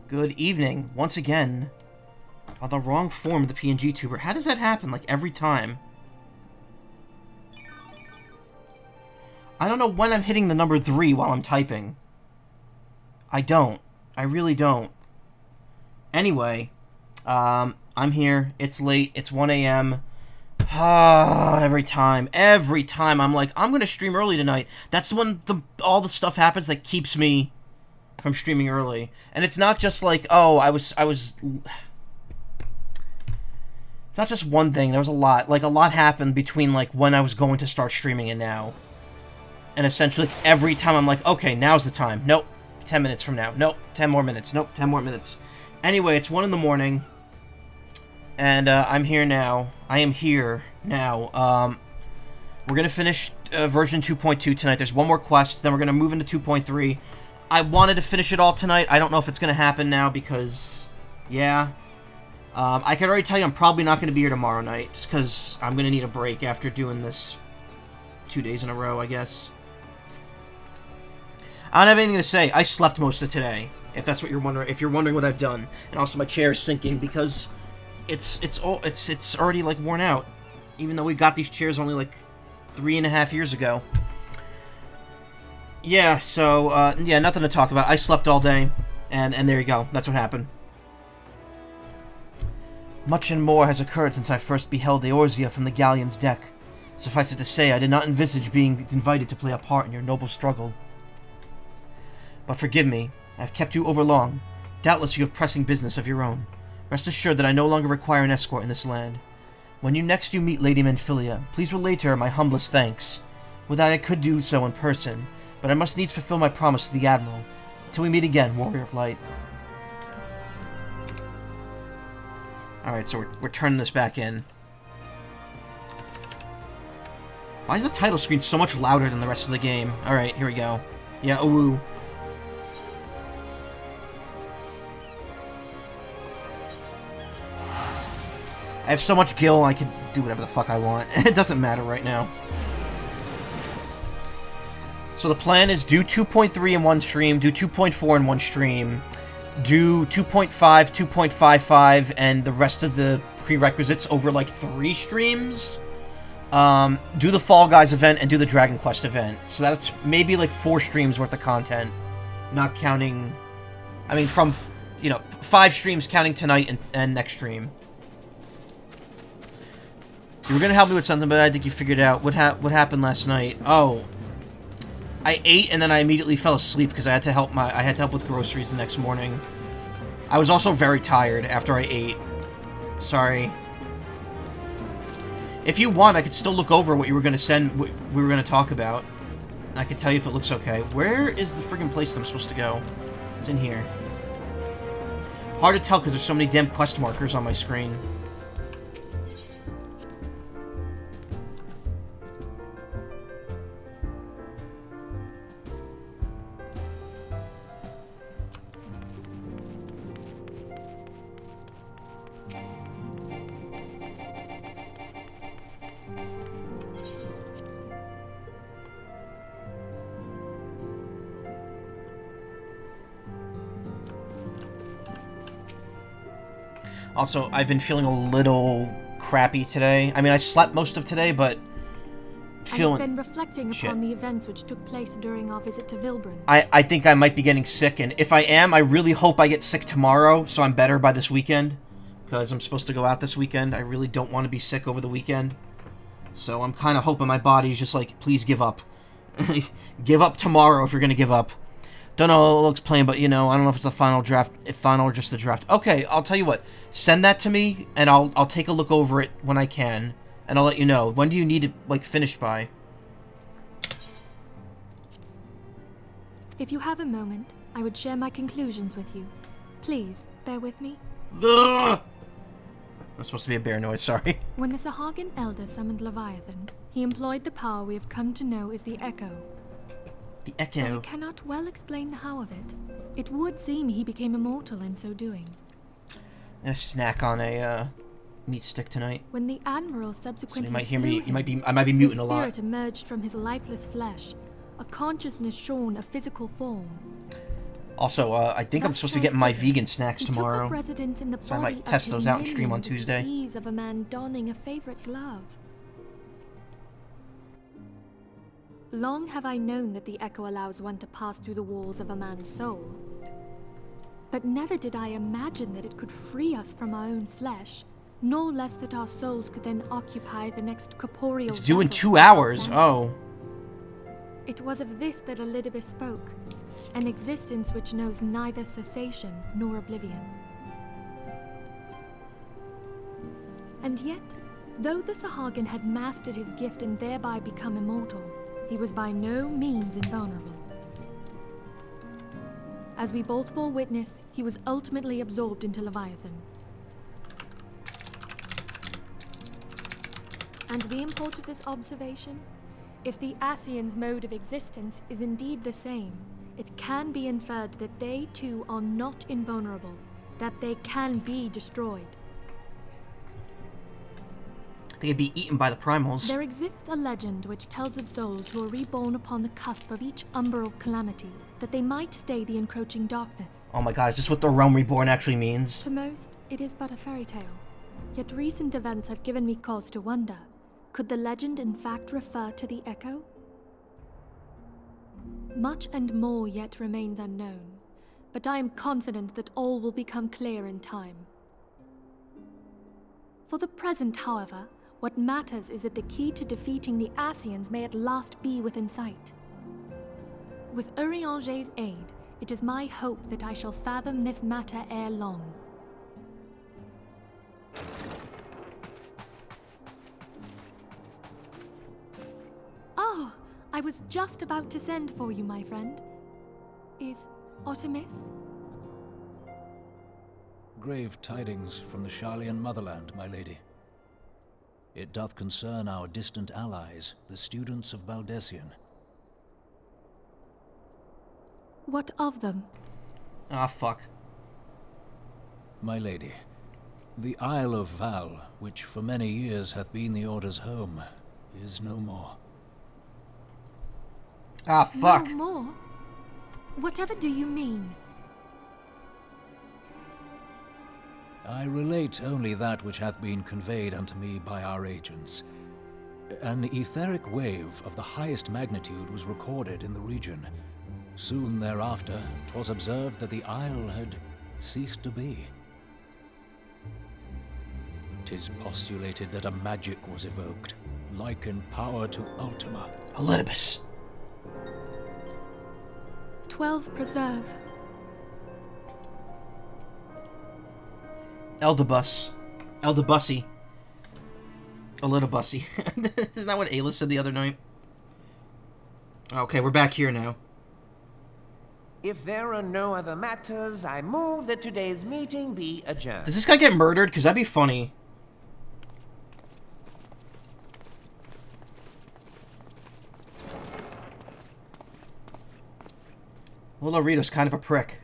Good evening, once again. On the wrong form of the PNG tuber. How does that happen, like, every time? I don't know when I'm hitting the number 3 while I'm typing. I don't. I really don't. Anyway, I'm here. It's late. It's 1 a.m. Every time I'm like, I'm gonna stream early tonight. That's when all the stuff happens that keeps me from streaming early. And it's not just like, oh, I was it's not just one thing. There was a lot. Like, a lot happened between, like, when I was going to start streaming and now. And essentially, every time I'm like, okay, now's the time. Nope, 10 minutes from now. Nope, 10 more minutes. Nope, 10 more minutes. Anyway, it's 1 in the morning. And, I'm here now. I am here now. We're gonna finish version 2.2 tonight. There's one more quest, then we're gonna move into 2.3. I wanted to finish it all tonight. I don't know if it's gonna happen now because, yeah. I can already tell you I'm probably not gonna be here tomorrow night, just because I'm gonna need a break after doing this 2 days in a row, I guess. I don't have anything to say. I slept most of today, if that's what you're wondering. If you're wondering what I've done, and also my chair is sinking because it's already, like, worn out, even though we got these chairs only like 3.5 years ago. Yeah, so yeah, nothing to talk about. I slept all day, and there you go. That's what happened. Much and more has occurred since I first beheld Eorzea from the galleon's deck. Suffice it to say, I did not envisage being invited to play a part in your noble struggle. But forgive me, I have kept you overlong. Doubtless you have pressing business of your own. Rest assured that I no longer require an escort in this land. When next you meet Lady Menphilia, please relay to her my humblest thanks. Would that I could do so in person, but I must needs fulfill my promise to the Admiral. Till we meet again, Warrior of Light. Alright, so we're turning this back in. Why is the title screen so much louder than the rest of the game? Alright, here we go. Yeah, ooh. I have so much gil, I can do whatever the fuck I want. It doesn't matter right now. So the plan is do 2.3 in one stream, do 2.4 in one stream, do 2.5, 2.55, and the rest of the prerequisites over, like, 3 streams. Do the Fall Guys event and do the Dragon Quest event. So that's maybe, like, 4 streams worth of content. Not counting... I mean, from, you know, 5 streams counting tonight and next stream. You were gonna help me with something, but I think you figured it out. What happened last night? Oh. I ate and then I immediately fell asleep because I had to help with groceries the next morning. I was also very tired after I ate. Sorry. If you want, I could still look over what you were gonna send, what we were gonna talk about. And I can tell you if it looks okay. Where is the friggin' place that I'm supposed to go? It's in here. Hard to tell because there's so many damn quest markers on my screen. Also, I've been feeling a little crappy today. I mean, I slept most of today, but feeling... I've been reflecting shit. upon the events which took place during our visit to Vilbrun. I think I might be getting sick, and if I am, I really hope I get sick tomorrow, so I'm better by this weekend. Because I'm supposed to go out this weekend. I really don't want to be sick over the weekend. So I'm kind of hoping my body's just like, please give up. Give up tomorrow if you're going to give up. Don't know how it looks playing, but, you know, I don't know if it's the final draft, if final or just the draft. Okay, I'll tell you what. Send that to me, and I'll take a look over it when I can. And I'll let you know. When do you need it, like, finished by? If you have a moment, I would share my conclusions with you. Please, bear with me. Ugh! That's supposed to be a bear noise, sorry. When the Sahagin Elder summoned Leviathan, he employed the power we have come to know as the Echo. The Echo. I cannot well explain the how of it. It would seem he became immortal in so doing. I'm gonna snack on a meat stick tonight. When the Admiral subsequently So you might hear me. slew I might be muting a his lot. spirit emerged from his lifeless flesh, a consciousness shorn of physical form. Also, I think I'm supposed to get my vegan snacks tomorrow. So I might test those out and stream on Tuesday. The ease of a man donning a favorite glove. Long have I known that the Echo allows one to pass through the walls of a man's soul. But never did I imagine that it could free us from our own flesh, nor less that our souls could then occupy the next corporeal It's due in vessel 2 hours. of Oh. It was of this that Elidibeth spoke, an existence which knows neither cessation nor oblivion. And yet, though the Sahagin had mastered his gift and thereby become immortal, he was by no means invulnerable. As we both bore witness, he was ultimately absorbed into Leviathan. And the import of this observation? If the Ascians' mode of existence is indeed the same, it can be inferred that they too are not invulnerable, that they can be destroyed. They'd be eaten by the primals. There exists a legend which tells of souls who are reborn upon the cusp of each umbral calamity, that they might stay the encroaching darkness. Oh my god, is this what the realm reborn actually means? To most, it is but a fairy tale. Yet recent events have given me cause to wonder, could the legend in fact refer to the Echo? Much and more yet remains unknown, but I am confident that all will become clear in time. For the present, however, what matters is that the key to defeating the Ascians may at last be within sight. With Urianger's aid, it is my hope that I shall fathom this matter ere long. Oh, I was just about to send for you, my friend. Is Artemis? Grave tidings from the Sharlayan motherland, my lady. It doth concern our distant allies, the students of Baldessian. What of them? Ah, fuck. My lady, the Isle of Val, which for many years hath been the Order's home, is no more. Ah, fuck. No more? Whatever do you mean? I relate only that which hath been conveyed unto me by our agents. An etheric wave of the highest magnitude was recorded in the region. Soon thereafter, 'twas observed that the isle had ceased to be. 'Tis postulated that a magic was evoked, like in power to Ultima. Elidibus. 12 preserve. Eldebus. Eldebussy. Elidibusy. Isn't that what Ayla said the other night? Okay, we're back here now. If there are no other matters, I move that today's meeting be adjourned. Does this guy get murdered? Because that'd be funny. Olorito's kind of a prick.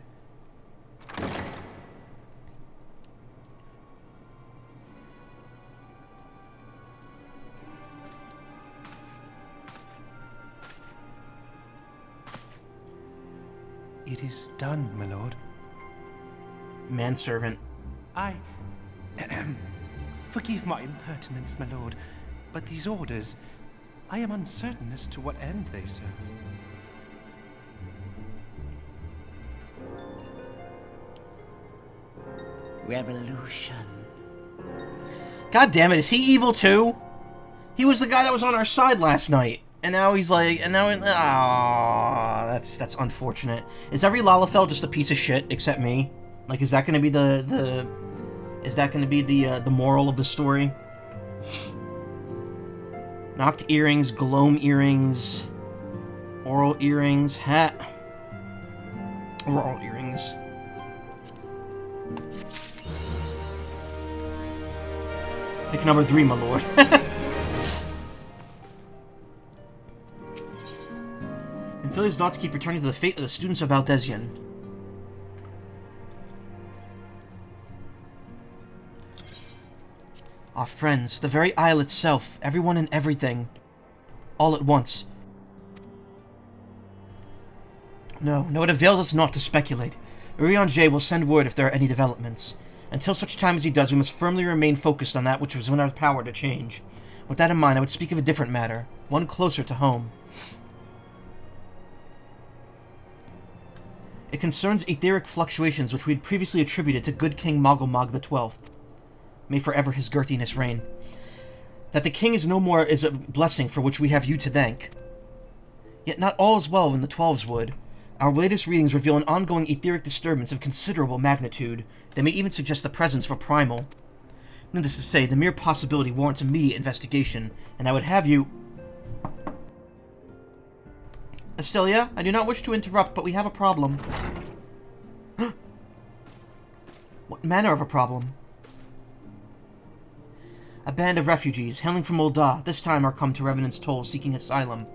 It is done, my lord. Manservant. I... Forgive my impertinence, my lord, but these orders... I am uncertain as to what end they serve. Revolution. God damn it, is he evil too? He was the guy that was on our side last night. And now he's like, that's unfortunate. Is every Lalafell just a piece of shit except me? Like, is that gonna be the moral of the story? Knocked earrings, gloam earrings, oral earrings, hat. Oral earrings. Pick number 3, my lord. And Philly's thoughts keep returning to the fate of the students of Valdesian. Our friends, the very isle itself, everyone and everything. All at once. No, it avails us not to speculate. Urianger will send word if there are any developments. Until such time as he does, we must firmly remain focused on that which was in our power to change. With that in mind, I would speak of a different matter, one closer to home. It concerns etheric fluctuations which we had previously attributed to good King Macaw XII. May forever his girthiness reign. That the king is no more is a blessing for which we have you to thank. Yet not all is well in the 12's wood. Our latest readings reveal an ongoing etheric disturbance of considerable magnitude that may even suggest the presence of a primal. Needless to say, the mere possibility warrants immediate investigation, and I would have you... Astelia, I do not wish to interrupt, but we have a problem. What manner of a problem? A band of refugees, hailing from Molda, this time are come to Revenant's Toll, seeking asylum.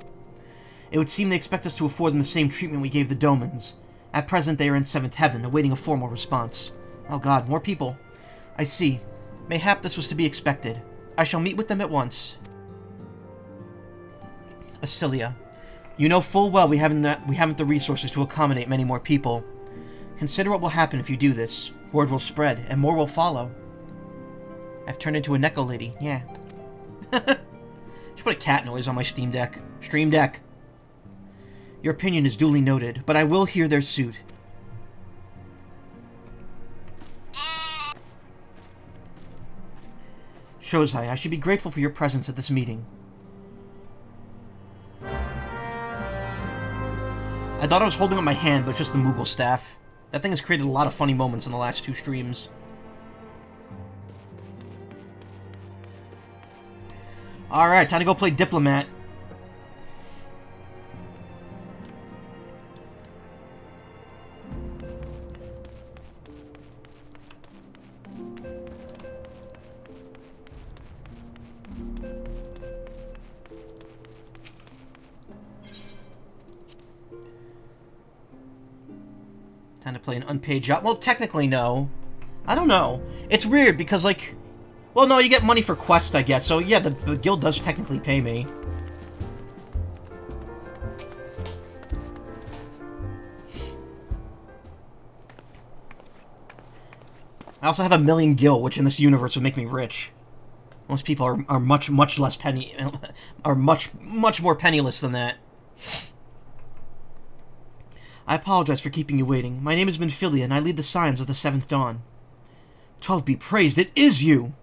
It would seem they expect us to afford them the same treatment we gave the Domans. At present, they are in 7th Heaven, awaiting a formal response. Oh god, more people. I see. Mayhap this was to be expected. I shall meet with them at once. Astelia, you know full well we haven't the resources to accommodate many more people. Consider what will happen if you do this. Word will spread, and more will follow. I've turned into a Neko lady, yeah. Should put a cat noise on my Steam Deck. Stream Deck. Your opinion is duly noted, but I will hear their suit. Shozai, I should be grateful for your presence at this meeting. I thought I was holding up my hand, but it's just the Moogle staff. That thing has created a lot of funny moments in the last 2 streams. Alright, time to go play Diplomat. Time to play an unpaid job. Well, technically, no. I don't know. It's weird because, like... Well, no, you get money for quests, I guess. So, yeah, the guild does technically pay me. I also have 1,000,000 gil, which in this universe would make me rich. Most people are much less are much more penniless than that. I apologize for keeping you waiting. My name is Minfilia, and I lead the Scions of the 7th Dawn. 12 be praised, it is you!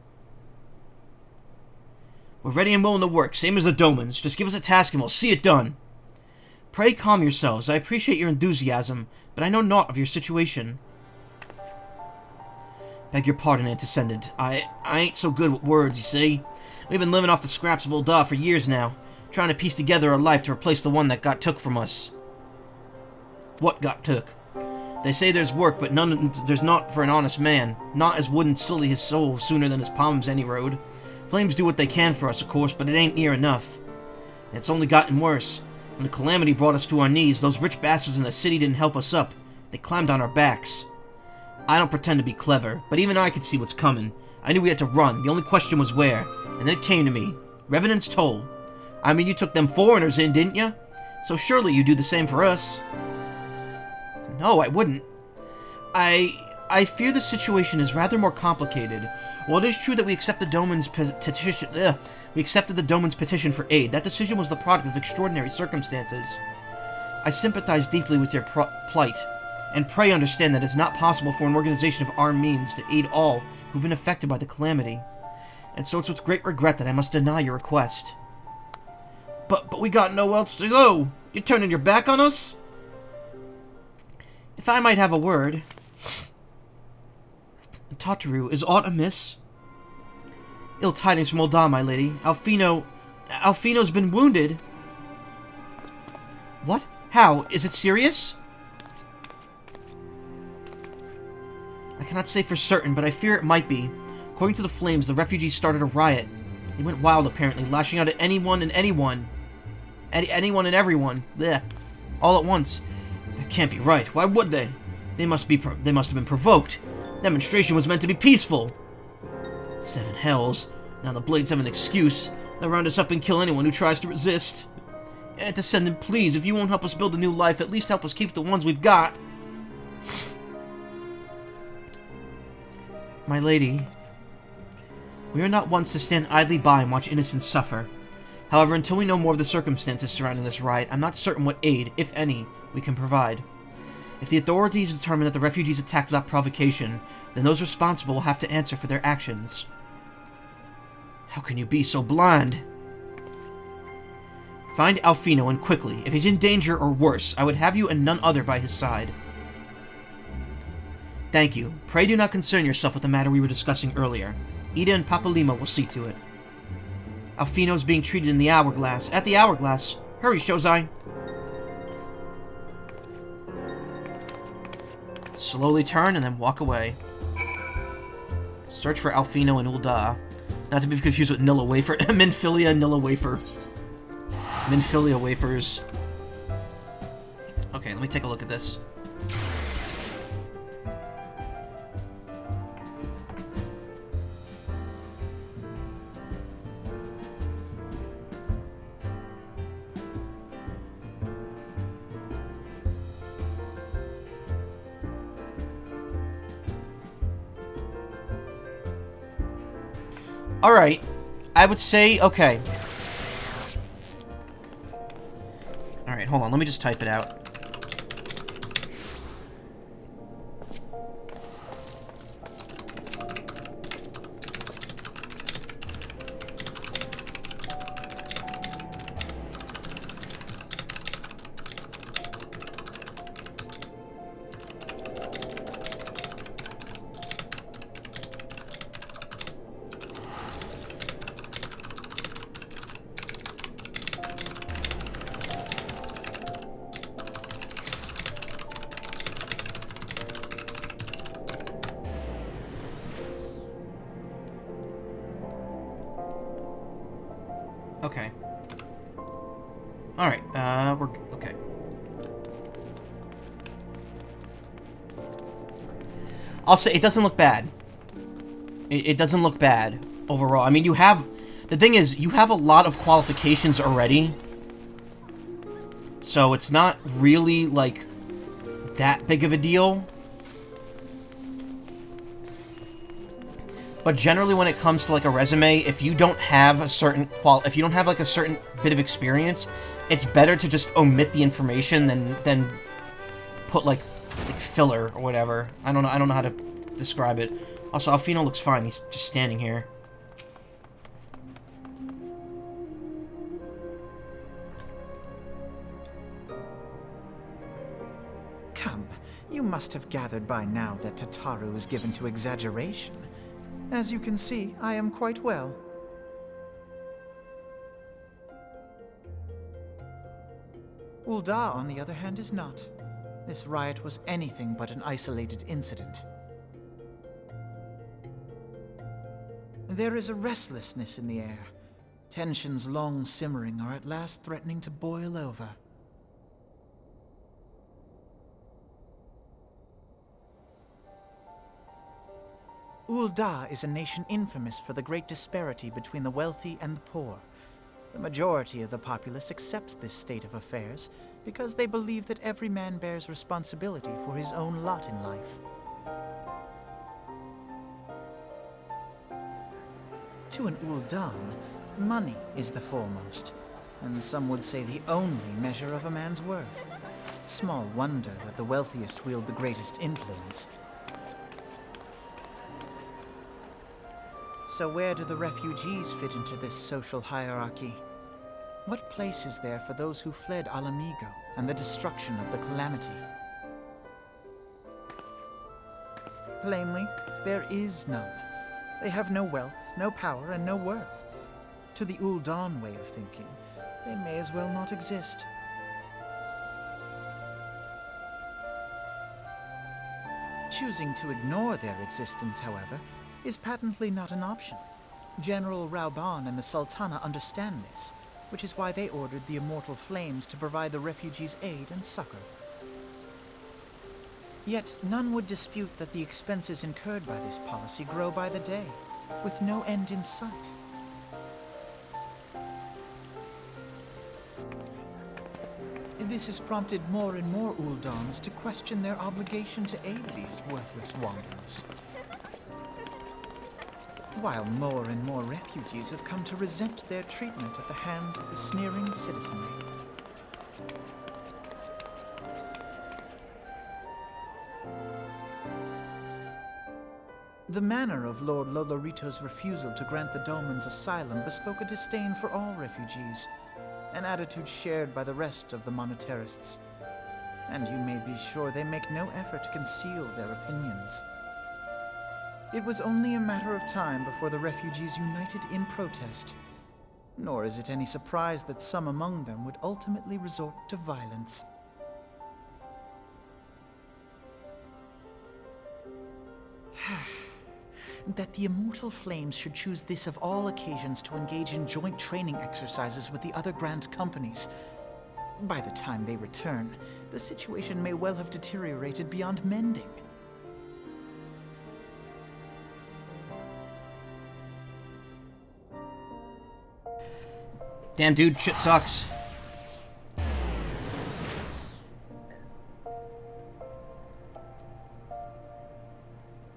We're ready and willing to work, same as the Domans. Just give us a task and we'll see it done. Pray calm yourselves. I appreciate your enthusiasm, but I know naught of your situation. Beg your pardon, Antecedent. I ain't so good with words, you see. We've been living off the scraps of Ul'dah for years now, trying to piece together a life to replace the one that got took from us. What got took? They say there's work, but there's not for an honest man. Not as wouldn't sully his soul sooner than his palms any road. Flames do what they can for us, of course, but it ain't near enough. And it's only gotten worse. When the calamity brought us to our knees, those rich bastards in the city didn't help us up. They climbed on our backs. I don't pretend to be clever, but even I could see what's coming. I knew we had to run. The only question was where. And then it came to me. Revenant's Toll. I mean, you took them foreigners in, didn't you? So surely you'd do the same for us. No, I wouldn't. I I fear the situation is rather more complicated. While it is true that we accepted the Doman's petition for aid, that decision was the product of extraordinary circumstances. I sympathize deeply with your plight, and pray understand that it is not possible for an organization of armed means to aid all who've been affected by the calamity. And so it's with great regret that I must deny your request. But we got nowhere else to go! You're turning your back on us? If I might have a word... Tataru, is aught amiss? Ill tidings from Ul'dah, my lady. Alfino's been wounded. What? How? Is it serious? I cannot say for certain, but I fear it might be. According to the flames, the refugees started a riot. They went wild, apparently, lashing out at anyone and everyone. Blech. All at once. That can't be right. Why would they? They must have been provoked. Demonstration was meant to be peaceful. 7 hells. Now the Blades have an excuse. They'll round us up and kill anyone who tries to resist. Descendant, please, if you won't help us build a new life, at least help us keep the ones we've got. My lady, we are not ones to stand idly by and watch innocents suffer. However, until we know more of the circumstances surrounding this riot, I'm not certain what aid, if any, we can provide. If the authorities determine that the refugees attacked without provocation, then those responsible will have to answer for their actions. How can you be so blind? Find Alfino, and quickly. If he's in danger or worse, I would have you and none other by his side. Thank you. Pray do not concern yourself with the matter we were discussing earlier. Ida and Papa Lima will see to it. Alfino is being treated in the Hourglass. At the Hourglass. Hurry, Shozai. Slowly turn and then walk away. Search for Alfino and Ul'dah. Not to be confused with Nilla Wafer. Minfilia, Nilla Wafer. Minfilia wafers. Okay, let me take a look at this. Alright, I would say, okay. Alright, hold on, let me just type it out. Okay. Alright, we're... okay. I'll say, it doesn't look bad. It doesn't look bad, overall. I mean, you have... The thing is, you have a lot of qualifications already. So, it's not really, like, that big of a deal. But generally, when it comes to like a resume, if you don't have a certain if you don't have like a certain bit of experience, it's better to just omit the information than put like filler or whatever. I don't know how to describe it. Also, Alfino looks fine. He's just standing here. Come, you must have gathered by now that Tataru is given to exaggeration. As you can see, I am quite well. Ul'dah, on the other hand, is not. This riot was anything but an isolated incident. There is a restlessness in the air. Tensions long simmering are at last threatening to boil over. Ul'dah is a nation infamous for the great disparity between the wealthy and the poor. The majority of the populace accepts this state of affairs because they believe that every man bears responsibility for his own lot in life. To an Uldan, money is the foremost, and some would say the only measure of a man's worth. Small wonder that the wealthiest wield the greatest influence. So where do the refugees fit into this social hierarchy? What place is there for those who fled Alamigo and the destruction of the Calamity? Plainly, there is none. They have no wealth, no power, and no worth. To the Uldan way of thinking, they may as well not exist. Choosing to ignore their existence, however, is patently not an option. General Ramuh and the Sultana understand this, which is why they ordered the Immortal Flames to provide the refugees aid and succor. Yet none would dispute that the expenses incurred by this policy grow by the day, with no end in sight. This has prompted more and more Uldans to question their obligation to aid these worthless wanderers. While more and more refugees have come to resent their treatment at the hands of the sneering citizenry. The manner of Lord Lolorito's refusal to grant the Dolmens asylum bespoke a disdain for all refugees, an attitude shared by the rest of the monetarists. And you may be sure they make no effort to conceal their opinions. It was only a matter of time before the refugees united in protest, nor is it any surprise that some among them would ultimately resort to violence. That the Immortal Flames should choose this of all occasions to engage in joint training exercises with the other Grand Companies. By the time they return, the situation may well have deteriorated beyond mending. Damn, dude, shit sucks.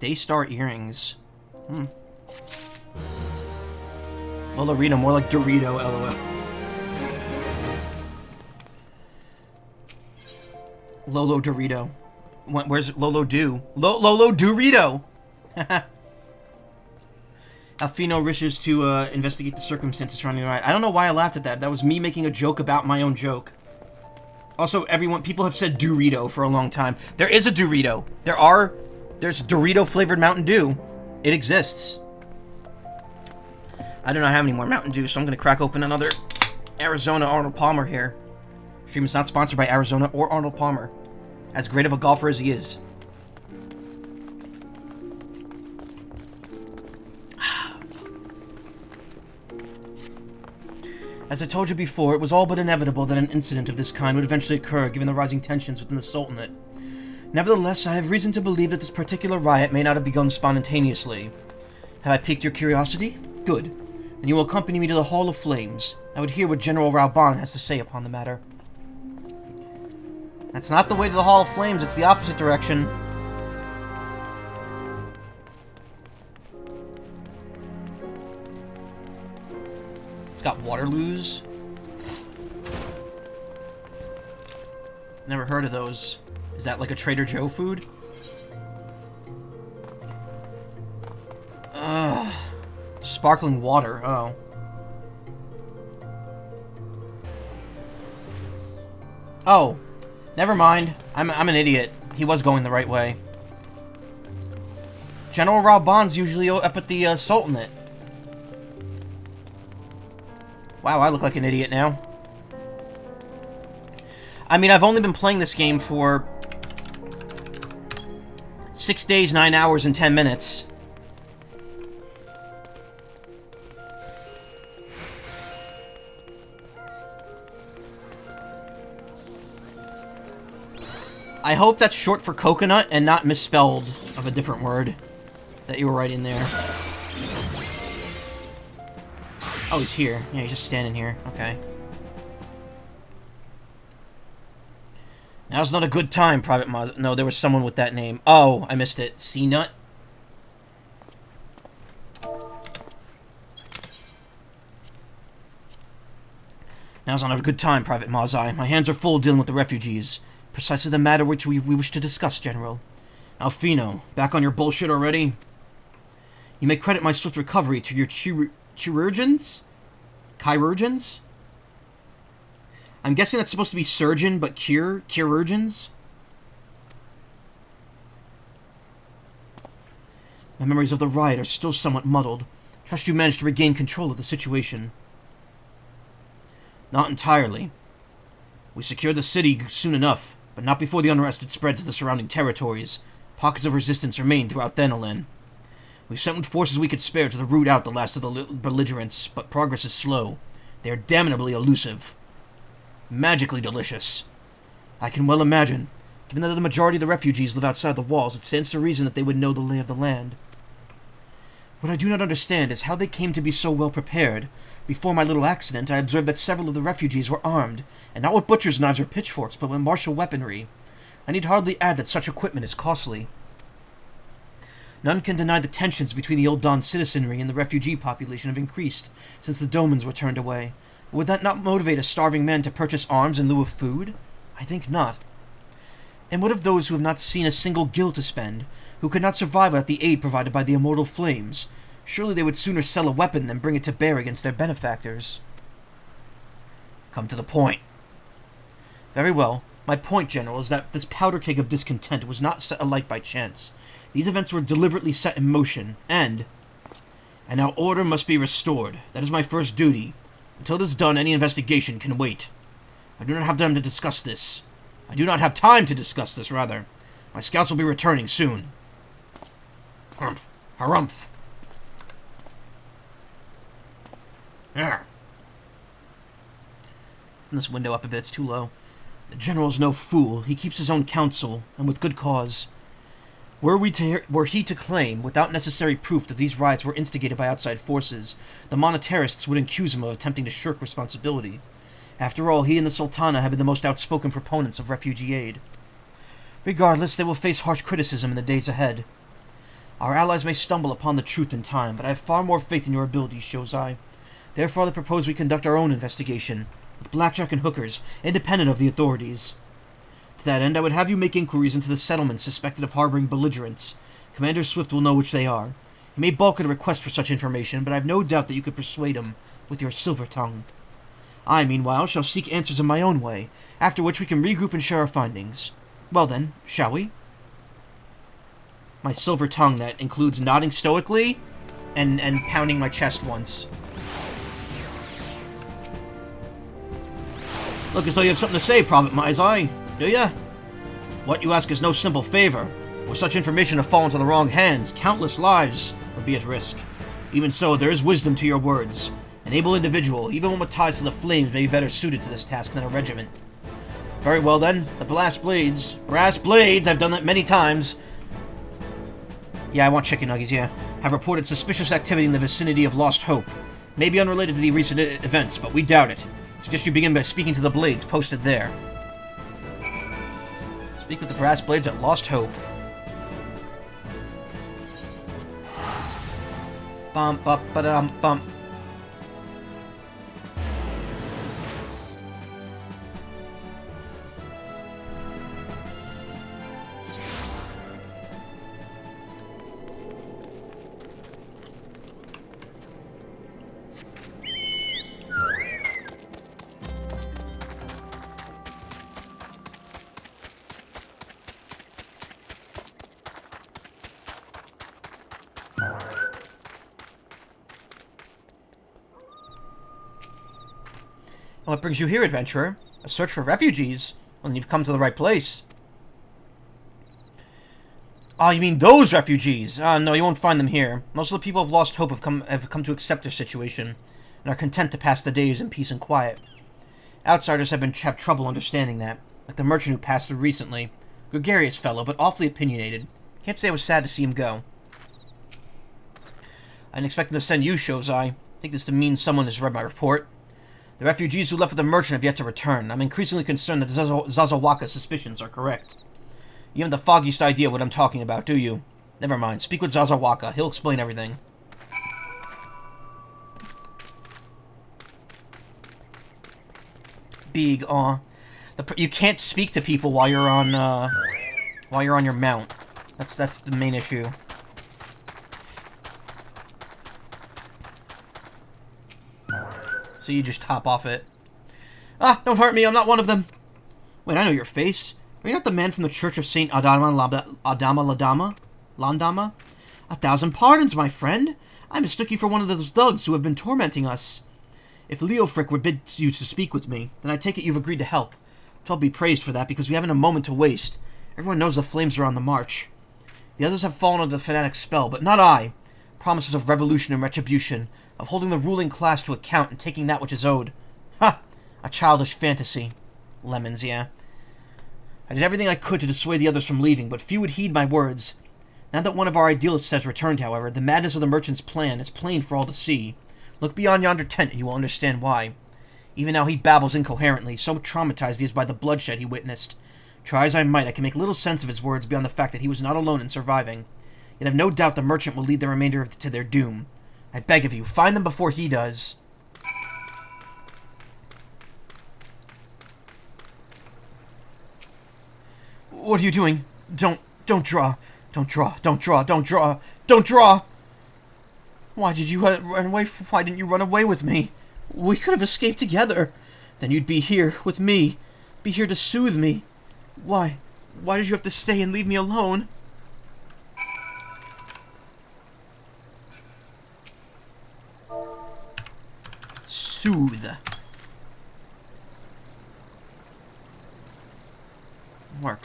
Daystar earrings. Lolorito, more like Dorito, lol. Lolo Dorito. Where's Lolo Do? Lolo Dorito! Alfino wishes to investigate the circumstances surrounding the riot. I don't know why I laughed at that. That was me making a joke about my own joke. Also, people have said Dorito for a long time. There is a Dorito. There's Dorito-flavored Mountain Dew. It exists. I do not have any more Mountain Dew, so I'm going to crack open another Arizona Arnold Palmer here. Stream is not sponsored by Arizona or Arnold Palmer. As great of a golfer as he is. As I told you before, it was all but inevitable that an incident of this kind would eventually occur, given the rising tensions within the Sultanate. Nevertheless, I have reason to believe that this particular riot may not have begun spontaneously. Have I piqued your curiosity? Good. Then you will accompany me to the Hall of Flames. I would hear what General Ramuh has to say upon the matter. That's not the way to the Hall of Flames, it's the opposite direction. It's got Waterloos. Never heard of those. Is that like a Trader Joe food? Sparkling water, oh. Oh, never mind. I'm an idiot. He was going the right way. General Ramuh's usually up at the Sultanate. Wow, I look like an idiot now. I mean, I've only been playing this game for 6 days, 9 hours, and 10 minutes. I hope that's short for coconut and not misspelled of a different word that you were right in there. Oh, he's here. Yeah, he's just standing here. Okay. Now's not a good time, Private Maz. No, there was someone with that name. Oh, I missed it. C-Nut? Now's not a good time, Private Mazai. My hands are full dealing with the refugees. Precisely the matter which we wish to discuss, General. Alfino, back on your bullshit already? You may credit my swift recovery to your chirurgeons? Chirurgeons? I'm guessing that's supposed to be surgeon, but chirurgeons? My memories of the riot are still somewhat muddled. Trust you managed to regain control of the situation. Not entirely. We secured the city soon enough, but not before the unrest had spread to the surrounding territories. Pockets of resistance remained throughout Thanalan. We've sent what forces we could spare to root out the last of the belligerents, but progress is slow. They are damnably elusive. Magically delicious. I can well imagine. Given that the majority of the refugees live outside the walls, it stands to reason that they would know the lay of the land. What I do not understand is how they came to be so well prepared. Before my little accident, I observed that several of the refugees were armed, and not with butcher's knives or pitchforks, but with martial weaponry. I need hardly add that such equipment is costly. None can deny the tensions between the Old Dawn citizenry and the refugee population have increased since the Domans were turned away. But would that not motivate a starving man to purchase arms in lieu of food? I think not. And what of those who have not seen a single gil to spend, who could not survive without the aid provided by the immortal flames? Surely they would sooner sell a weapon than bring it to bear against their benefactors. Come to the point. Very well. My point, General, is that this powder keg of discontent was not set alight by chance. These events were deliberately set in motion, and now order must be restored. That is my first duty. Until it is done, any investigation can wait. I do not have time to discuss this. Rather. My scouts will be returning soon. Harumph. Harumph. Turn this window up a bit, it's too low. The General's no fool. He keeps his own counsel, and with good cause. Were he to claim, without necessary proof, that these riots were instigated by outside forces, the monetarists would accuse him of attempting to shirk responsibility. After all, he and the Sultana have been the most outspoken proponents of refugee aid. Regardless, they will face harsh criticism in the days ahead. Our allies may stumble upon the truth in time, but I have far more faith in your abilities, Shozai. Therefore, I propose we conduct our own investigation, with blackjack and hookers, independent of the authorities. To that end, I would have you make inquiries into the settlements suspected of harboring belligerents. Commander Swift will know which they are. He may balk at a request for such information, but I have no doubt that you could persuade him with your silver tongue. I, meanwhile, shall seek answers in my own way, after which we can regroup and share our findings. Well then, shall we? My silver tongue that includes nodding stoically and pounding my chest once. Look as though you have something to say, Prophet Maizai, do ya? What you ask is no simple favor. Were such information to fall into the wrong hands, countless lives would be at risk. Even so, there is wisdom to your words. An able individual, even one with ties to the flames, may be better suited to this task than a regiment. Very well then, the brass blades, I've done that many times. Yeah, I want chicken nuggets, yeah. Have reported suspicious activity in the vicinity of Lost Hope. Maybe unrelated to the recent events, but we doubt it. Suggest you begin by speaking to the blades posted there. Speak with the brass blades at Lost Hope. Bum, bum, ba-dum, bum. What brings you here, adventurer? A search for refugees? Well, then you've come to the right place. Oh, you mean those refugees? No, you won't find them here. Most of the people of Lost Hope have come to accept their situation, and are content to pass the days in peace and quiet. Outsiders have trouble understanding that, like the merchant who passed through recently. Gregarious fellow, but awfully opinionated. Can't say I was sad to see him go. I didn't expect them to send you, Shozai. Take this to mean someone has read my report. The refugees who left with the merchant have yet to return. I'm increasingly concerned that Zazawaka's suspicions are correct. You haven't the foggiest idea what I'm talking about, do you? Never mind. Speak with Zazawaka. He'll explain everything. Big, you can't speak to people while you're on your mount. That's the main issue. So you just hop off it. Ah, don't hurt me, I'm not one of them. Wait, I know your face. Are you not the man from the Church of Saint Landama? 1,000 pardons, my friend. I mistook you for one of those thugs who have been tormenting us. If Leofric would bid you to speak with me, then I take it you've agreed to help. 'Twill be praised for that, because we haven't a moment to waste. Everyone knows the flames are on the march. The others have fallen under the fanatic's spell, but not I. Promises of revolution and retribution, of holding the ruling class to account and taking that which is owed. Ha! A childish fantasy. Lemons, yeah. I did everything I could to dissuade the others from leaving, but few would heed my words. Now that one of our idealists has returned, however, the madness of the merchant's plan is plain for all to see. Look beyond yonder tent and you will understand why. Even now he babbles incoherently, so traumatized he is by the bloodshed he witnessed. Try as I might, I can make little sense of his words beyond the fact that he was not alone in surviving. Yet I have no doubt the merchant will lead the remainder to their doom. I beg of you, find them before he does. What are you doing? Don't draw. Don't draw. Don't draw. Don't draw. Don't draw! Why did you run away? Why didn't you run away with me? We could have escaped together. Then you'd be here with me. Be here to soothe me. Why? Why did you have to stay and leave me alone? Soothe. Work.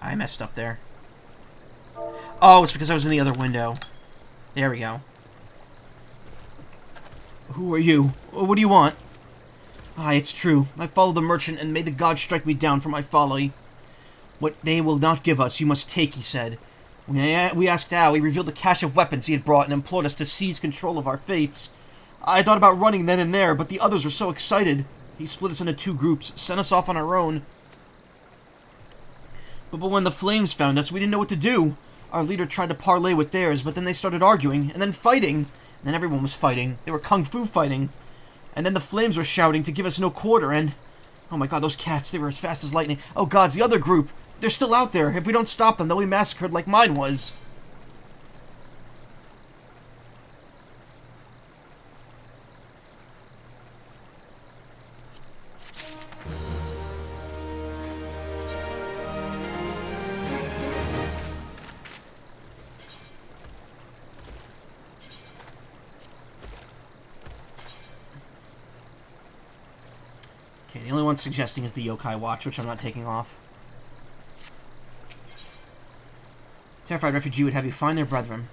I messed up there. Oh, it's because I was in the other window. There we go. Who are you? What do you want? Aye, it's true. I followed the merchant and made the gods strike me down for my folly. What they will not give us, you must take, he said. When we asked how, he revealed the cache of weapons he had brought and implored us to seize control of our fates. I thought about running then and there, but the others were so excited. He split us into 2 groups, sent us off on our own. But when the flames found us, we didn't know what to do. Our leader tried to parley with theirs, but then they started arguing, and then fighting. And then everyone was fighting. They were kung fu fighting. And then the flames were shouting to give us no quarter, and... Oh my god, those cats, they were as fast as lightning. Oh gods, the other group! They're still out there. If we don't stop them, they'll be massacred like mine was. Okay, the only one suggesting is the yokai watch, which I'm not taking off. Terrified refugee would have you find their brethren.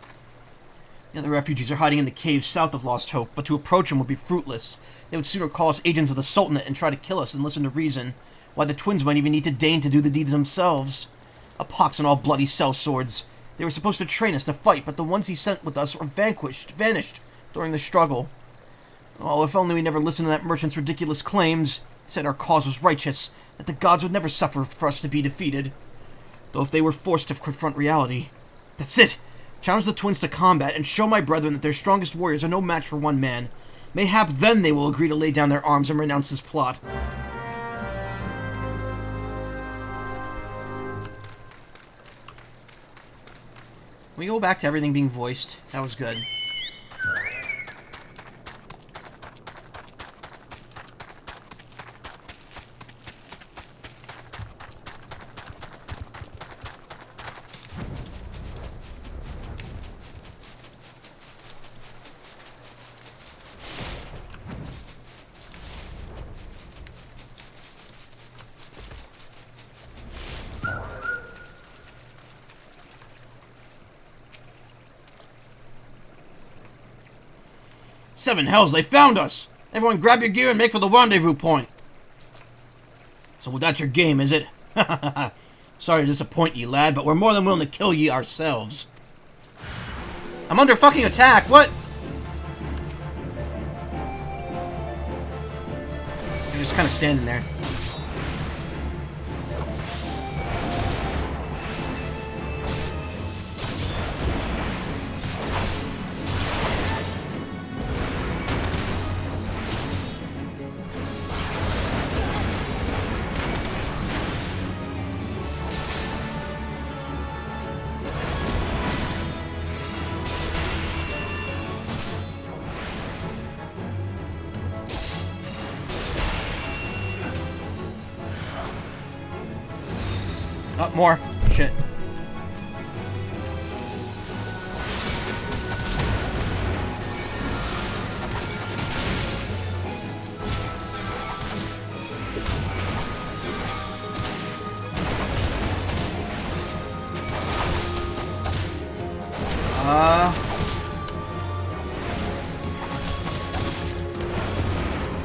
The other refugees are hiding in the caves south of Lost Hope, but to approach them would be fruitless. They would sooner call us agents of the Sultanate and try to kill us than listen to reason. Why, the twins might even need to deign to do the deeds themselves. A pox on all bloody sellswords. They were supposed to train us to fight, but the ones he sent with us were vanished during the struggle. Oh, if only we never listened to that merchant's ridiculous claims. He said our cause was righteous, that the gods would never suffer for us to be defeated. Though if they were forced to confront reality. That's it! Challenge the twins to combat, and show my brethren that their strongest warriors are no match for one man. Mayhap then they will agree to lay down their arms and renounce this plot. Can we go back to everything being voiced? That was good. Seven hells, they found us! Everyone grab your gear and make for the rendezvous point. So that's your game, is it? Sorry to disappoint ye, lad, but we're more than willing to kill ye ourselves. I'm under fucking attack, what? You're just kind of standing there. Oh, more. Shit.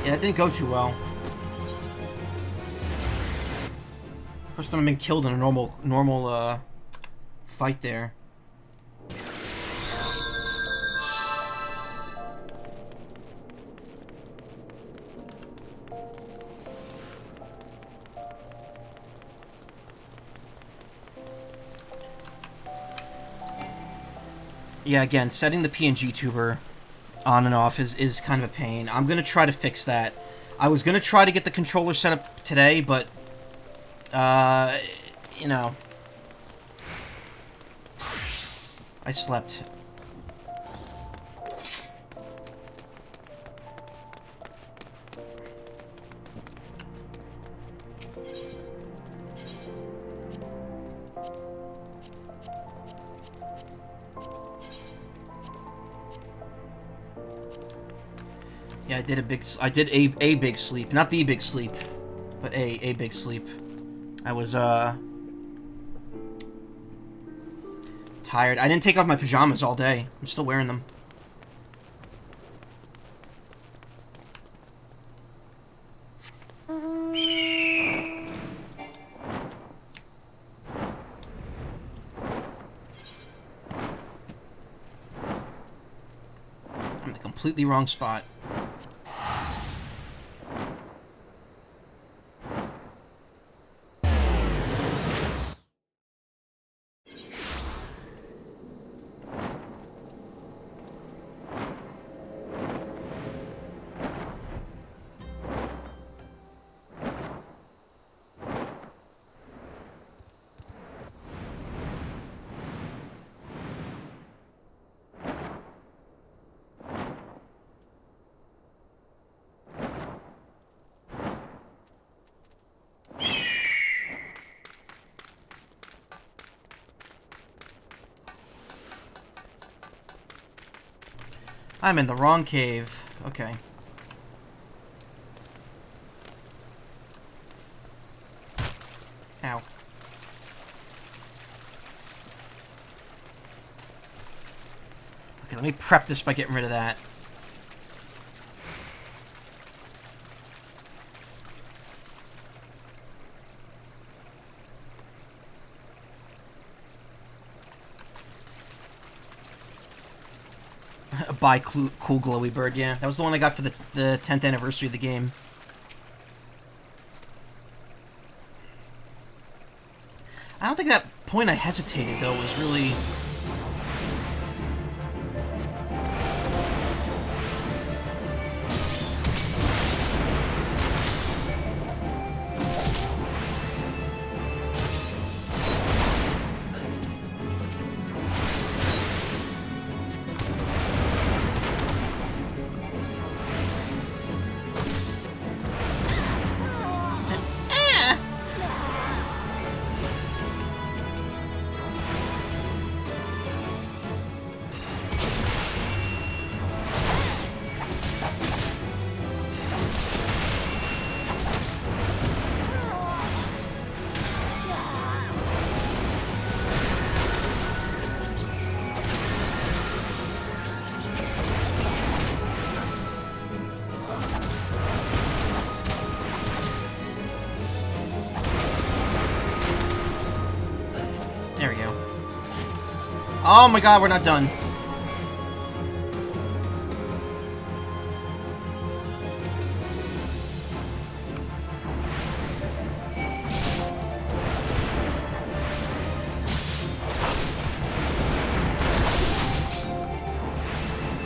Yeah, it didn't go too well. First time I've been killed in a normal fight there. Yeah, again, setting the PNG tuber on and off is kind of a pain. I'm gonna try to fix that. I was gonna try to get the controller set up today, but you know, I slept. Yeah, I did a big sleep. Not the big sleep, but a big sleep. I was, tired. I didn't take off my pajamas all day. I'm still wearing them. I'm in the completely wrong spot. I'm in the wrong cave. Okay. Ow. Okay, let me prep this by getting rid of that. Buy cool glowy bird, yeah. That was the one I got for the 10th anniversary of the game. I don't think that point I hesitated, though, was really... There we go. Oh my god, we're not done.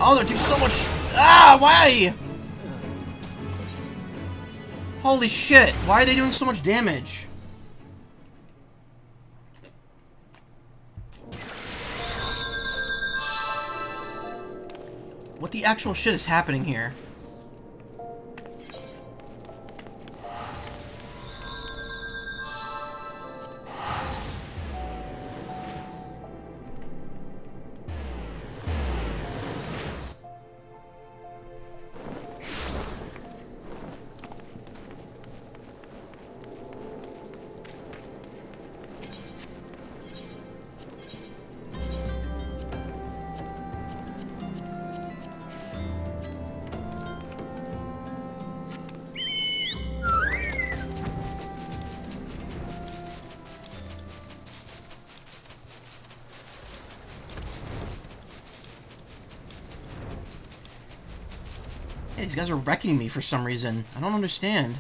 Oh, they're doing so much... Ah, why? Holy shit, why are they doing so much damage? What the actual shit is happening here? Yeah, these guys are wrecking me for some reason. I don't understand.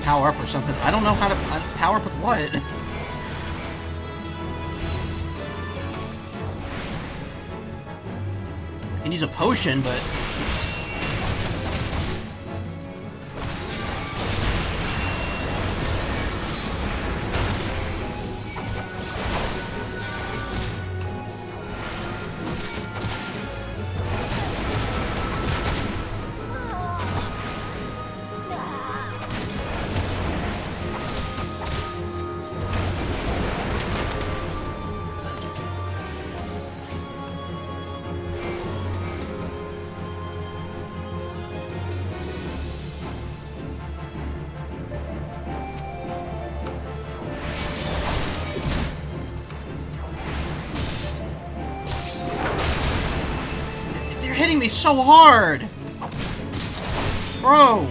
Power up or something. I don't know how to power up with what. I can use a potion, but... hitting me so hard! Bro!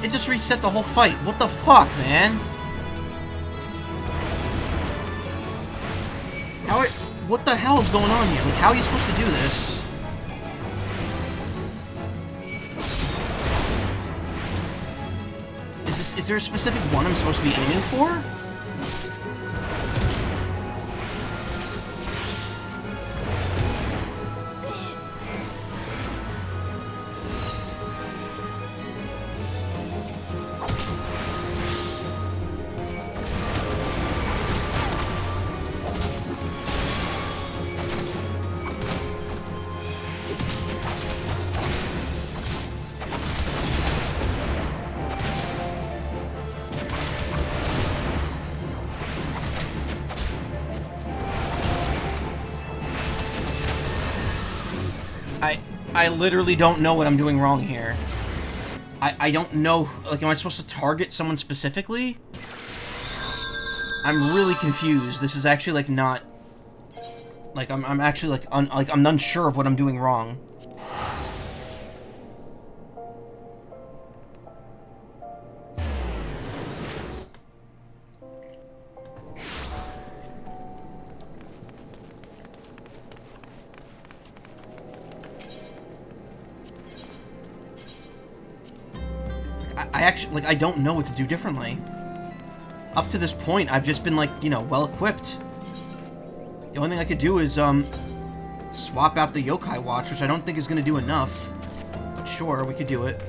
It just reset the whole fight. What the fuck, man? What the hell is going on here? Like, how are you supposed to do this? Is there a specific one I'm supposed to be aiming for? I literally don't know what I'm doing wrong here. I don't know, like, am I supposed to target someone specifically? I'm really confused. This is actually, like, not... Like, I'm actually, like, I'm unsure of what I'm doing wrong. I actually, like, I don't know what to do differently. Up to this point, I've just been, like, you know, well-equipped. The only thing I could do is, swap out the Yokai Watch, which I don't think is gonna do enough. But sure, we could do it.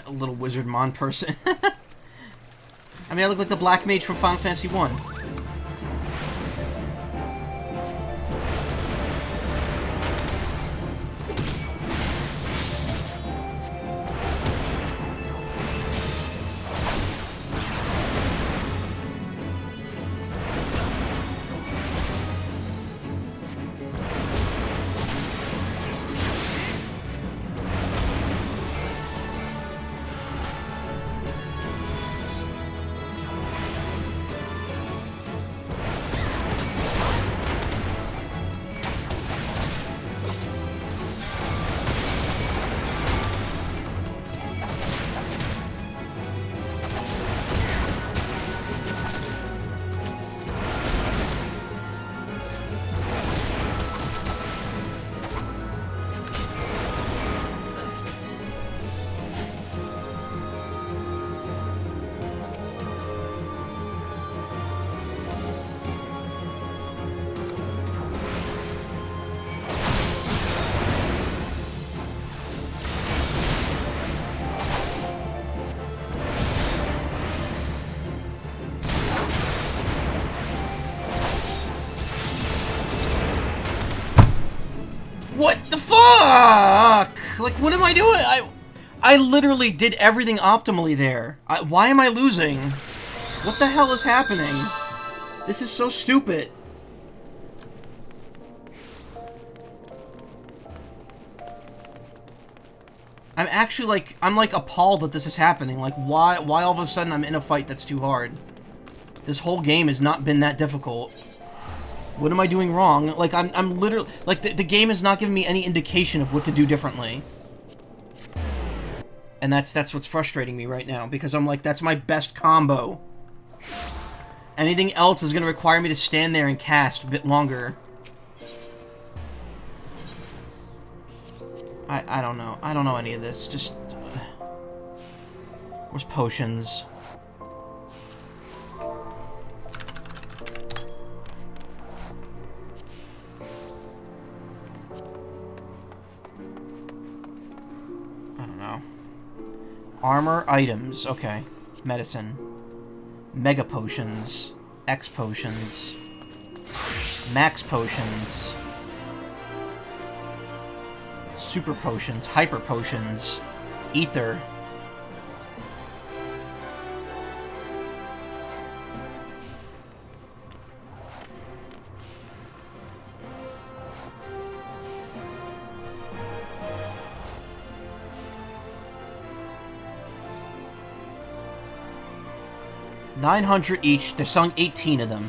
A little wizard mon person. I mean, I look like the black mage from Final Fantasy 1. What am I doing? I literally did everything optimally there. Why am I losing? What the hell is happening? This is so stupid. I'm actually like, I'm like appalled that this is happening. Like, why all of a sudden I'm in a fight that's too hard? This whole game has not been that difficult. What am I doing wrong? Like, I'm literally, like, the game is not giving me any indication of what to do differently. And that's what's frustrating me right now, because I'm like, that's my best combo. Anything else is going to require me to stand there and cast a bit longer. I don't know. I don't know any of this. Just... where's potions? I don't know. Armor, items. Okay. Medicine. Mega potions. X potions. Max potions. Super potions, hyper potions, ether. $900 each. They're selling 18 of them.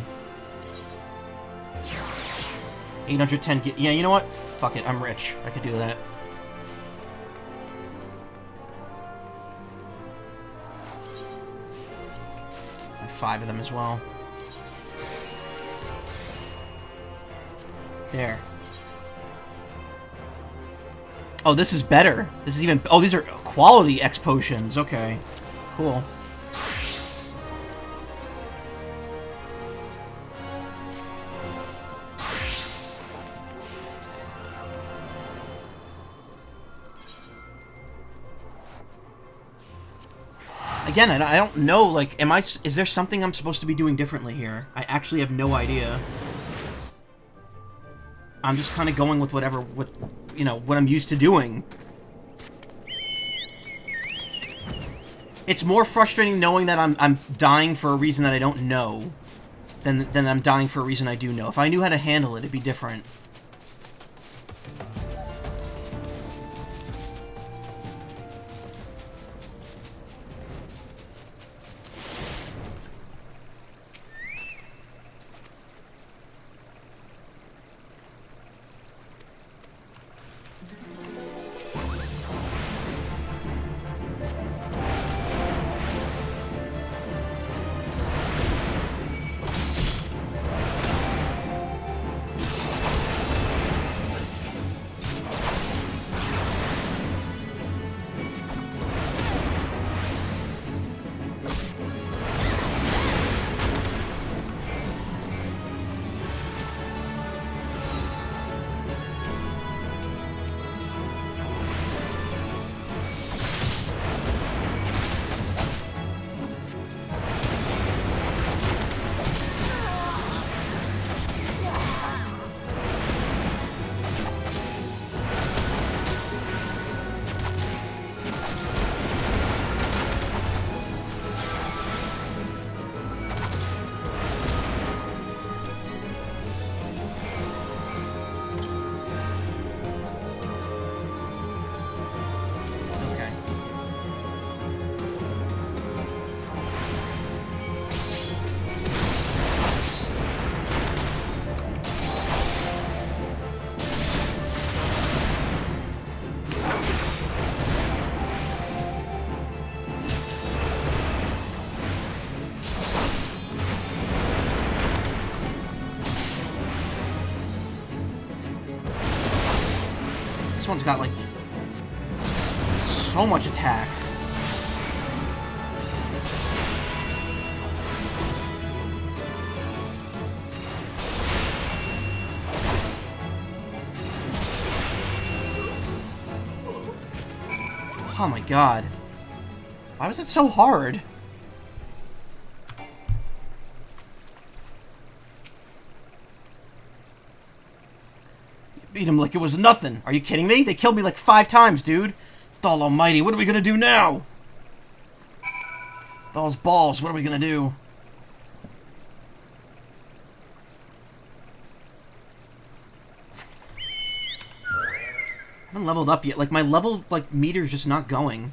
810. Yeah, you know what? Fuck it. I'm rich. I could do that. And 5 of them as well. There. Oh, this is better. This is even... oh, these are quality X potions. Okay. Cool. Again, I don't know, like, is there something I'm supposed to be doing differently here? I actually have no idea. I'm just kind of going with whatever, you know, what I'm used to doing. It's more frustrating knowing that I'm dying for a reason that I don't know than I'm dying for a reason I do know. If I knew how to handle it, it'd be different. This one's got, like, so much attack. Oh my god. Why was it so hard? beat him like it was nothing. Are you kidding me? They killed me like 5 times, dude. Thal almighty, what are we gonna do now? Thal's balls, what are we gonna do? I haven't leveled up yet. Like, my level, like, meter's just not going.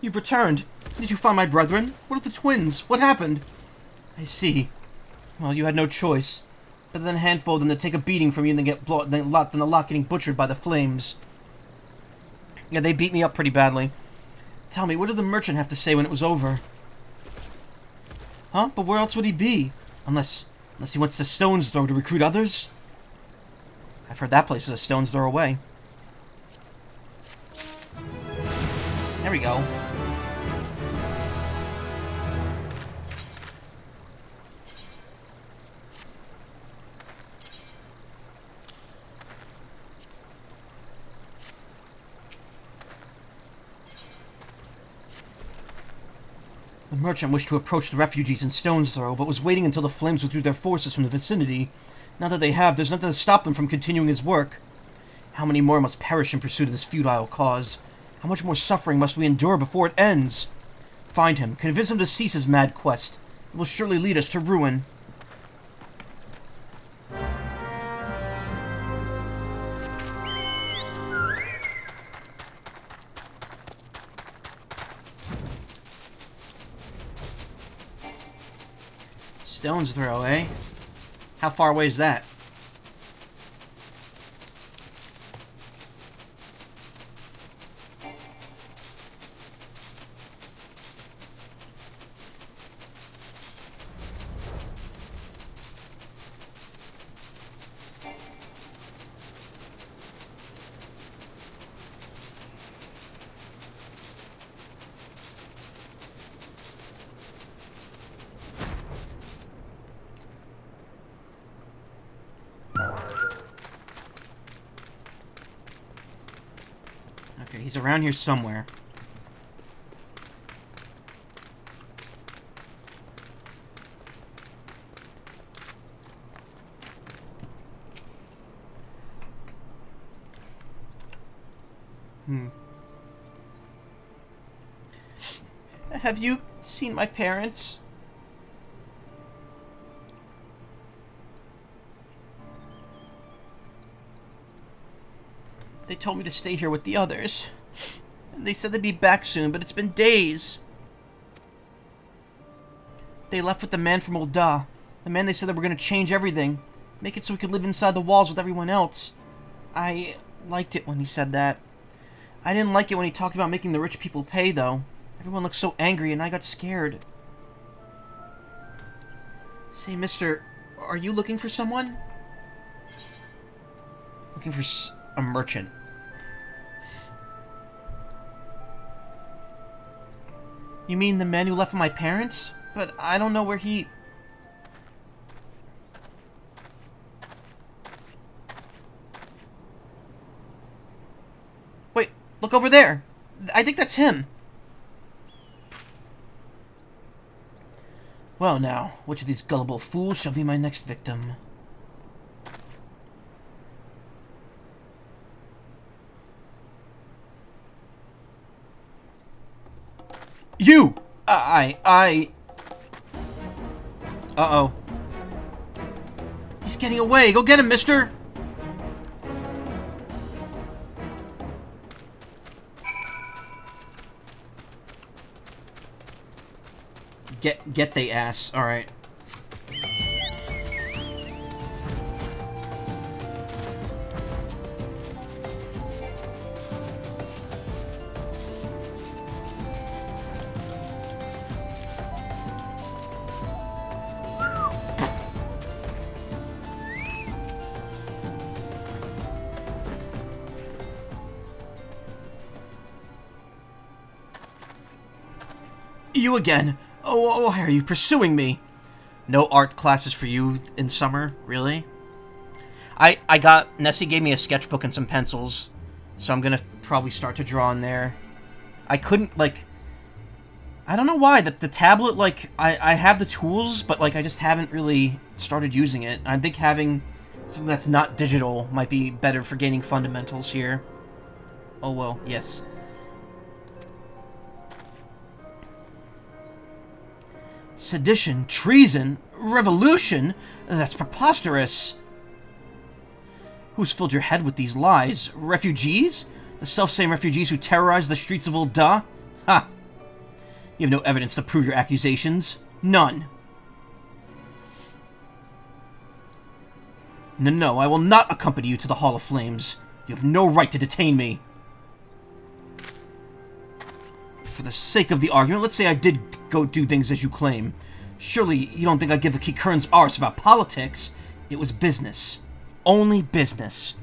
You've returned. Did you find my brethren? What of the twins? What happened? I see. Well, you had no choice. Better than a handful than to take a beating from you and then get than the lot getting butchered by the flames. Yeah, they beat me up pretty badly. Tell me, what did the merchant have to say when it was over? Huh? But where else would he be? Unless he wants to Stone's Throw to recruit others? I've heard that place is a stone's throw away. There we go. The merchant wished to approach the refugees in Stone's Throw, but was waiting until the flames withdrew their forces from the vicinity. Now that they have, there's nothing to stop them from continuing his work. How many more must perish in pursuit of this futile cause? How much more suffering must we endure before it ends? Find him, convince him to cease his mad quest. It will surely lead us to ruin. Stone's Throw, eh? How far away is that? Okay, he's around here somewhere. Have you seen my parents? They told me to stay here with the others. And they said they'd be back soon, but it's been days. They left with the man from Ul'dah. The man they said that were going to change everything. Make it so we could live inside the walls with everyone else. I liked it when he said that. I didn't like it when he talked about making the rich people pay, though. Everyone looked so angry and I got scared. Say, mister, are you looking for someone? Looking for a merchant. You mean the man who left with my parents? But I don't know where he... Wait, look over there. I think that's him. Well now, which of these gullible fools shall be my next victim? You! Uh-oh. He's getting away! Go get him, mister! Get they ass. Alright. You again. Oh, why are you pursuing me? No art classes for you in summer, really? Nessie gave me a sketchbook and some pencils, so I'm gonna probably start to draw in there. I couldn't, like... I don't know why, the tablet, like, I have the tools, but, like, I just haven't really started using it. I think having something that's not digital might be better for gaining fundamentals here. Oh, well, yes. Sedition, treason, revolution? That's preposterous. Who's filled your head with these lies? Refugees? The self-same refugees who terrorize the streets of Ul'dah? Ha! You have no evidence to prove your accusations. None. No, I will not accompany you to the Hall of Flames. You have no right to detain me. For the sake of the argument, let's say I did go do things as you claim. Surely you don't think I'd give a Kikurn's arse about politics? It was business. Only business.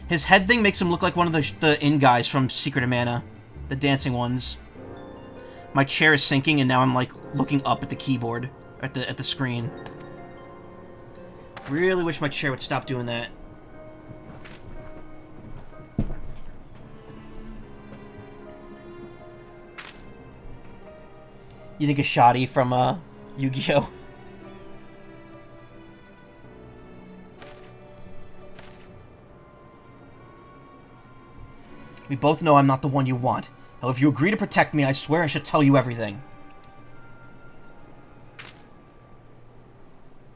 His head thing makes him look like one of the inn guys from Secret of Mana. The dancing ones. My chair is sinking, and now I'm, like, looking up at the keyboard. At the screen. Really wish my chair would stop doing that. You think of Shoddy from, Yu-Gi-Oh! We both know I'm not the one you want. However, if you agree to protect me, I swear I should tell you everything.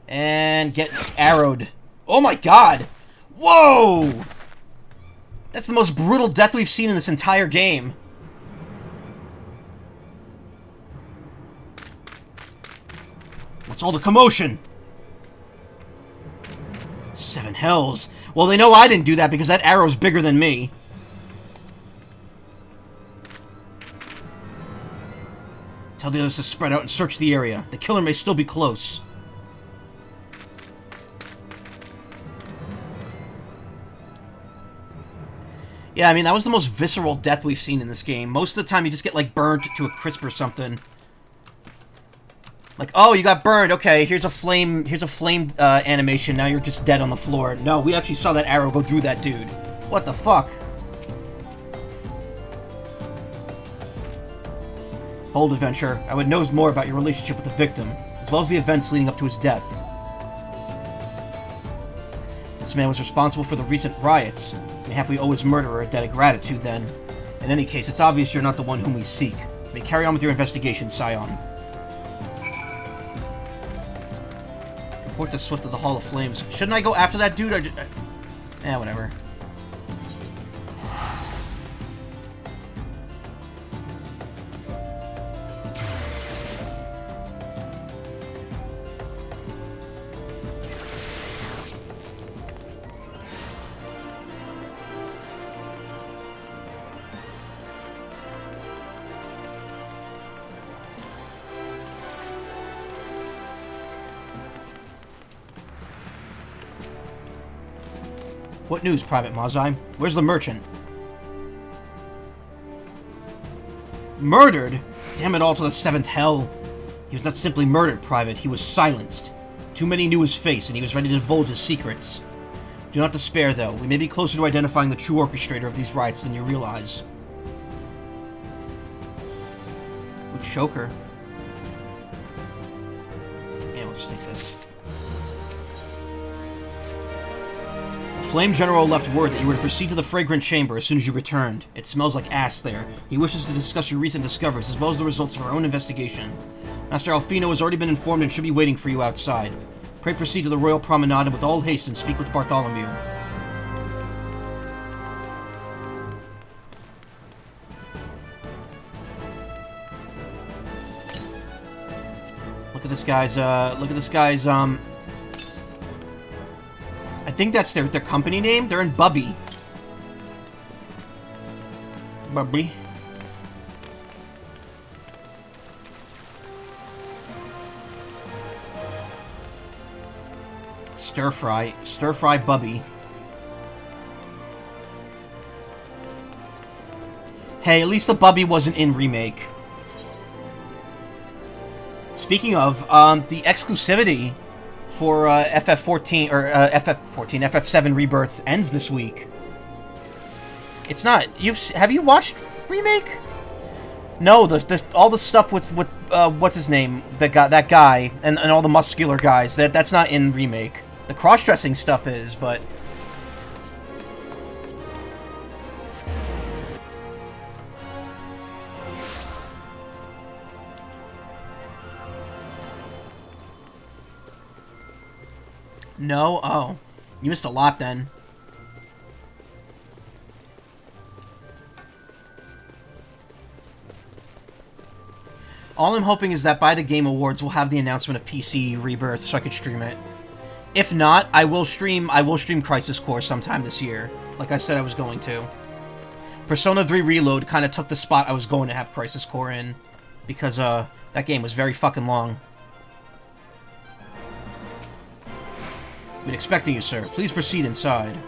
And get arrowed. Oh my god! Whoa! That's the most brutal death we've seen in this entire game. What's all the commotion? 7 hells. Well, they know I didn't do that because that arrow's bigger than me. Tell the others to spread out and search the area. The killer may still be close. Yeah, I mean, that was the most visceral death we've seen in this game. Most of the time, you just get, like, burned to a crisp or something. Like, oh, you got burned. Okay, here's a flame animation. Now you're just dead on the floor. No, we actually saw that arrow go through that dude. What the fuck? Hold, adventurer. I would know more about your relationship with the victim, as well as the events leading up to his death. This man was responsible for the recent riots. Mayhap we owe his murderer a debt of gratitude, then. In any case, it's obvious you're not the one whom we seek. You may carry on with your investigation, Scion. Report to Swift to the Hall of Flames. Shouldn't I go after that dude? Whatever. What news, Private Mazai? Where's the merchant? Murdered? Damn it all to the 7th hell. He was not simply murdered, Private. He was silenced. Too many knew his face, and he was ready to divulge his secrets. Do not despair, though. We may be closer to identifying the true orchestrator of these riots than you realize. Ooh, choker. Yeah, we'll just take this. Flame General left word that you were to proceed to the Fragrant Chamber as soon as you returned. It smells like ass there. He wishes to discuss your recent discoveries, as well as the results of our own investigation. Master Alfino has already been informed and should be waiting for you outside. Pray proceed to the Royal Promenade and with all haste and speak with Bartholomew. Look at this guy's, I think that's their company name. They're in Bubby. Bubby. Stir fry Bubby. Hey, at least the Bubby wasn't in Remake. Speaking of, the exclusivity for FF14 or FF7 Rebirth ends this week. It's not. Have you watched Remake? No, all the stuff with what's his name, that guy, and all the muscular guys. That's not in Remake. The cross-dressing stuff is, but. No? Oh. You missed a lot then. All I'm hoping is that by the Game Awards, we'll have the announcement of PC Rebirth so I could stream it. If not, I will stream Crisis Core sometime this year. Like I said I was going to. Persona 3 Reload kind of took the spot I was going to have Crisis Core in. Because, that game was very fucking long. Been expecting you, sir. Please proceed inside.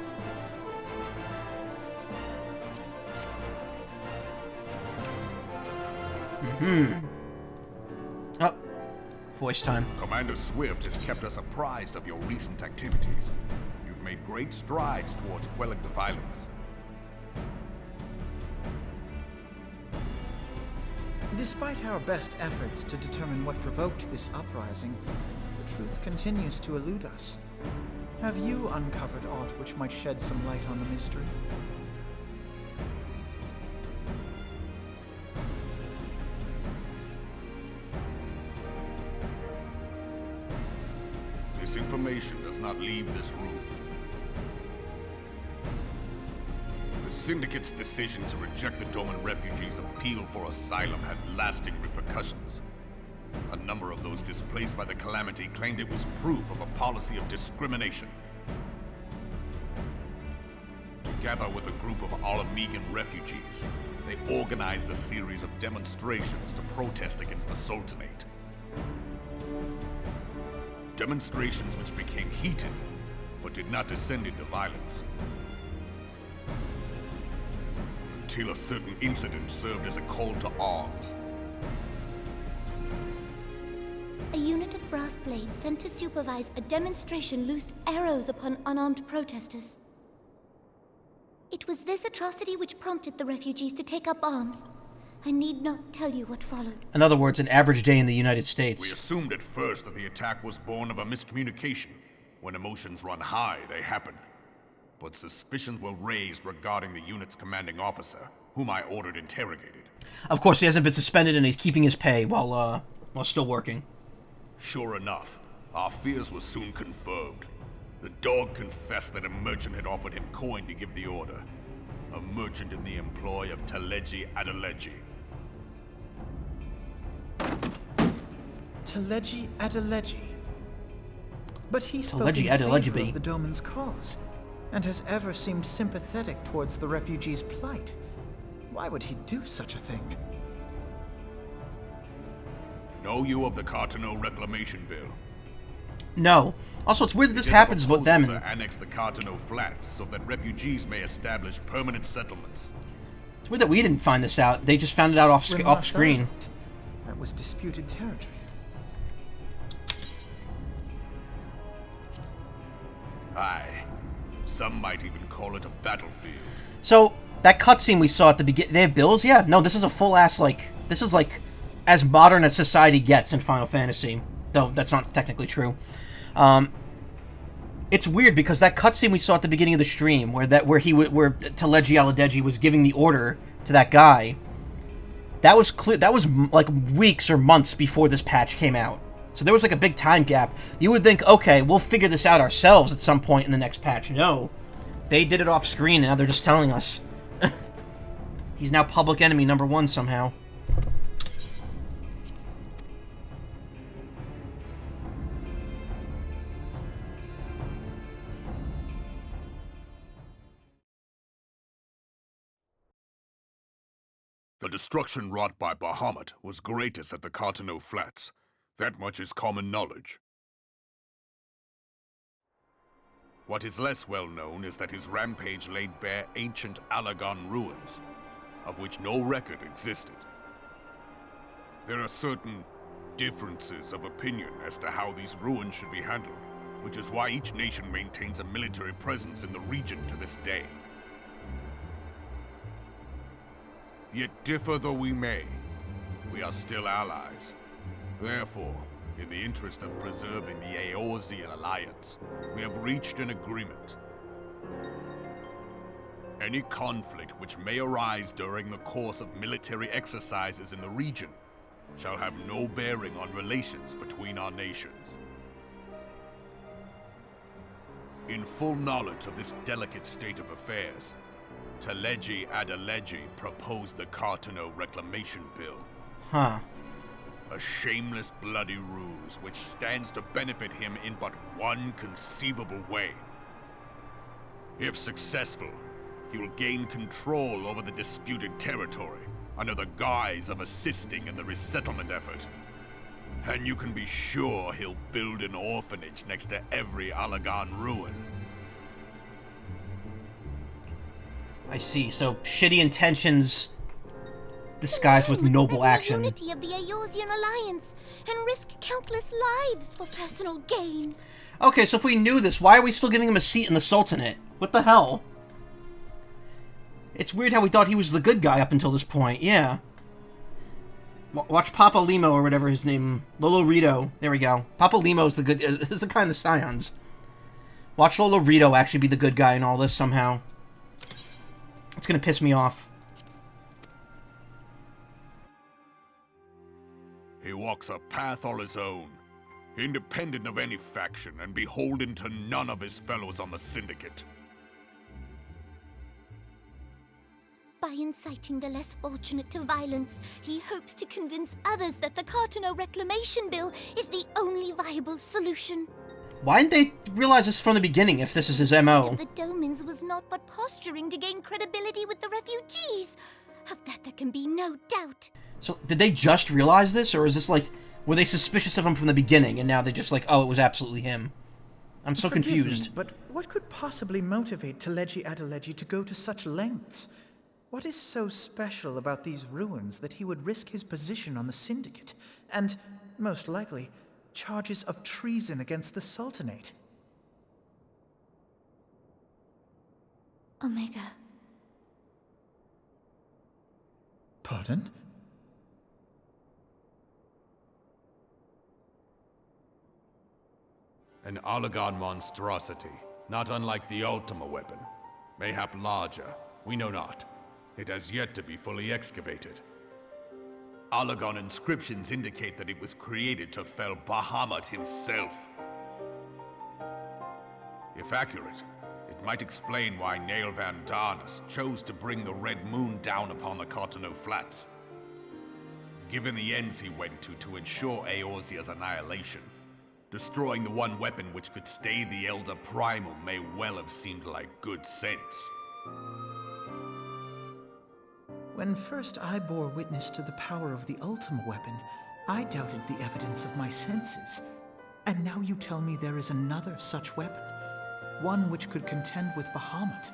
Oh. Voice time. Commander Swift has kept us apprised of your recent activities. You've made great strides towards quelling the violence. Despite our best efforts to determine what provoked this uprising, the truth continues to elude us. Have you uncovered aught which might shed some light on the mystery? This information does not leave this room. The Syndicate's decision to reject the Doman refugees' appeal for asylum had lasting repercussions. A number of those displaced by the calamity claimed it was proof of a policy of discrimination. Together with a group of Alamegan refugees, they organized a series of demonstrations to protest against the Sultanate. Demonstrations which became heated, but did not descend into violence. Until a certain incident served as a call to arms. A unit of brass blades sent to supervise a demonstration loosed arrows upon unarmed protesters. It was this atrocity which prompted the refugees to take up arms. I need not tell you what followed. In other words, an average day in the United States. We assumed at first that the attack was born of a miscommunication. When emotions run high, they happen. But suspicions were raised regarding the unit's commanding officer, whom I ordered interrogated. Of course, he hasn't been suspended and he's keeping his pay while still working. Sure enough, our fears were soon confirmed. The dog confessed that a merchant had offered him coin to give the order. A merchant in the employ of Teleji Adeleji. Teleji Adeleji. But he spoke Teleji in favor Adeleji. of the Doman's cause, and has ever seemed sympathetic towards the refugees' plight. Why would he do such a thing? Know you of the Cartano Reclamation Bill? No. Also, it's weird that this happens with them. To annex the Cartano Flats so that refugees may establish permanent settlements. It's weird that we didn't find this out. They just found it out off screen. Island. That was disputed territory. Aye. Some might even call it a battlefield. So, that cutscene we saw at the beginning, they have bills? Yeah. No, this is a full-ass, this is, as modern as society gets in Final Fantasy. Though, that's not technically true. It's weird because that cutscene we saw at the beginning of the stream, where Teleji Aladeji was giving the order to that guy, that was weeks or months before this patch came out. So there was a big time gap. You would think, okay, we'll figure this out ourselves at some point in the next patch. No. They did it off screen and now they're just telling us. He's now public enemy number 1 somehow. The destruction wrought by Bahamut was greatest at the Cartano Flats. That much is common knowledge. What is less well known is that his rampage laid bare ancient Alagon ruins, of which no record existed. There are certain differences of opinion as to how these ruins should be handled, which is why each nation maintains a military presence in the region to this day. Yet differ though we may, we are still allies. Therefore, in the interest of preserving the Eorzean alliance, we have reached an agreement. Any conflict which may arise during the course of military exercises in the region shall have no bearing on relations between our nations. In full knowledge of this delicate state of affairs, Teleji-Adeleji proposed the Cartano Reclamation Bill. Huh. A shameless bloody ruse which stands to benefit him in but one conceivable way. If successful, he will gain control over the disputed territory under the guise of assisting in the resettlement effort. And you can be sure he'll build an orphanage next to every Allagan ruin. I see. So, shitty intentions disguised with noble action. The unity of the Eorzean alliance and risk countless lives for personal gain. Okay, so if we knew this, why are we still giving him a seat in the Sultanate? What the hell? It's weird how we thought he was the good guy up until this point, yeah. Watch Papa Limo, or whatever his name... Lolo Rito. There we go. Papa Limo's the good... is the guy in the Scions. Watch Lolo Rito actually be the good guy in all this somehow. It's gonna piss me off. He walks a path all his own, independent of any faction and beholden to none of his fellows on the Syndicate. By inciting the less fortunate to violence, he hopes to convince others that the Cartano Reclamation Bill is the only viable solution. Why didn't they realize this from the beginning if this is his MO? The Domans was not but posturing to gain credibility with the refugees. Of that there can be no doubt. So, did they just realize this, or is this like... Were they suspicious of him from the beginning, and now they're just like, oh, it was absolutely him? I'm so Forgive confused. me, but what could possibly motivate Teleji-Adeleji to go to such lengths? What is so special about these ruins that he would risk his position on the Syndicate, and, most likely, charges of treason against the Sultanate? Omega. Pardon? An Allagan monstrosity, not unlike the Ultima weapon. Mayhap larger, we know not. It has yet to be fully excavated. Allagan inscriptions indicate that it was created to fell Bahamut himself. If accurate, it might explain why Nael Van Darnus chose to bring the Red Moon down upon the Cartano Flats. Given the ends he went to ensure Eorzea's annihilation, destroying the one weapon which could stay the Elder Primal may well have seemed like good sense. When first I bore witness to the power of the Ultima weapon, I doubted the evidence of my senses. And now you tell me there is another such weapon. One which could contend with Bahamut.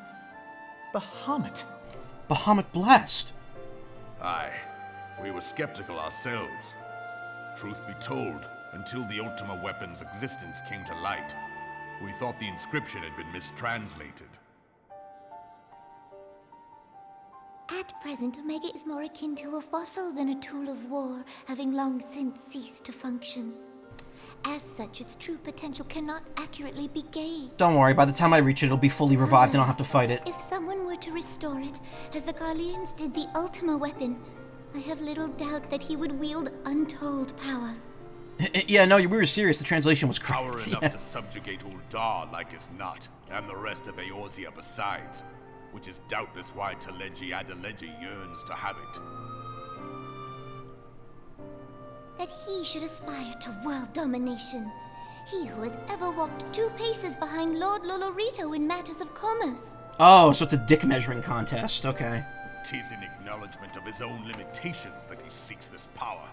Bahamut? Bahamut Blast! Aye, we were skeptical ourselves. Truth be told, until the Ultima weapon's existence came to light, we thought the inscription had been mistranslated. At present, Omega is more akin to a fossil than a tool of war, having long since ceased to function. As such, its true potential cannot accurately be gauged. Don't worry, by the time I reach it, it'll be fully revived and I'll have to fight it. If someone were to restore it, as the Garleans did the Ultima weapon, I have little doubt that he would wield untold power. Yeah, no, we were serious. The translation was correct. Power enough to subjugate Uldar like as not, and the rest of Eorzea besides, which is doubtless why Teleji-Adeleji yearns to have it. That he should aspire to world domination. He who has ever walked 2 paces behind Lord Lolorito in matters of commerce. Oh, so it's a dick measuring contest. Okay. 'Tis in acknowledgement of his own limitations that he seeks this power.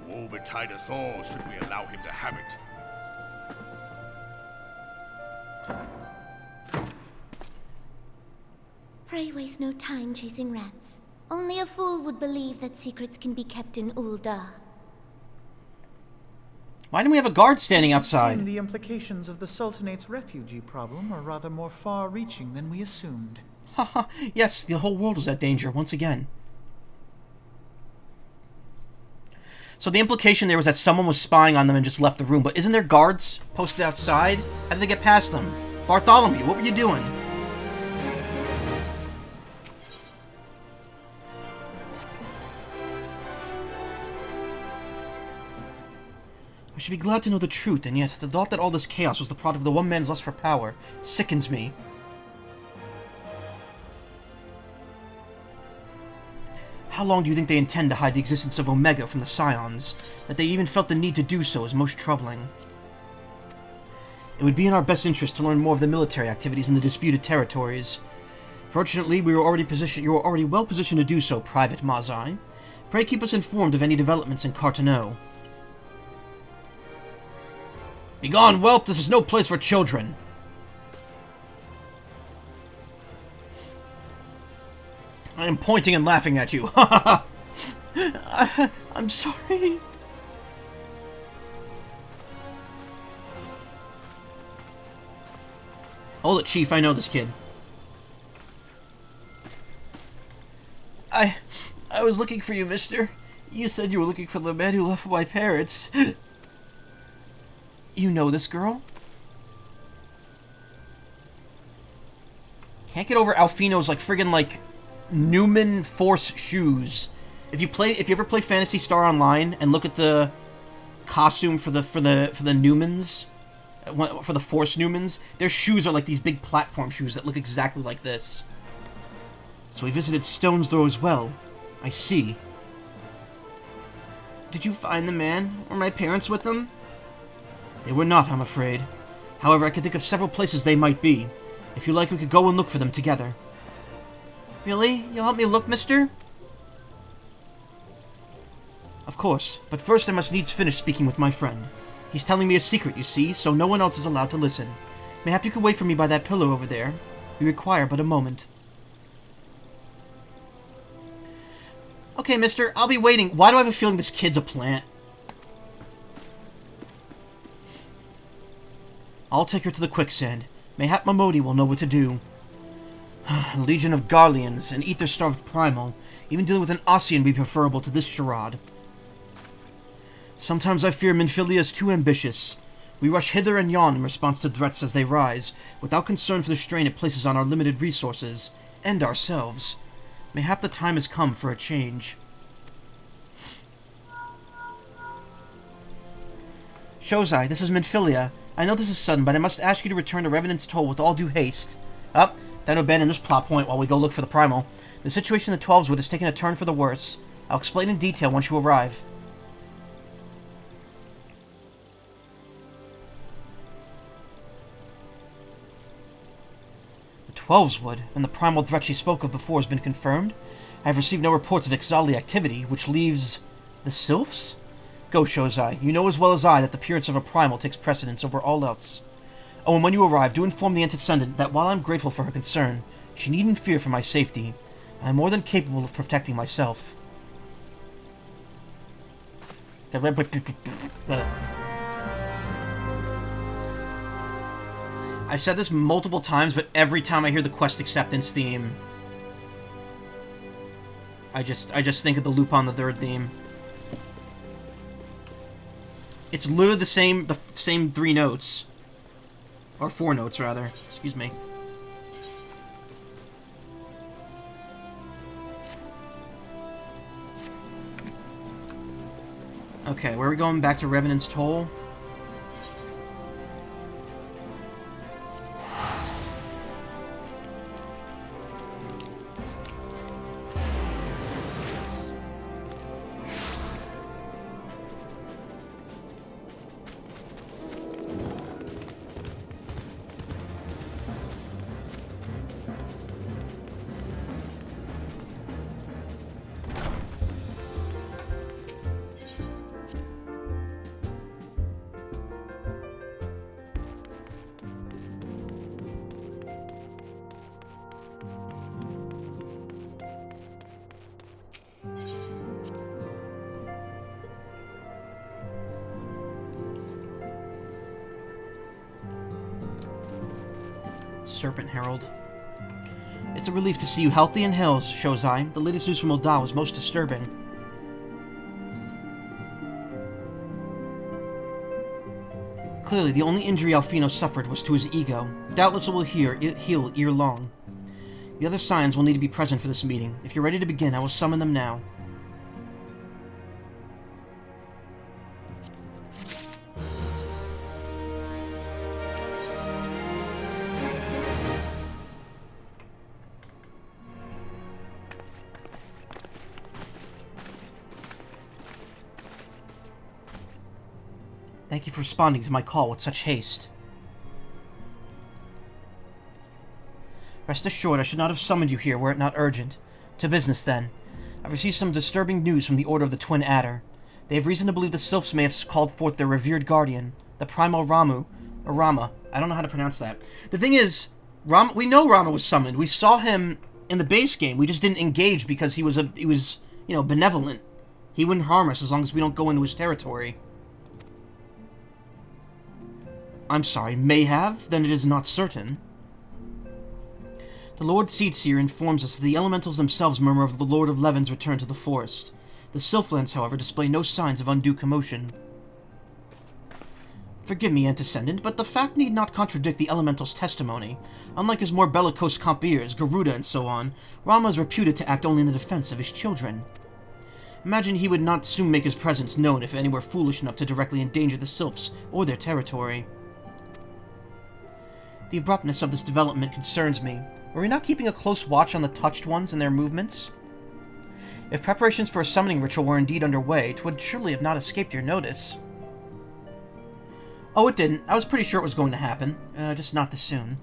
Woe betide us all should we allow him to have it. Pray waste no time chasing rats. Only a fool would believe that secrets can be kept in Uldar. Why do we have a guard standing It would outside? seem the implications of the Sultanate's refugee problem are rather more far-reaching than we assumed. Haha, yes, the whole world is at danger once again. So the implication there was that someone was spying on them and just left the room, but isn't there guards posted outside? How did they get past them? Bartholomew, what were you doing? I should be glad to know the truth, and yet the thought that all this chaos was the product of the one man's lust for power sickens me. How long do you think they intend to hide the existence of Omega from the Scions? That they even felt the need to do so is most troubling. It would be in our best interest to learn more of the military activities in the disputed territories. Fortunately, you are already well positioned to do so, Private Mazai. Pray keep us informed of any developments in Carteneau. Begone, whelp! This is no place for children! I am pointing and laughing at you. Ha ha! I'm sorry. Hold it, Chief. I know this kid. I was looking for you, mister. You said you were looking for the man who left my parents. You know this girl? Can't get over Alfino's like friggin' like Newman Force shoes. If you ever play Phantasy Star Online and look at the costume for the Newmans, for the Force Newmans, their shoes are like these big platform shoes that look exactly like this. So he visited Stone's Throw as well. I see. Did you find the man? Were my parents with them? They were not, I'm afraid. However, I can think of several places they might be. If you like, we could go and look for them together. Really? You'll help me look, mister? Of course, but first I must needs finish speaking with my friend. He's telling me a secret, you see, so no one else is allowed to listen. Mayhap you could wait for me by that pillar over there. We require but a moment. Okay, mister, I'll be waiting. Why do I have a feeling this kid's a plant? I'll take her to the quicksand. Mayhap Mamodi will know what to do. A legion of Garleans, an ether-starved primal. Even dealing with an Ossian would be preferable to this charade. Sometimes I fear Minfilia is too ambitious. We rush hither and yon in response to threats as they rise, without concern for the strain it places on our limited resources, and ourselves. Mayhap the time has come for a change. Shozai, this is Minfilia. I know this is sudden, but I must ask you to return to Revenant's Toll with all due haste. Time to abandon this plot point while we go look for the Primal. The situation in the 12's Wood is taking a turn for the worse. I'll explain in detail once you arrive. The 12's Wood, and the primal threat she spoke of before has been confirmed. I have received no reports of Ixali activity, which leaves... the Sylphs? Go, Shozai. You know as well as I that the appearance of a primal takes precedence over all else. Oh, and when you arrive, do inform the Antecedent that while I'm grateful for her concern, she needn't fear for my safety. I am more than capable of protecting myself. I've said this multiple times, but every time I hear the quest acceptance theme, I just think of the Lupin the Third theme. It's literally the same 3 notes. Or 4 notes, rather. Excuse me. Okay, where are we going? Back to Revenant's Toll? Serpent Herald. It's a relief to see you healthy and hale, Shozai. The latest news from Ul'dah was most disturbing. Clearly, the only injury Alfino suffered was to his ego. Doubtless it will heal ere long. The other signs will need to be present for this meeting. If you're ready to begin, I will summon them now. Thank you for responding to my call with such haste. Rest assured, I should not have summoned you here were it not urgent. To business, then. I've received some disturbing news from the Order of the Twin Adder. They have reason to believe the Sylphs may have called forth their revered guardian, the primal Ramuh, or Rama. I don't know how to pronounce that. The thing is, we know Rama was summoned. We saw him in the base game. We just didn't engage because he was, benevolent. He wouldn't harm us as long as we don't go into his territory. I'm sorry, may have? Then it is not certain. The Lord Seedseer informs us that the elementals themselves murmur of the Lord of Levin's return to the forest. The Sylphlands, however, display no signs of undue commotion. Forgive me, Antecedent, but the fact need not contradict the elemental's testimony. Unlike his more bellicose compeers, Garuda and so on, Rama is reputed to act only in the defense of his children. Imagine he would not soon make his presence known if any were foolish enough to directly endanger the Sylphs or their territory. The abruptness of this development concerns me. Were we not keeping a close watch on the Touched Ones and their movements? If preparations for a summoning ritual were indeed underway, 'twould surely have not escaped your notice. Oh, it didn't. I was pretty sure it was going to happen. Just not this soon.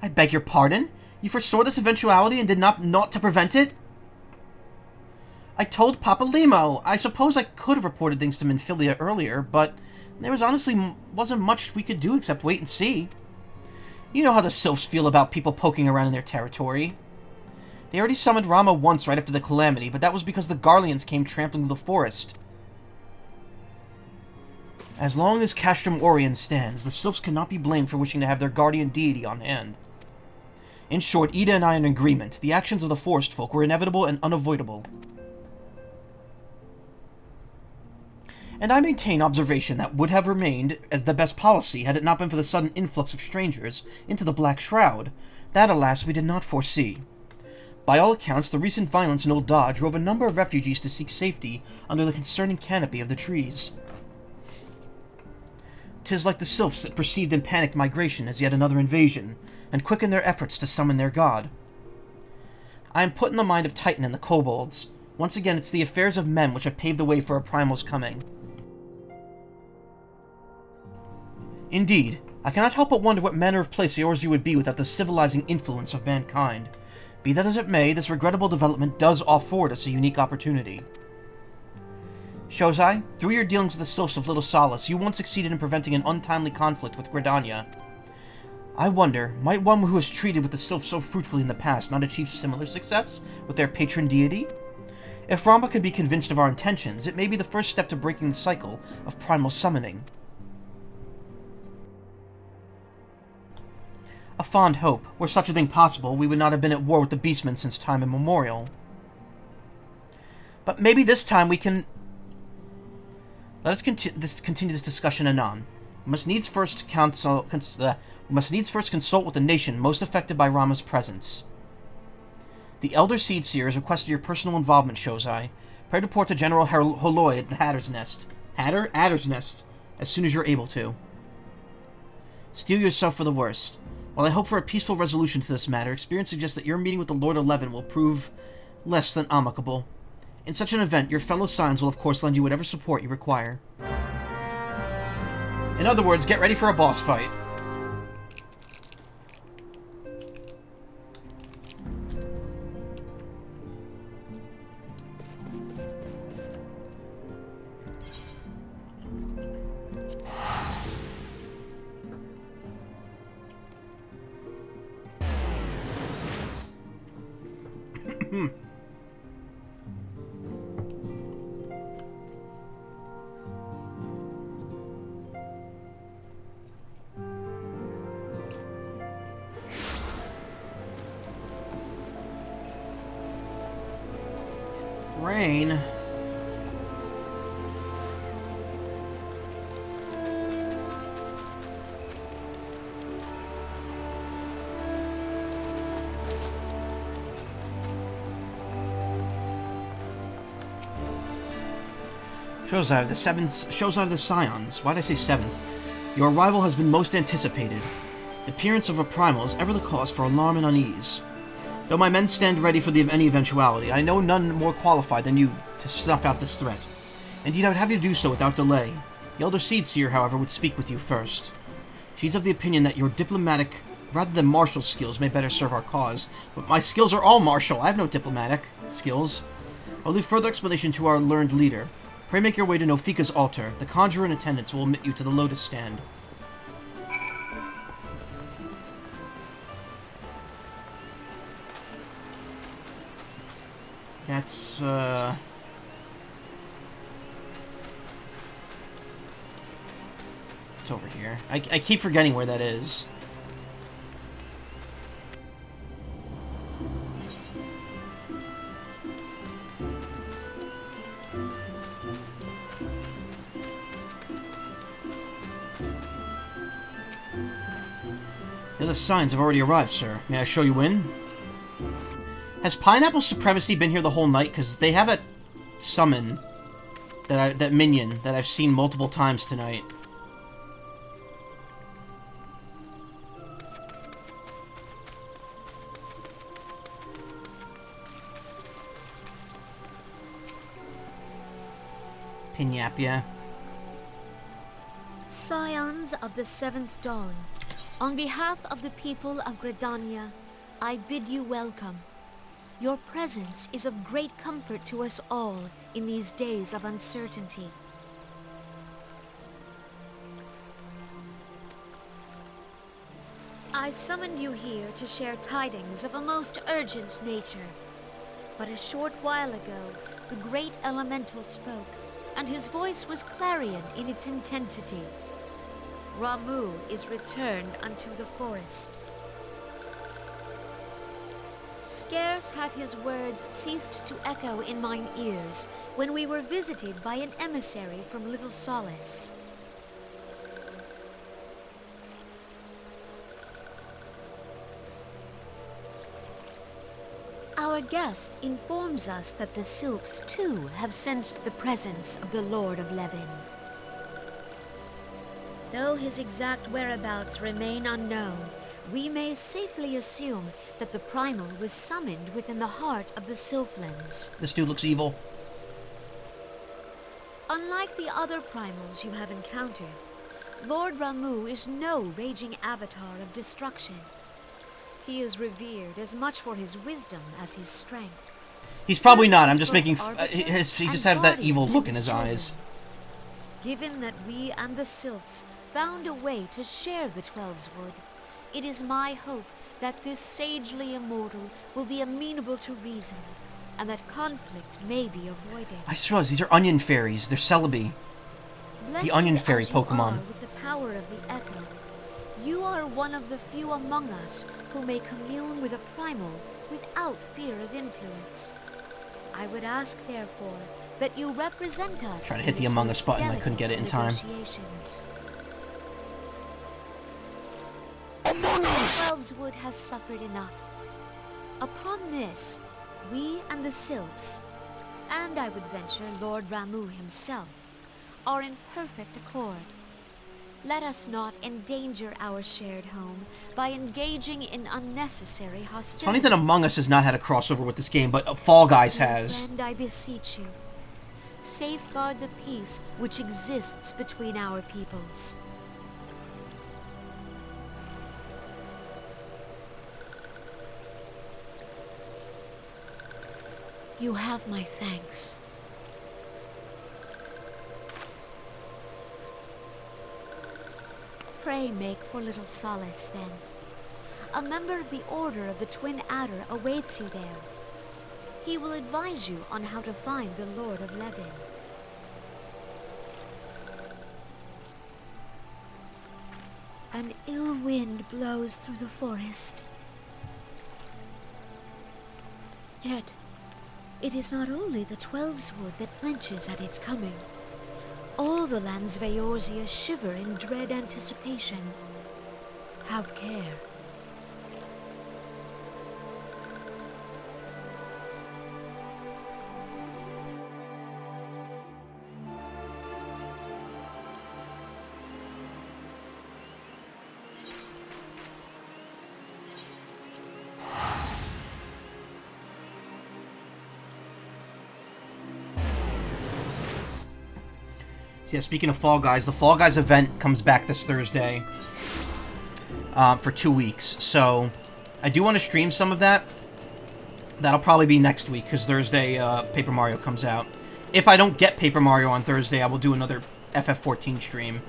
I beg your pardon? You foresaw this eventuality and did not to prevent it? I told Papa Limo. I suppose I could have reported things to Minfilia earlier, but there wasn't much we could do except wait and see. You know how the Sylphs feel about people poking around in their territory. They already summoned Rama once right after the calamity, but that was because the Garleans came trampling through the forest. As long as Castrum Orien stands, the Sylphs cannot be blamed for wishing to have their guardian deity on hand. In short, Ida and I are in agreement. The actions of the forest folk were inevitable and unavoidable. And I maintain observation that would have remained as the best policy had it not been for the sudden influx of strangers into the Black Shroud. That, alas, we did not foresee. By all accounts, the recent violence in Ul'dah drove a number of refugees to seek safety under the concerning canopy of the trees. 'Tis like the Sylphs that perceived in panicked migration as yet another invasion, and quickened their efforts to summon their god. I am put in the mind of Titan and the kobolds. Once again, it's the affairs of men which have paved the way for a primal's coming. Indeed, I cannot help but wonder what manner of place Eorzea would be without the civilizing influence of mankind. Be that as it may, this regrettable development does afford us a unique opportunity. Shozai, through your dealings with the Sylphs of Little Solace, you once succeeded in preventing an untimely conflict with Gridania. I wonder, might one who has treated with the Sylphs so fruitfully in the past not achieve similar success with their patron deity? If Rama can be convinced of our intentions, it may be the first step to breaking the cycle of primal summoning. A fond hope. Were such a thing possible, we would not have been at war with the Beastmen since time immemorial. But maybe this time we can... Let us continue this discussion anon. We must needs first consult with the nation most affected by Rama's presence. The Elder Seedseer has requested your personal involvement, Shozai. Pray to report to General Holoi at the Hatter's Nest. Adder's Nest, as soon as you're able to. Steel yourself for the worst. While I hope for a peaceful resolution to this matter, experience suggests that your meeting with the Lord 11 will prove less than amicable. In such an event, your fellow Scions will of course lend you whatever support you require. In other words, get ready for a boss fight. Rain. Shows I have the Scions. Why'd I say 7th? Your arrival has been most anticipated. The appearance of a primal is ever the cause for alarm and unease. Though my men stand ready for any eventuality, I know none more qualified than you to snuff out this threat. Indeed, I would have you do so without delay. The Elder Seedseer, however, would speak with you first. She's of the opinion that your diplomatic, rather than martial skills, may better serve our cause. But my skills are all martial. I have no diplomatic skills. I'll leave further explanation to our learned leader. Pray make your way to Nofika's altar. The conjurer in attendance will admit you to the Lotus Stand. That's, it's over here. I keep forgetting where that is. The other signs have already arrived, sir. May I show you in? Has Pineapple Supremacy been here the whole night? Because they have a summon, that minion, that I've seen multiple times tonight. Pinyapia. Scions of the 7th Dawn, on behalf of the people of Gridania, I bid you welcome. Your presence is of great comfort to us all in these days of uncertainty. I summoned you here to share tidings of a most urgent nature. But a short while ago, the great elemental spoke, and his voice was clarion in its intensity. Ramuh is returned unto the forest. Scarce had his words ceased to echo in mine ears when we were visited by an emissary from Little Solace. Our guest informs us that the Sylphs, too, have sensed the presence of the Lord of Levin. Though his exact whereabouts remain unknown, we may safely assume that the Primal was summoned within the heart of the Sylphlands. This dude looks evil. Unlike the other Primals you have encountered, Lord Ramuh is no raging avatar of destruction. He is revered as much for his wisdom as his strength. He's probably not. I'm just making... he just has that evil look in his eyes. Given that we and the Sylphs found a way to share the Twelves Wood, it is my hope that this sagely immortal will be amenable to reason, and that conflict may be avoided. I just realized these are onion fairies. They're Celebi. The onion fairy Pokemon. With the power of the Echo, you are one of the few among us who may commune with a primal without fear of influence. I would ask, therefore, that you represent us. Trying to hit the Among Us button, I couldn't get it in time. Among Us! Twelveswood has suffered enough. Upon this, we and the Sylphs, and I would venture Lord Ramuh himself, are in perfect accord. Let us not endanger our shared home by engaging in unnecessary hostilities. It's funny that Among Us has not had a crossover with this game, but Fall Guys has. And I beseech you, safeguard the peace which exists between our peoples. You have my thanks. Pray make for Little Solace, then. A member of the Order of the Twin Adder awaits you there. He will advise you on how to find the Lord of Levin. An ill wind blows through the forest. Yet, It is not only the Twelveswood that flinches at its coming. All the lands of Eorzea shiver in dread anticipation. Have care. So yeah, speaking of Fall Guys, the Fall Guys event comes back this Thursday for 2 weeks. So I do want to stream some of that. That'll probably be next week, because Thursday Paper Mario comes out. If I don't get Paper Mario on Thursday, I will do another FF14 stream.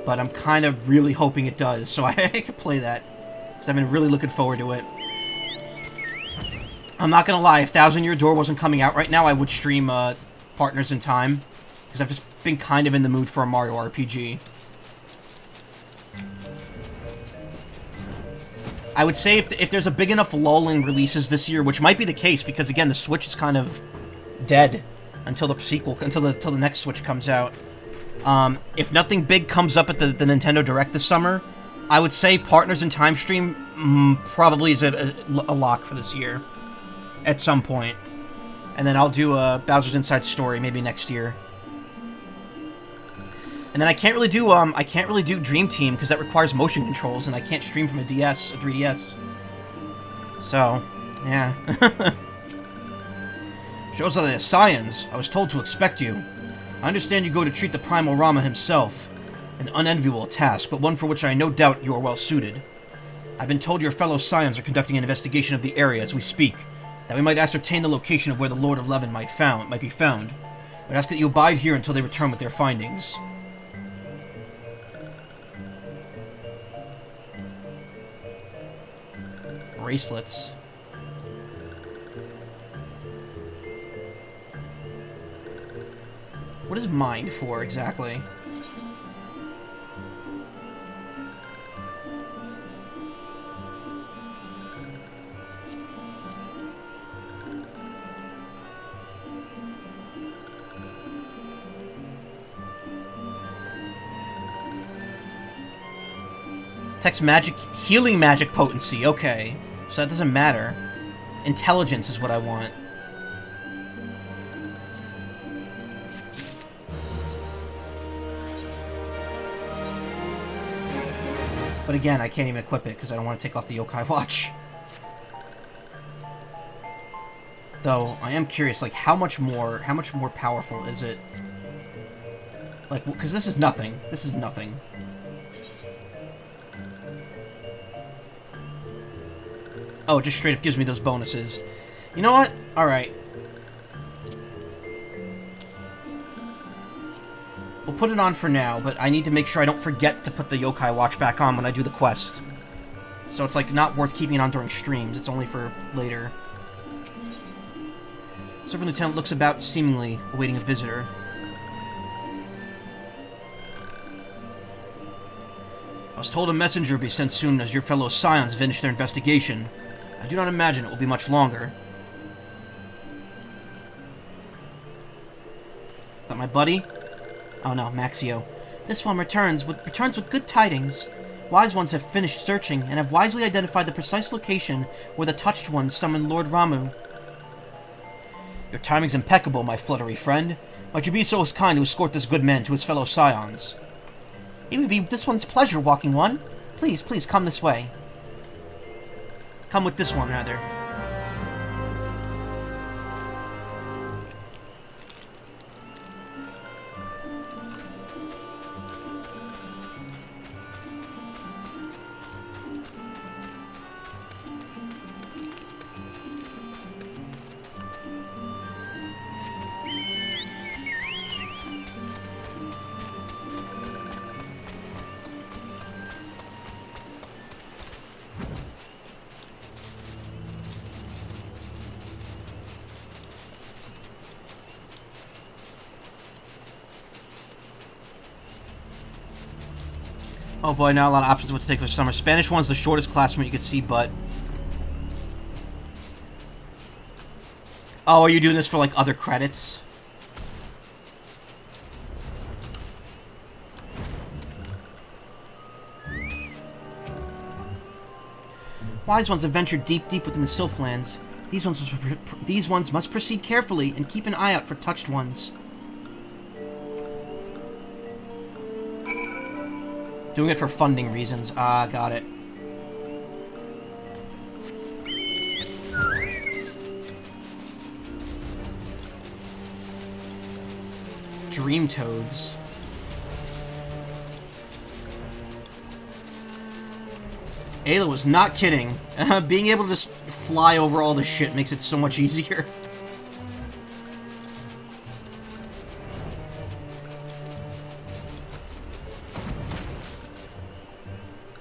But I'm kind of really hoping it does, so I could play that. Because I've been really looking forward to it. I'm not going to lie, if Thousand Year Door wasn't coming out right now, I would stream Partners in Time. Because I've just been kind of in the mood for a Mario RPG. I would say if there's a big enough lull in releases this year, which might be the case, because again, the Switch is kind of dead until the sequel, until the next Switch comes out. If nothing big comes up at the Nintendo Direct this summer, I would say Partners in Time stream probably is a lock for this year, at some point. And then I'll do a Bowser's Inside Story maybe next year. And then I can't really do Dream Team because that requires motion controls, and I can't stream from a 3DS. So, yeah. Shows that Scions. I was told to expect you. I understand you go to treat the Primal Rama himself. An unenviable task, but one for which I no doubt you are well suited. I've been told your fellow Scions are conducting an investigation of the area as we speak, that we might ascertain the location of where the Lord of Levin might be found. I would ask that you abide here until they return with their findings. Bracelets. What is mine for, exactly? Text magic, healing magic potency, okay. So that doesn't matter. Intelligence is what I want. But again, I can't even equip it because I don't want to take off the yokai watch. Though, I am curious, like, how much more powerful is it? Like, because this is nothing. This is nothing. Oh, it just straight up gives me those bonuses. You know what? Alright. We'll put it on for now, but I need to make sure I don't forget to put the yokai watch back on when I do the quest. So it's, like, not worth keeping it on during streams. It's only for later. Servant Lieutenant looks about, seemingly awaiting a visitor. I was told a messenger would be sent soon as your fellow Scions finish their investigation. I do not imagine it will be much longer. Is that my buddy? Oh no, Maxio. This one returns with good tidings. Wise ones have finished searching and have wisely identified the precise location where the Touched Ones summoned Lord Ramuh. Your timing's impeccable, my fluttery friend. Might you be so kind to escort this good man to his fellow Scions? It would be this one's pleasure, Walking One. Please, please, come this way. Come with this one, rather. Oh boy, not a lot of options what to take for summer. Spanish one's the shortest class from what you could see, but Oh, are you doing this for, like, other credits? Wise ones have ventured deep, deep within the Sylphlands. These ones must proceed carefully and keep an eye out for touched ones. Doing it for funding reasons. Ah, got it. Dream toads. Ayla was not kidding. Being able to just fly over all this shit makes it so much easier.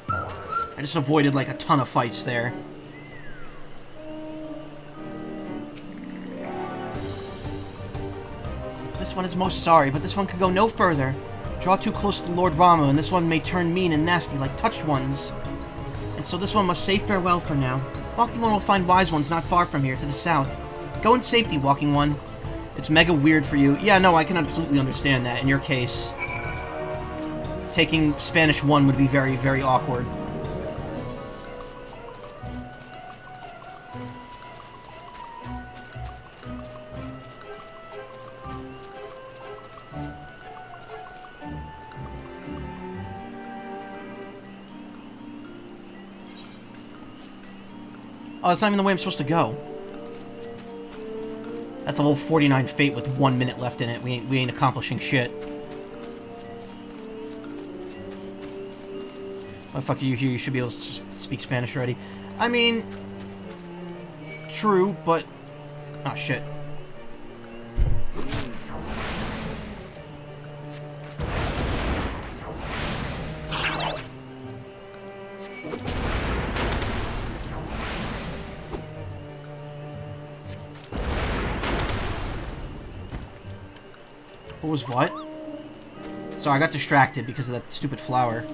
I just avoided like a ton of fights there. This one is most sorry, but this one could go no further. Draw too close to Lord Ramuh, and this one may turn mean and nasty like touched ones. And so this one must say farewell for now. Walking One will find wise ones not far from here, to the south. Go in safety, Walking One. It's mega weird for you. Yeah, no, I can absolutely understand that. In your case, taking Spanish 1 would be very, very awkward. Oh, that's not even the way I'm supposed to go. That's a whole 49 fate with 1 minute left in it. We ain't accomplishing shit. Why the fuck are you here? You should be able to speak Spanish already. I mean... True, but... Oh, shit. What was what? Sorry, I got distracted because of that stupid flower.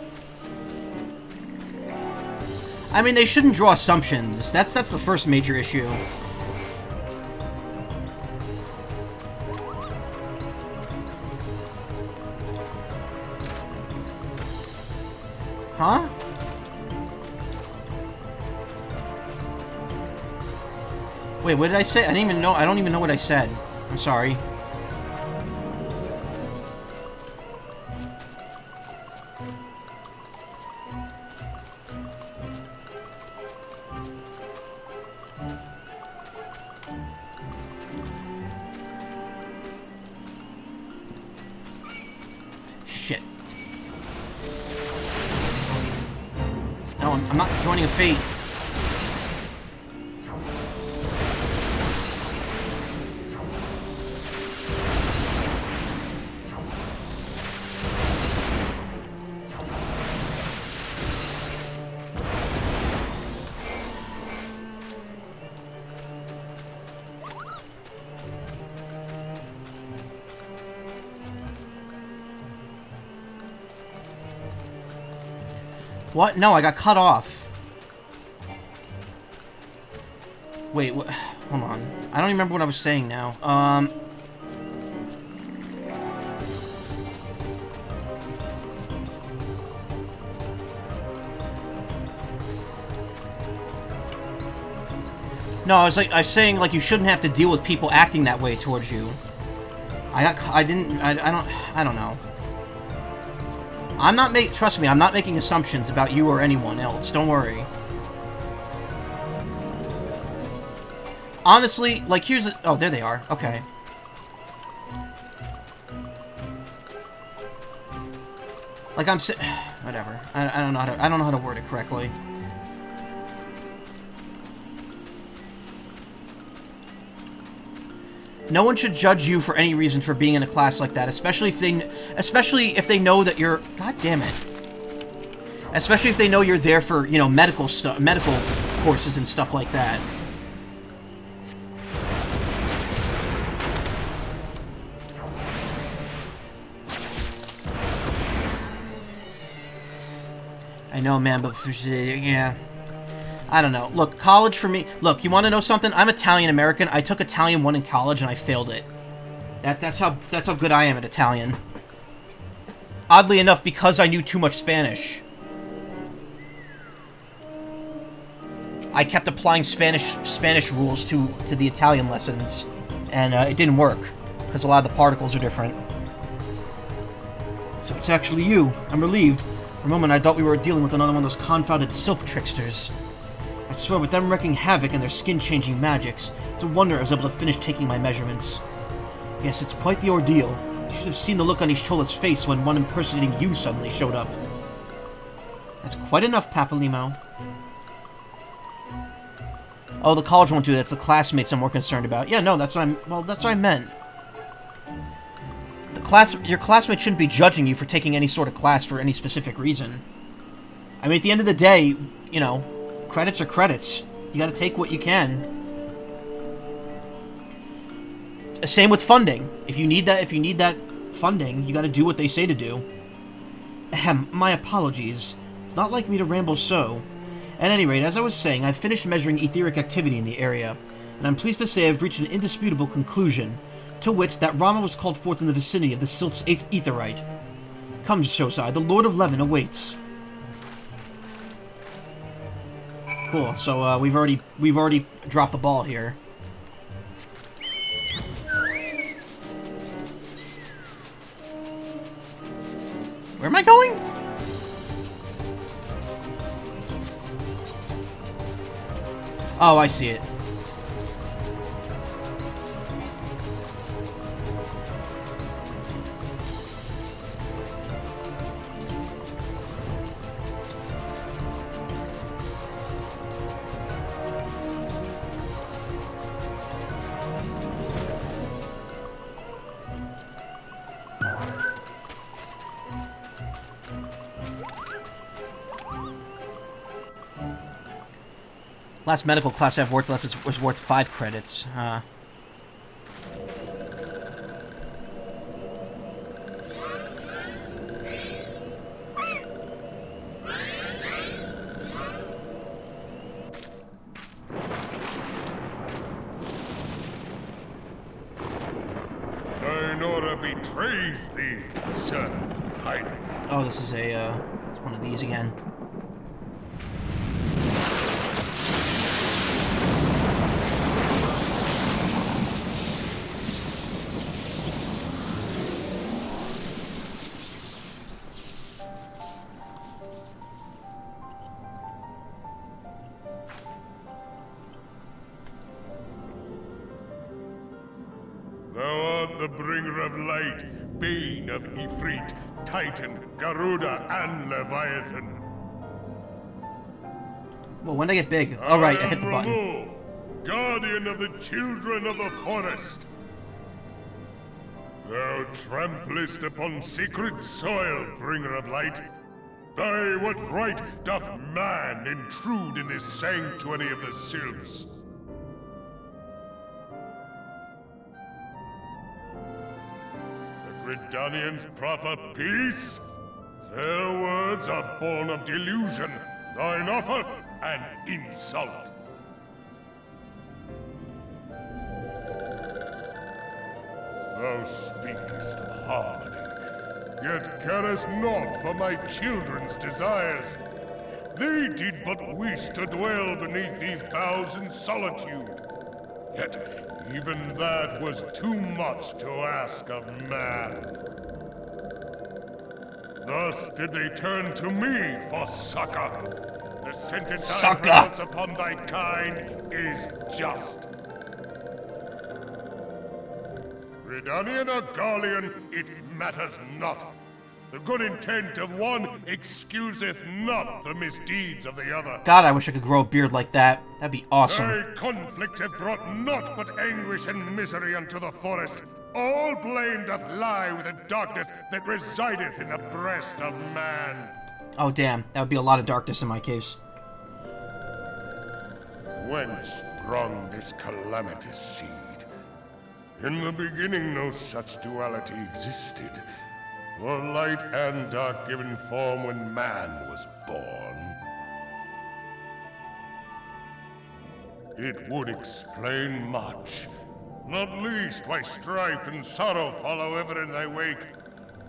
I mean, they shouldn't draw assumptions. That's the first major issue. Huh? Wait, what did I say? I didn't even know. I don't even know what I said. I'm sorry. Shit. No, I'm not joining a fate. What? No, I got cut off. Wait, what? Hold on. I don't even remember what I was saying now. No, I was saying like you shouldn't have to deal with people acting that way towards you. I don't know. Trust me, I'm not making assumptions about you or anyone else. Don't worry. Honestly, like, here's the... Oh, there they are. Okay. Like, whatever. I don't know how to word it correctly. No one should judge you for any reason for being in a class like that, especially if they know that you're... God damn it. Especially if they know you're there for, you know, medical courses and stuff like that. I know, man, but yeah. I don't know. Look, college for me... Look, you want to know something? I'm Italian-American. I took Italian 1 in college, and I failed it. That's how good I am at Italian. Oddly enough, because I knew too much Spanish. I kept applying Spanish rules to the Italian lessons, and it didn't work, because a lot of the particles are different. So it's actually you. I'm relieved. For a moment, I thought we were dealing with another one of those confounded sylph tricksters. I swear, with them wreaking havoc and their skin-changing magics, it's a wonder I was able to finish taking my measurements. Yes, it's quite the ordeal. You should have seen the look on Ishtola's face when one impersonating you suddenly showed up. That's quite enough, Papalymo. Oh, the college won't do that. It's the classmates I'm more concerned about. Yeah, no, that's what I meant. Your classmates shouldn't be judging you for taking any sort of class for any specific reason. I mean, at the end of the day, you know, credits are credits. You gotta take what you can. Same with funding. If you need that funding, you gotta do what they say to do. Ahem, my apologies. It's not like me to ramble so. At any rate, as I was saying, I've finished measuring etheric activity in the area, and I'm pleased to say I've reached an indisputable conclusion. To wit, that Ramuh was called forth in the vicinity of the Sylph's 8th Aetherite. Come, Shosai, the Lord of Levin awaits. Cool, so we've already dropped the ball here. Where am I going? Oh, I see it. Last medical class I've worked left was worth 5 credits. Thine order betrays thee, servant of hiding. Oh, this is it's one of these again. Thou art the bringer of light, bane of Ifrit, Titan, Garuda, and Leviathan. Well, when did I get big? Oh, right, I hit the button. Ramuh, guardian of the children of the forest. Thou tramplest upon sacred soil, bringer of light. By what right doth man intrude in this sanctuary of the sylphs? Gridanians proffer peace? Their words are born of delusion, thine offer an insult. Thou speakest of harmony, yet carest not for my children's desires. They did but wish to dwell beneath these boughs in solitude. Yet even that was too much to ask of man. Thus did they turn to me for succor. The sentence I pronounce upon thy kind is just. Redanian or Garlean, it matters not. The good intent of one excuseth not the misdeeds of the other. God, I wish I could grow a beard like that. That'd be awesome. Thy conflict hath brought naught but anguish and misery unto the forest. All blame doth lie with the darkness that resideth in the breast of man. Oh, damn. That would be a lot of darkness in my case. Whence sprung this calamitous seed? In the beginning no such duality existed. For light and dark given form when man was born. It would explain much. Not least why strife and sorrow follow ever in thy wake.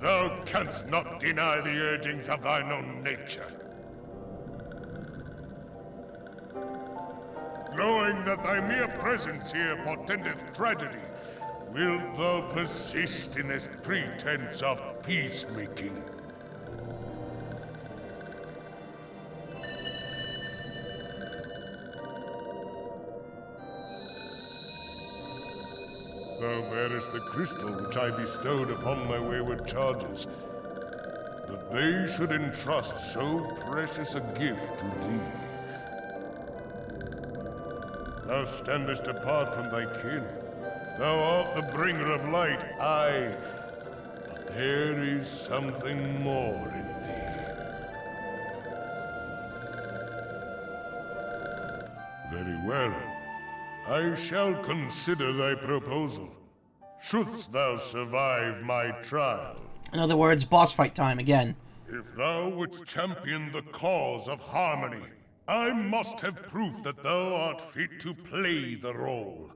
Thou canst not deny the urgings of thine own nature. Knowing that thy mere presence here portendeth tragedy, wilt thou persist in this pretense of peacemaking? Thou bearest the crystal which I bestowed upon my wayward charges, that they should entrust so precious a gift to thee. Thou standest apart from thy kin. Thou art the bringer of light, aye, but there is something more in thee. Very well. I shall consider thy proposal, shouldst thou survive my trial. In other words, boss fight time again. If thou wouldst champion the cause of harmony, I must have proof that thou art fit to play the role.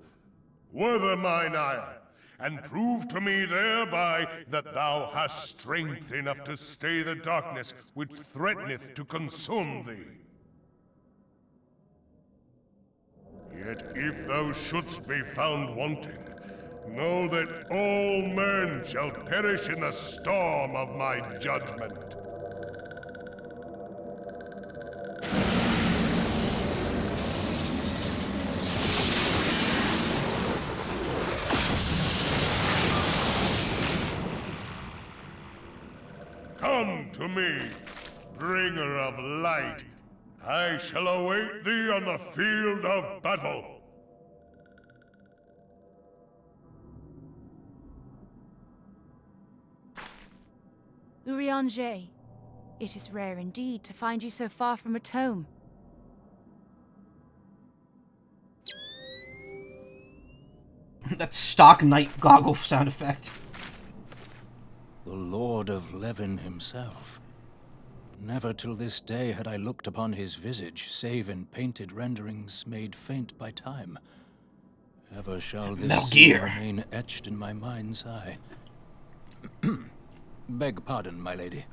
Wither mine ire, and prove to me thereby that thou hast strength enough to stay the darkness which threateneth to consume thee. Yet if thou shouldst be found wanting, know that all men shall perish in the storm of my judgment. Come to me, bringer of light. I shall await thee on the field of battle. Urianger, it is rare indeed to find you so far from a tome. That stock night goggle sound effect. The Lord of Levin himself. Never till this day had I looked upon his visage, save in painted renderings made faint by time. Ever shall this scene remain etched in my mind's eye. Beg pardon, my lady.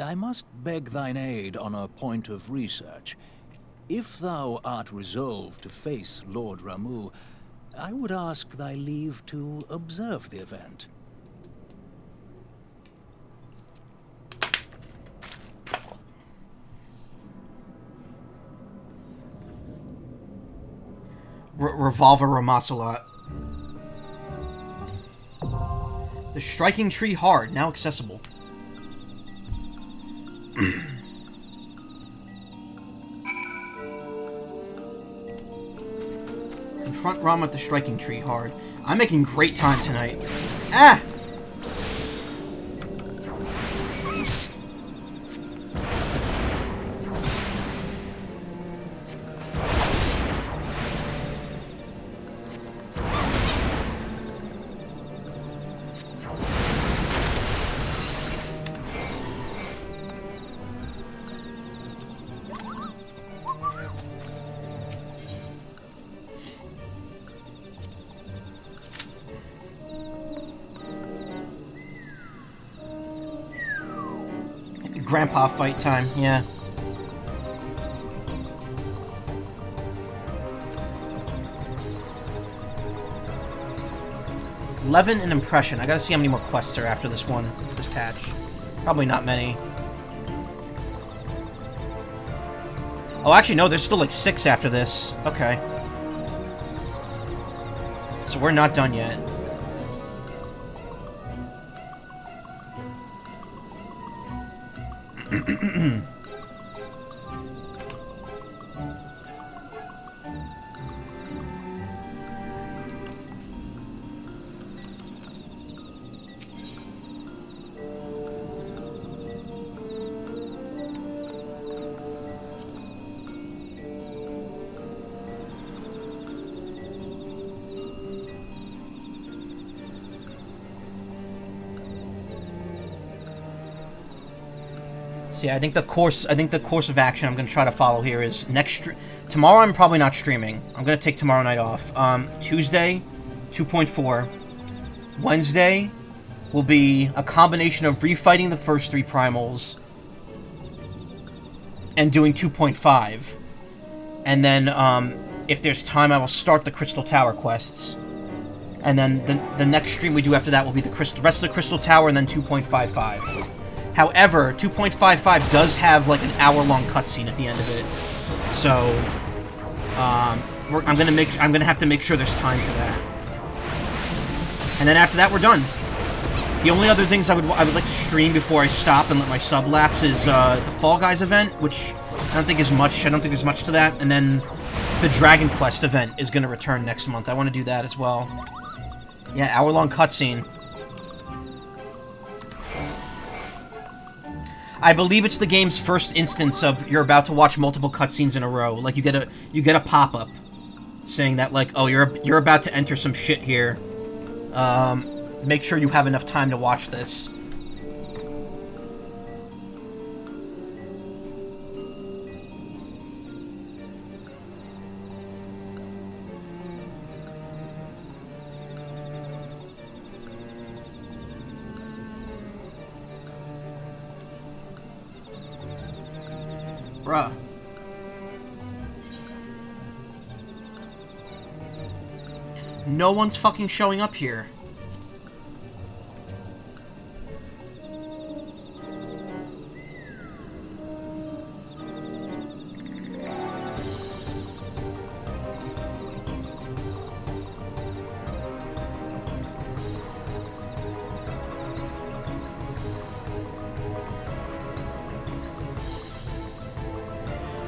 I must beg thine aid on a point of research. If thou art resolved to face Lord Ramuh, I would ask thy leave to observe the event. Revolver Ramasalot. The Striking Tree Hard, now accessible. Confront Ramuh at the Striking Tree Hard. I'm making great time tonight. Ah! Grandpa fight time, yeah. Levin and Impression. I gotta see how many more quests are after this one, this patch. Probably not many. Oh, actually, no, there's still like 6 after this. Okay. So we're not done yet. So yeah, I think the course of action I'm gonna try to follow here is tomorrow I'm probably not streaming. I'm gonna take tomorrow night off. Tuesday, 2.4. Wednesday will be a combination of refighting the first 3 primals and doing 2.5. And then, if there's time, I will start the Crystal Tower quests. And then the next stream we do after that will be the rest of the Crystal Tower and then 2.55. However, 2.55 does have like an hour-long cutscene at the end of it. So, I'm gonna have to make sure there's time for that. And then after that, we're done. The only other things I would like to stream before I stop and let my sub lapse is the Fall Guys event, which I don't think is much. I don't think there's much to that. And then the Dragon Quest event is going to return next month. I want to do that as well. Yeah, hour-long cutscene. I believe it's the game's first instance of you're about to watch multiple cutscenes in a row. Like you get a pop-up saying that like, oh, you're about to enter some shit here. Make sure you have enough time to watch this. Bruh. No one's fucking showing up here.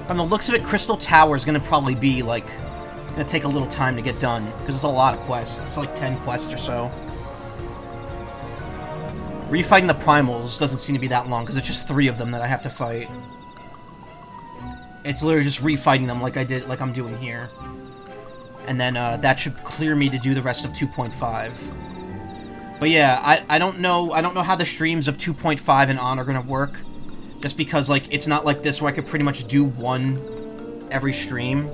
From the looks of it, Crystal Tower is going to probably be, like, going to take a little time to get done, because it's a lot of quests. It's like 10 quests or so. Refighting the Primals doesn't seem to be that long, because it's just 3 of them that I have to fight. It's literally just refighting them like I'm doing here. And then, that should clear me to do the rest of 2.5. But yeah, I don't know how the streams of 2.5 and on are going to work. Just because, like, it's not like this where I could pretty much do one every stream.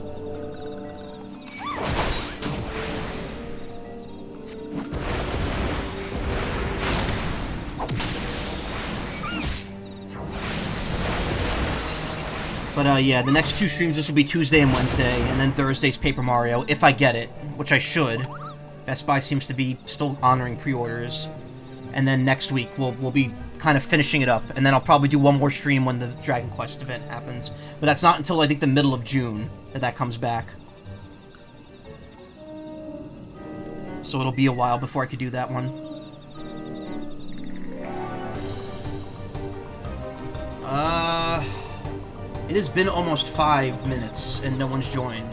But, yeah, the next 2 streams, this will be Tuesday and Wednesday, and then Thursday's Paper Mario, if I get it, which I should. Best Buy seems to be still honoring pre-orders. And then next week, we'll be kind of finishing it up, and then I'll probably do one more stream when the Dragon Quest event happens. But that's not until, I think, the middle of June that comes back. So it'll be a while before I could do that one. It has been almost 5 minutes, and no one's joined.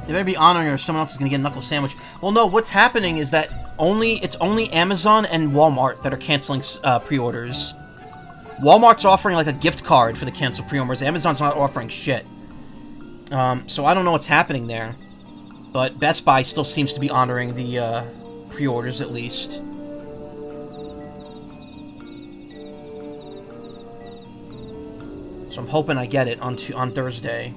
They better be honoring or someone else is going to get a knuckle sandwich. Well, no, what's happening is that it's only Amazon and Walmart that are canceling pre-orders. Walmart's offering, like, a gift card for the canceled pre-orders. Amazon's not offering shit. So I don't know what's happening there. But Best Buy still seems to be honoring the pre-orders, at least. So I'm hoping I get it on Thursday.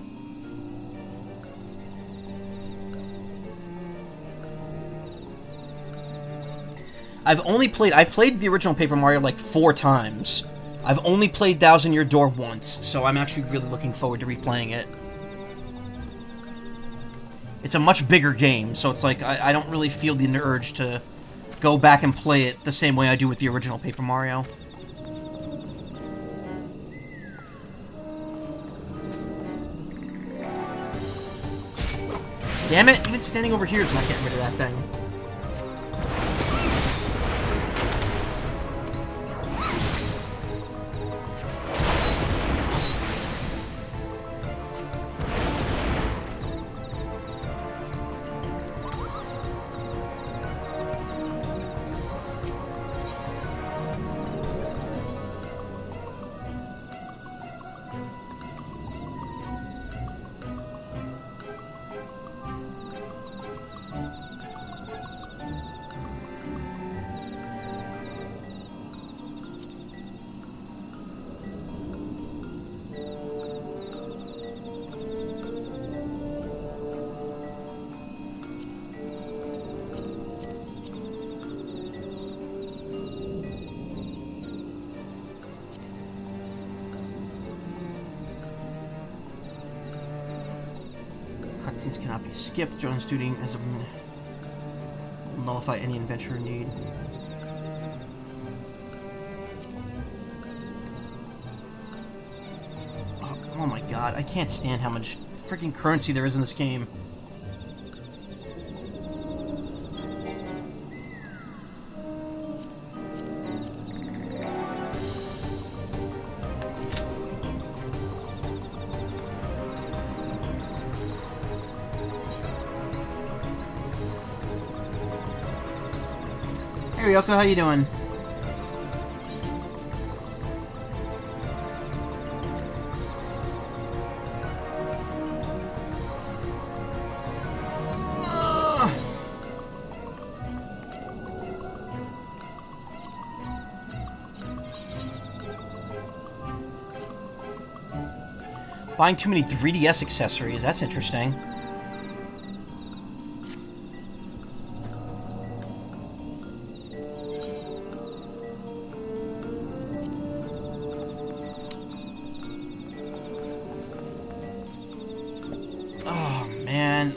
I've played the original Paper Mario like 4 times. I've only played Thousand Year Door once, so I'm actually really looking forward to replaying it. It's a much bigger game, so it's like, I don't really feel the urge to go back and play it the same way I do with the original Paper Mario. Damn it, even standing over here is not getting rid of that thing. Cutscenes cannot be skipped. Jones duty as a will nullify any adventure need. Oh my god, I can't stand how much freaking currency there is in this game. Hey Ryoko, how you doing? Buying too many 3DS accessories, that's interesting. Oh, man.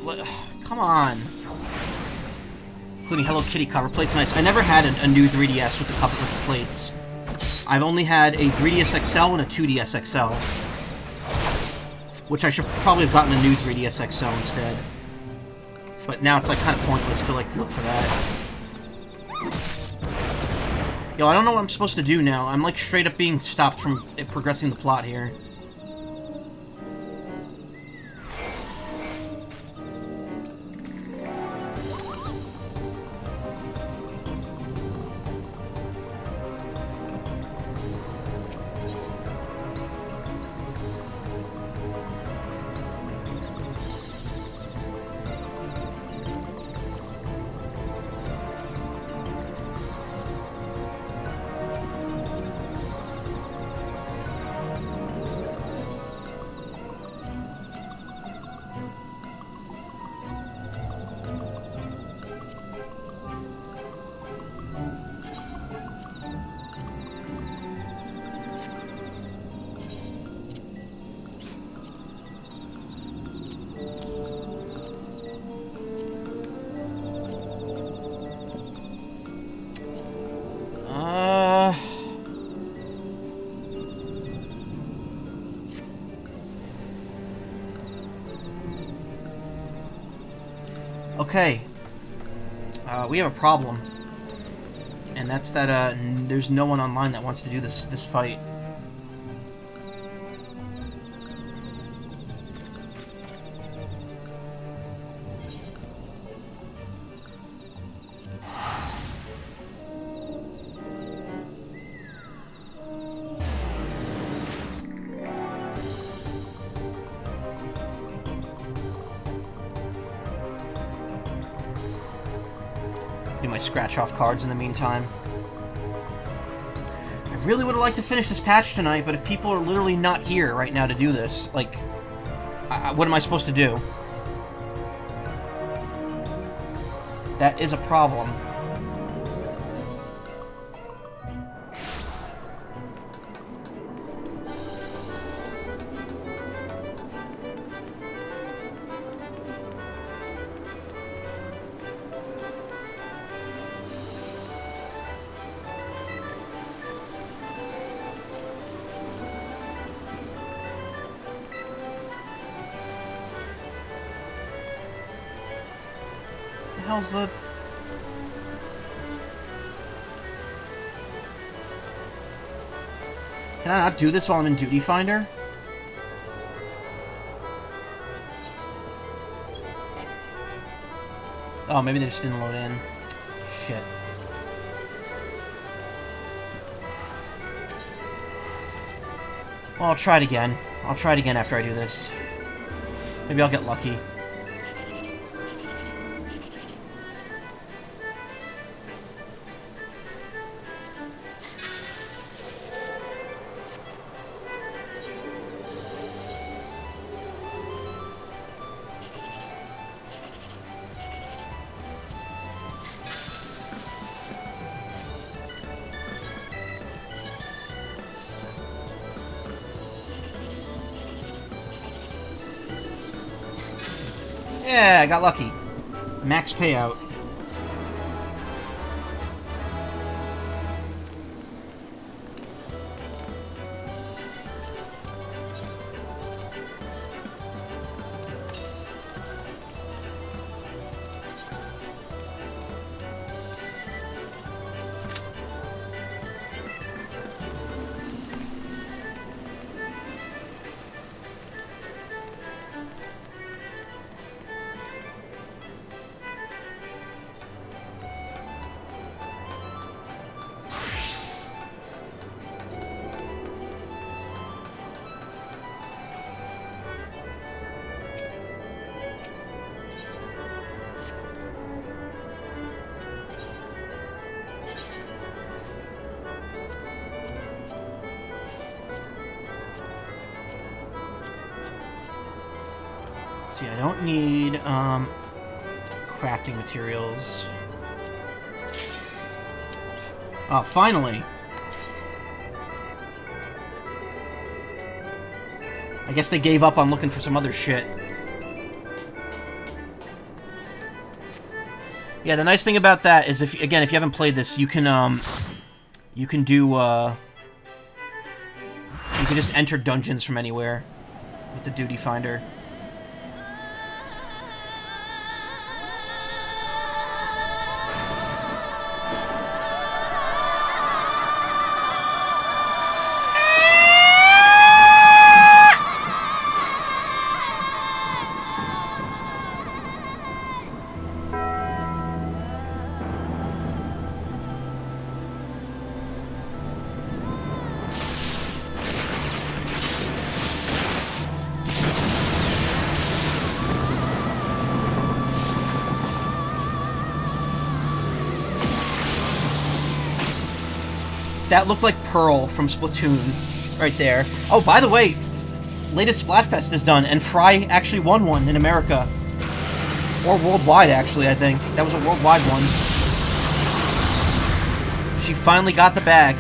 Come on. Including Hello Kitty cover plates. Nice. I never had a new 3DS with the cover with the plates. I've only had a 3DS XL and a 2DS XL. Which I should probably have gotten a new 3DS XL instead. But now it's like kind of pointless to like look for that. Yo, I don't know what I'm supposed to do now. I'm like straight up being stopped from progressing the plot here. Okay. We have a problem. And that's that, there's no one online that wants to do this fight. Do my scratch off cards in the meantime. I really would have liked to finish this patch tonight, but if people are literally not here right now to do this, like, what am I supposed to do? That is a problem. How's the... Can I not do this while I'm in Duty Finder? Oh, maybe they just didn't load in. Shit. Well, I'll try it again. I'll try it again after I do this. Maybe I'll get lucky. Yeah, I got lucky. Max payout. See, I don't need, crafting materials. Oh, finally! I guess they gave up on looking for some other shit. Yeah, the nice thing about that is, if you haven't played this, you can do, you can just enter dungeons from anywhere with the duty finder. That looked like Pearl from Splatoon, right there. Oh, by the way, latest Splatfest is done, and Fry actually won one in America. Or worldwide, actually, I think. That was a worldwide one. She finally got the bag.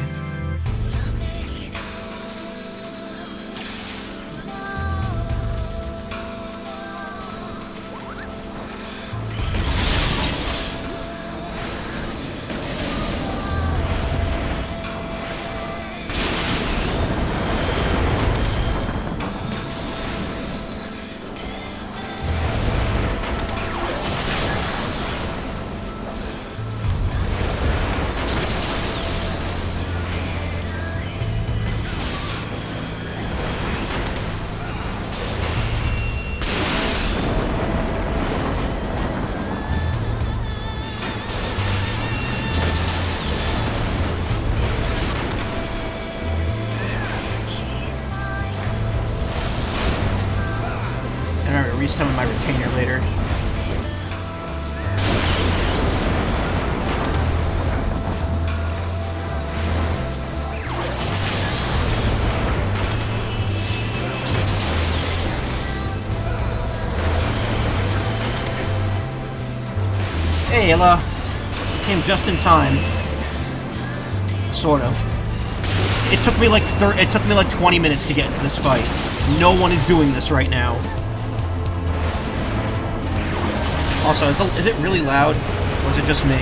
Summon my retainer later. Hey, Ayla. Came just in time. Sort of. It took me like 20 minutes to get into this fight. No one is doing this right now. Also, is it really loud, or is it just me?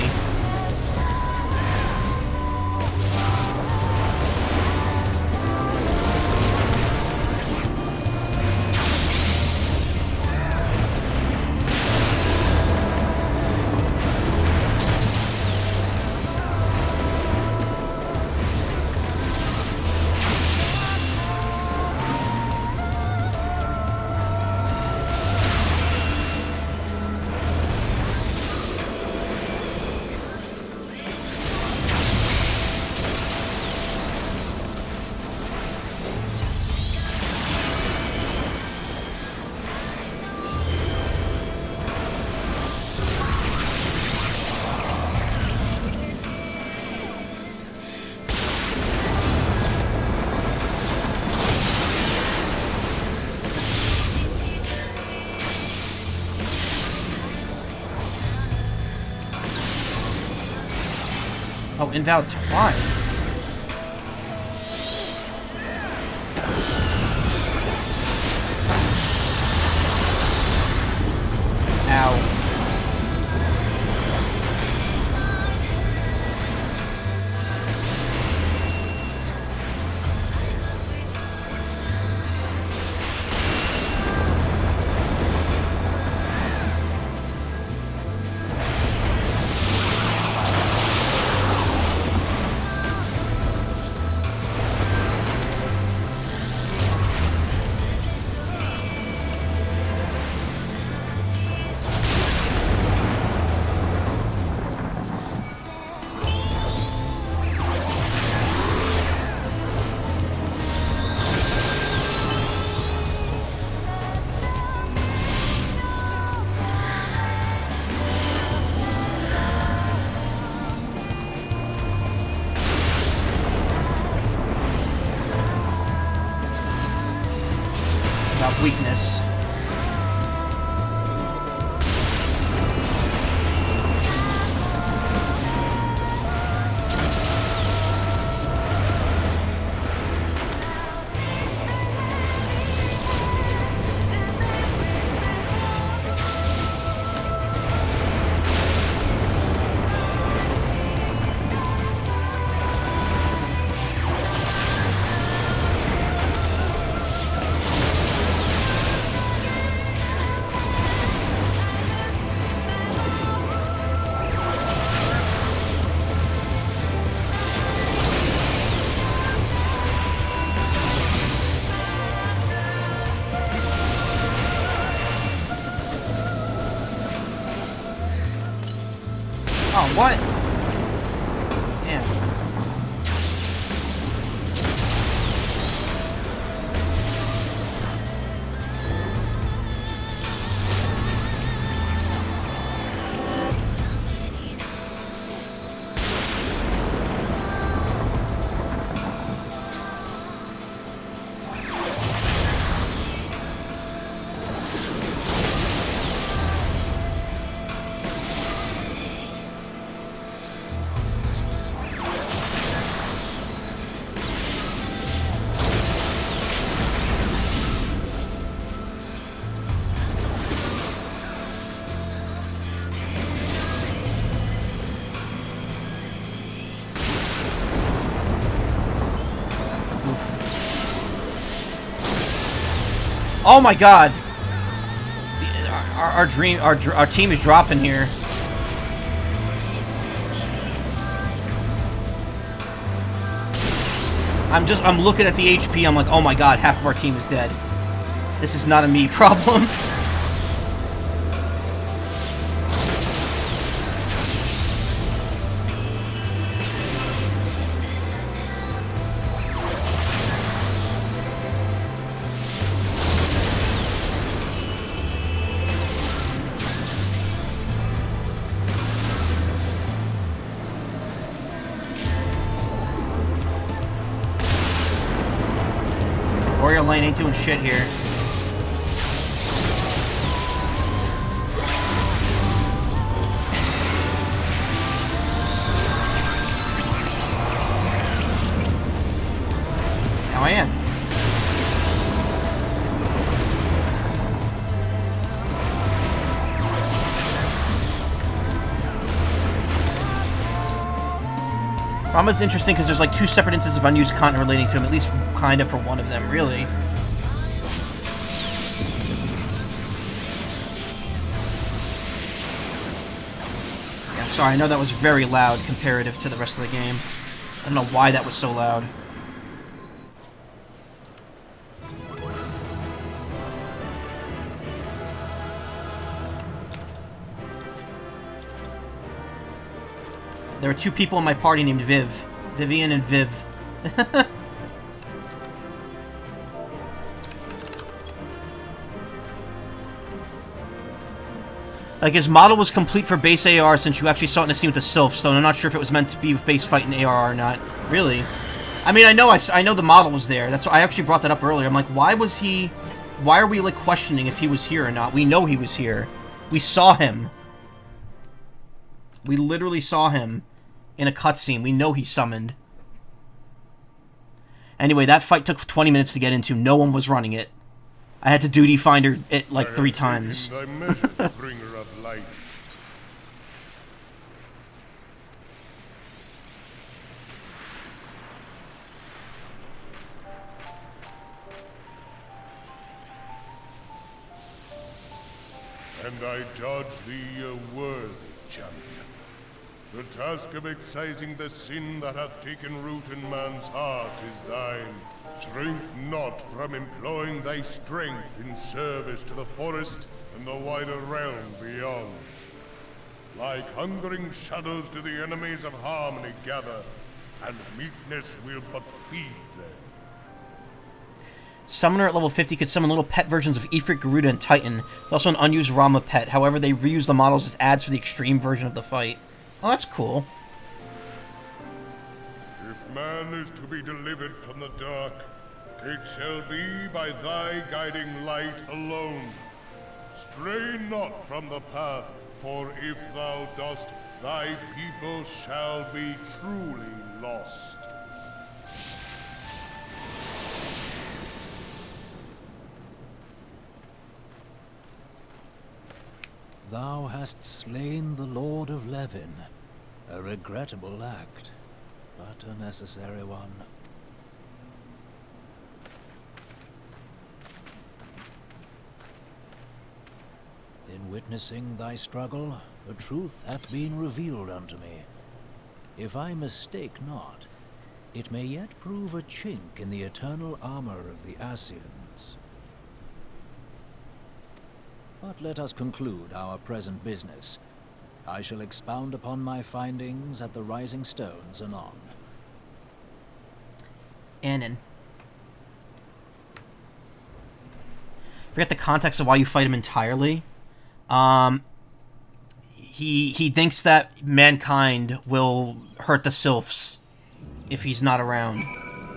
Oh, invalid twine. weakness. Oh, what? Damn. Oh my god! Our team is dropping here. I'm looking at the HP, I'm like, oh my god, half of our team is dead. This is not a me problem. Warrior lane ain't doing shit here. Now I am. Ramuh's interesting because there's like 2 separate instances of unused content relating to him, at least kind of for one of them, really. Yeah, I'm sorry, I know that was very loud comparative to the rest of the game. I don't know why that was so loud. There were 2 people in my party named Viv. Vivian and Viv. Like, his model was complete for base AR since you actually saw it in the scene with the Sylphs, so I'm not sure if it was meant to be base fight in AR or not. Really? I mean, I know the model was there. That's why I actually brought that up earlier. I'm like, why are we, like, questioning if he was here or not? We know he was here. We saw him. We literally saw him in a cutscene. We know he's summoned. Anyway, that fight took 20 minutes to get into. No one was running it. I had to duty finder it like 3 times. Bringer of light. And I judge thee a worthy champion. The task of excising the sin that hath taken root in man's heart is thine. Shrink not from employing thy strength in service to the forest and the wider realm beyond. Like hungering shadows do the enemies of harmony gather, and meekness will but feed them. Summoner at level 50 could summon little pet versions of Ifrit, Garuda, and Titan. There's also an unused Ramuh pet. However, they reuse the models as ads for the extreme version of the fight. Oh, that's cool. If man is to be delivered from the dark, It shall be by thy guiding light alone. Stray not from the path, for if thou dost, thy people shall be truly lost. Thou hast slain the Lord of Levin. A regrettable act, but a necessary one. In witnessing thy struggle, the truth hath been revealed unto me. If I mistake not, it may yet prove a chink in the eternal armor of the Assyrians. But let us conclude our present business. I shall expound upon my findings at the Rising Stones anon. Anon. Forget the context of why you fight him entirely. He thinks that mankind will hurt the sylphs if he's not around.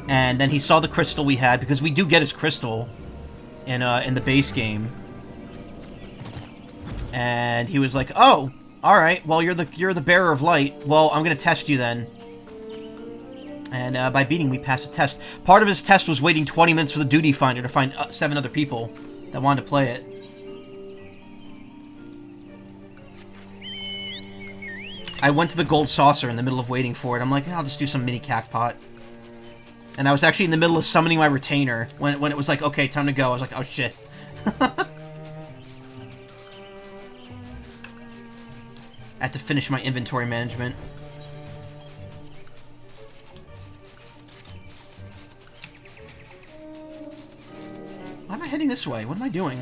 And then he saw the crystal we had, because we do get his crystal in the base game. And he was like, "Oh, all right. Well, you're the bearer of light. Well, I'm gonna test you then." And by beating, we passed the test. Part of his test was waiting 20 minutes for the duty finder to find 7 other people that wanted to play it. I went to the gold saucer in the middle of waiting for it. I'm like, I'll just do some mini cackpot. And I was actually in the middle of summoning my retainer when it was like, okay, time to go. I was like, oh shit. I had to finish my inventory management. Why am I heading this way? What am I doing?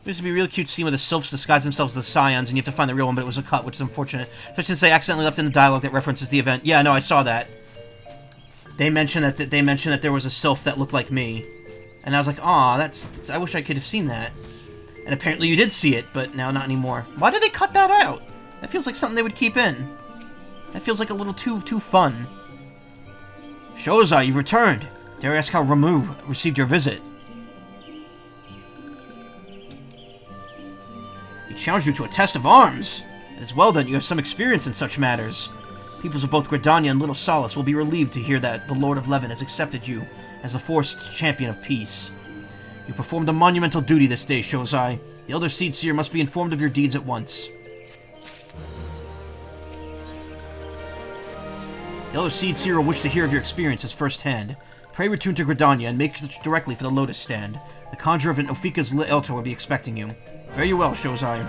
This would be a real cute scene where the sylphs disguise themselves as the scions, and you have to find the real one, but it was a cut, which is unfortunate. Especially since they accidentally left in the dialogue that references the event. Yeah, no, I saw that. They mentioned that there was a sylph that looked like me, and I was like, aw, I wish I could have seen that. And apparently you did see it, but now not anymore. Why did they cut that out? That feels like something they would keep in. That feels like a little too fun. Shozai, you've returned. Dare I ask how Ramuh received your visit? He challenged you to a test of arms. It is well then you have some experience in such matters. Peoples of both Gridania and Little Solace will be relieved to hear that the Lord of Levin has accepted you as the forced champion of peace. You performed a monumental duty this day, Shozai. The Elder Seedseer must be informed of your deeds at once. The Elder Seedseer will wish to hear of your experiences firsthand. Pray return to Gridania and make directly for the Lotus Stand. The conjurer of an Ofika's Eltor will be expecting you. Fare you well, Shozai.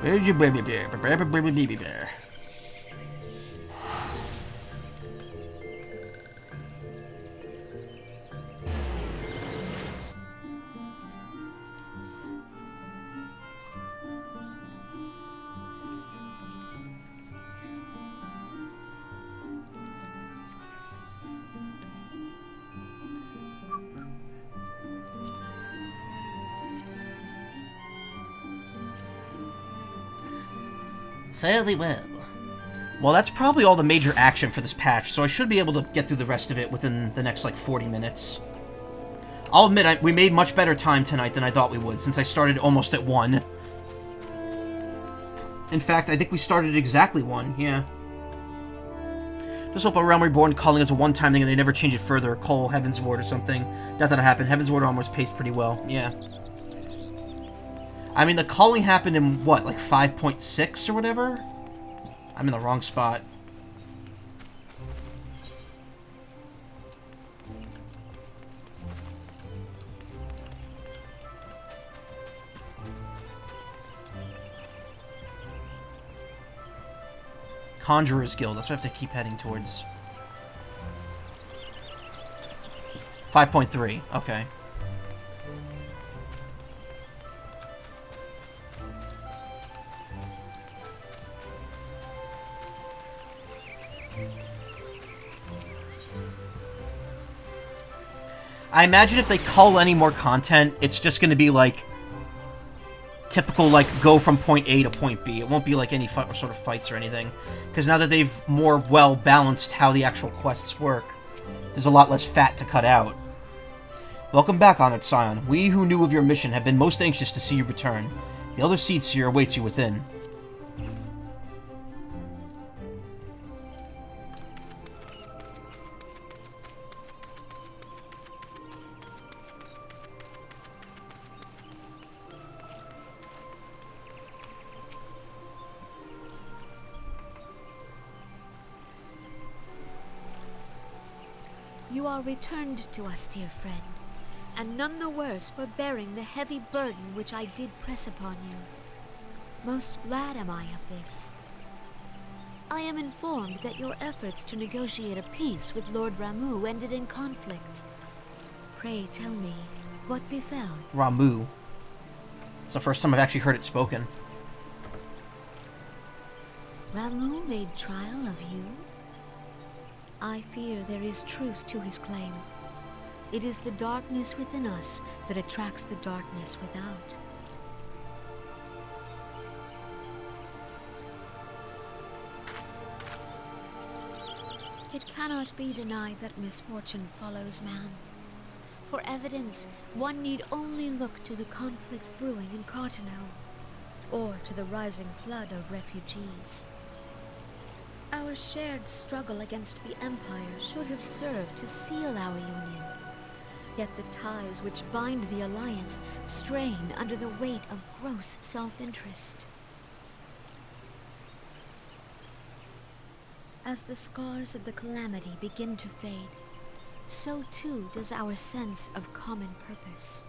Where's your baby bear? Baby bear. Fairly well. Well, that's probably all the major action for this patch, so I should be able to get through the rest of it within the next, like, 40 minutes. I'll admit, we made much better time tonight than I thought we would, since I started almost at 1. In fact, I think we started at exactly 1, yeah. Just hope a Realm Reborn calling is a one-time thing and they never change it further. Call Heaven's Ward or something. Not that it happened. Heaven's Ward almost paced pretty well, yeah. I mean, the calling happened in, what, like 5.6 or whatever? I'm in the wrong spot. Conjurer's Guild, that's what I have to keep heading towards. 5.3, okay. I imagine if they cull any more content, it's just going to be, like, typical, like, go from point A to point B. It won't be, like, any sort of fights or anything. Because now that they've more well-balanced how the actual quests work, there's a lot less fat to cut out. Welcome back, Honored Scion. We who knew of your mission have been most anxious to see you return. The Elder Seed Seer awaits you within. You are returned to us, dear friend, and none the worse for bearing the heavy burden which I did press upon you. Most glad am I of this. I am informed that your efforts to negotiate a peace with Lord Ramuh ended in conflict. Pray tell me, what befell? Ramuh. It's the first time I've actually heard it spoken. Ramuh made trial of you? I fear there is truth to his claim. It is the darkness within us that attracts the darkness without. It cannot be denied that misfortune follows man. For evidence, one need only look to the conflict brewing in Cartano, or to the rising flood of refugees. Our shared struggle against the Empire should have served to seal our union. Yet the ties which bind the Alliance strain under the weight of gross self-interest. As the scars of the calamity begin to fade, so too does our sense of common purpose.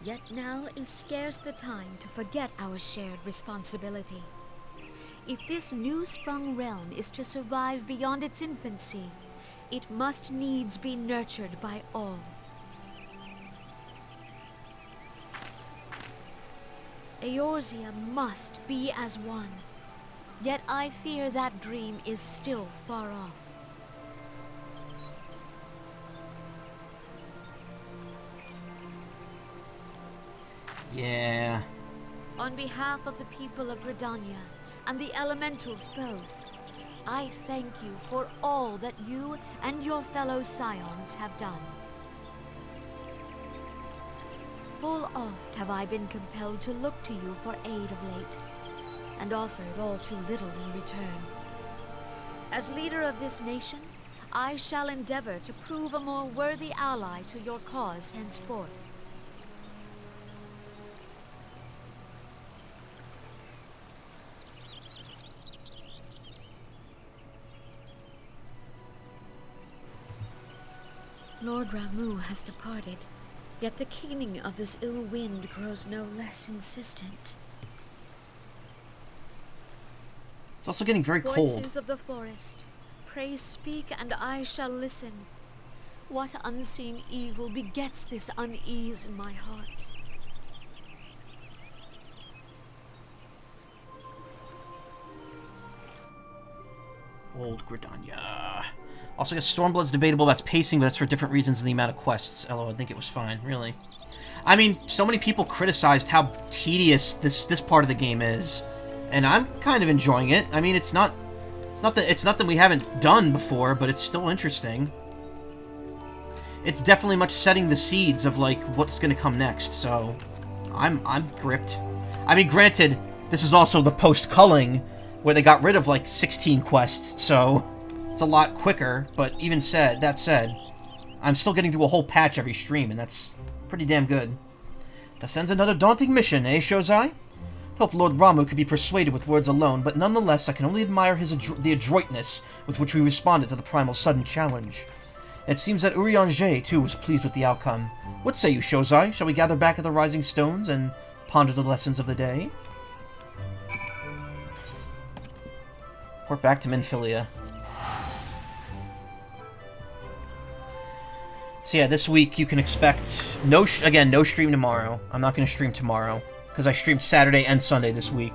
Yet now is scarce the time to forget our shared responsibility. If this new-sprung realm is to survive beyond its infancy, it must needs be nurtured by all. Eorzea must be as one. Yet I fear that dream is still far off. Yeah. On behalf of the people of Gridania, and the elementals both, I thank you for all that you and your fellow scions have done. Full oft have I been compelled to look to you for aid of late, and offered all too little in return. As leader of this nation, I shall endeavor to prove a more worthy ally to your cause henceforth. Lord Ramuh has departed, yet the keening of this ill wind grows no less insistent. It's also getting very cold. Voices of the forest, pray speak and I shall listen. What unseen evil begets this unease in my heart? Old Gridania. Also, I guess Stormblood's debatable. That's pacing, but that's for different reasons than the amount of quests. Although I think it was fine, really. I mean, so many people criticized how tedious this part of the game is, and I'm kind of enjoying it. I mean, it's not that we haven't done before, but it's still interesting. It's definitely much setting the seeds of like what's going to come next. So, I'm gripped. I mean, granted, this is also the post-culling where they got rid of like 16 quests, so it's a lot quicker, but even that said, I'm still getting through a whole patch every stream, and that's pretty damn good. That sends another daunting mission, eh, Shozai? Hope Lord Ramuh could be persuaded with words alone, but nonetheless, I can only admire the adroitness with which we responded to the Primal's sudden challenge. It seems that Urianger, too, was pleased with the outcome. What say you, Shozai? Shall we gather back at the Rising Stones and ponder the lessons of the day? Port back to Minfilia. So yeah, this week you can expect no stream tomorrow. I'm not going to stream tomorrow because I streamed Saturday and Sunday this week.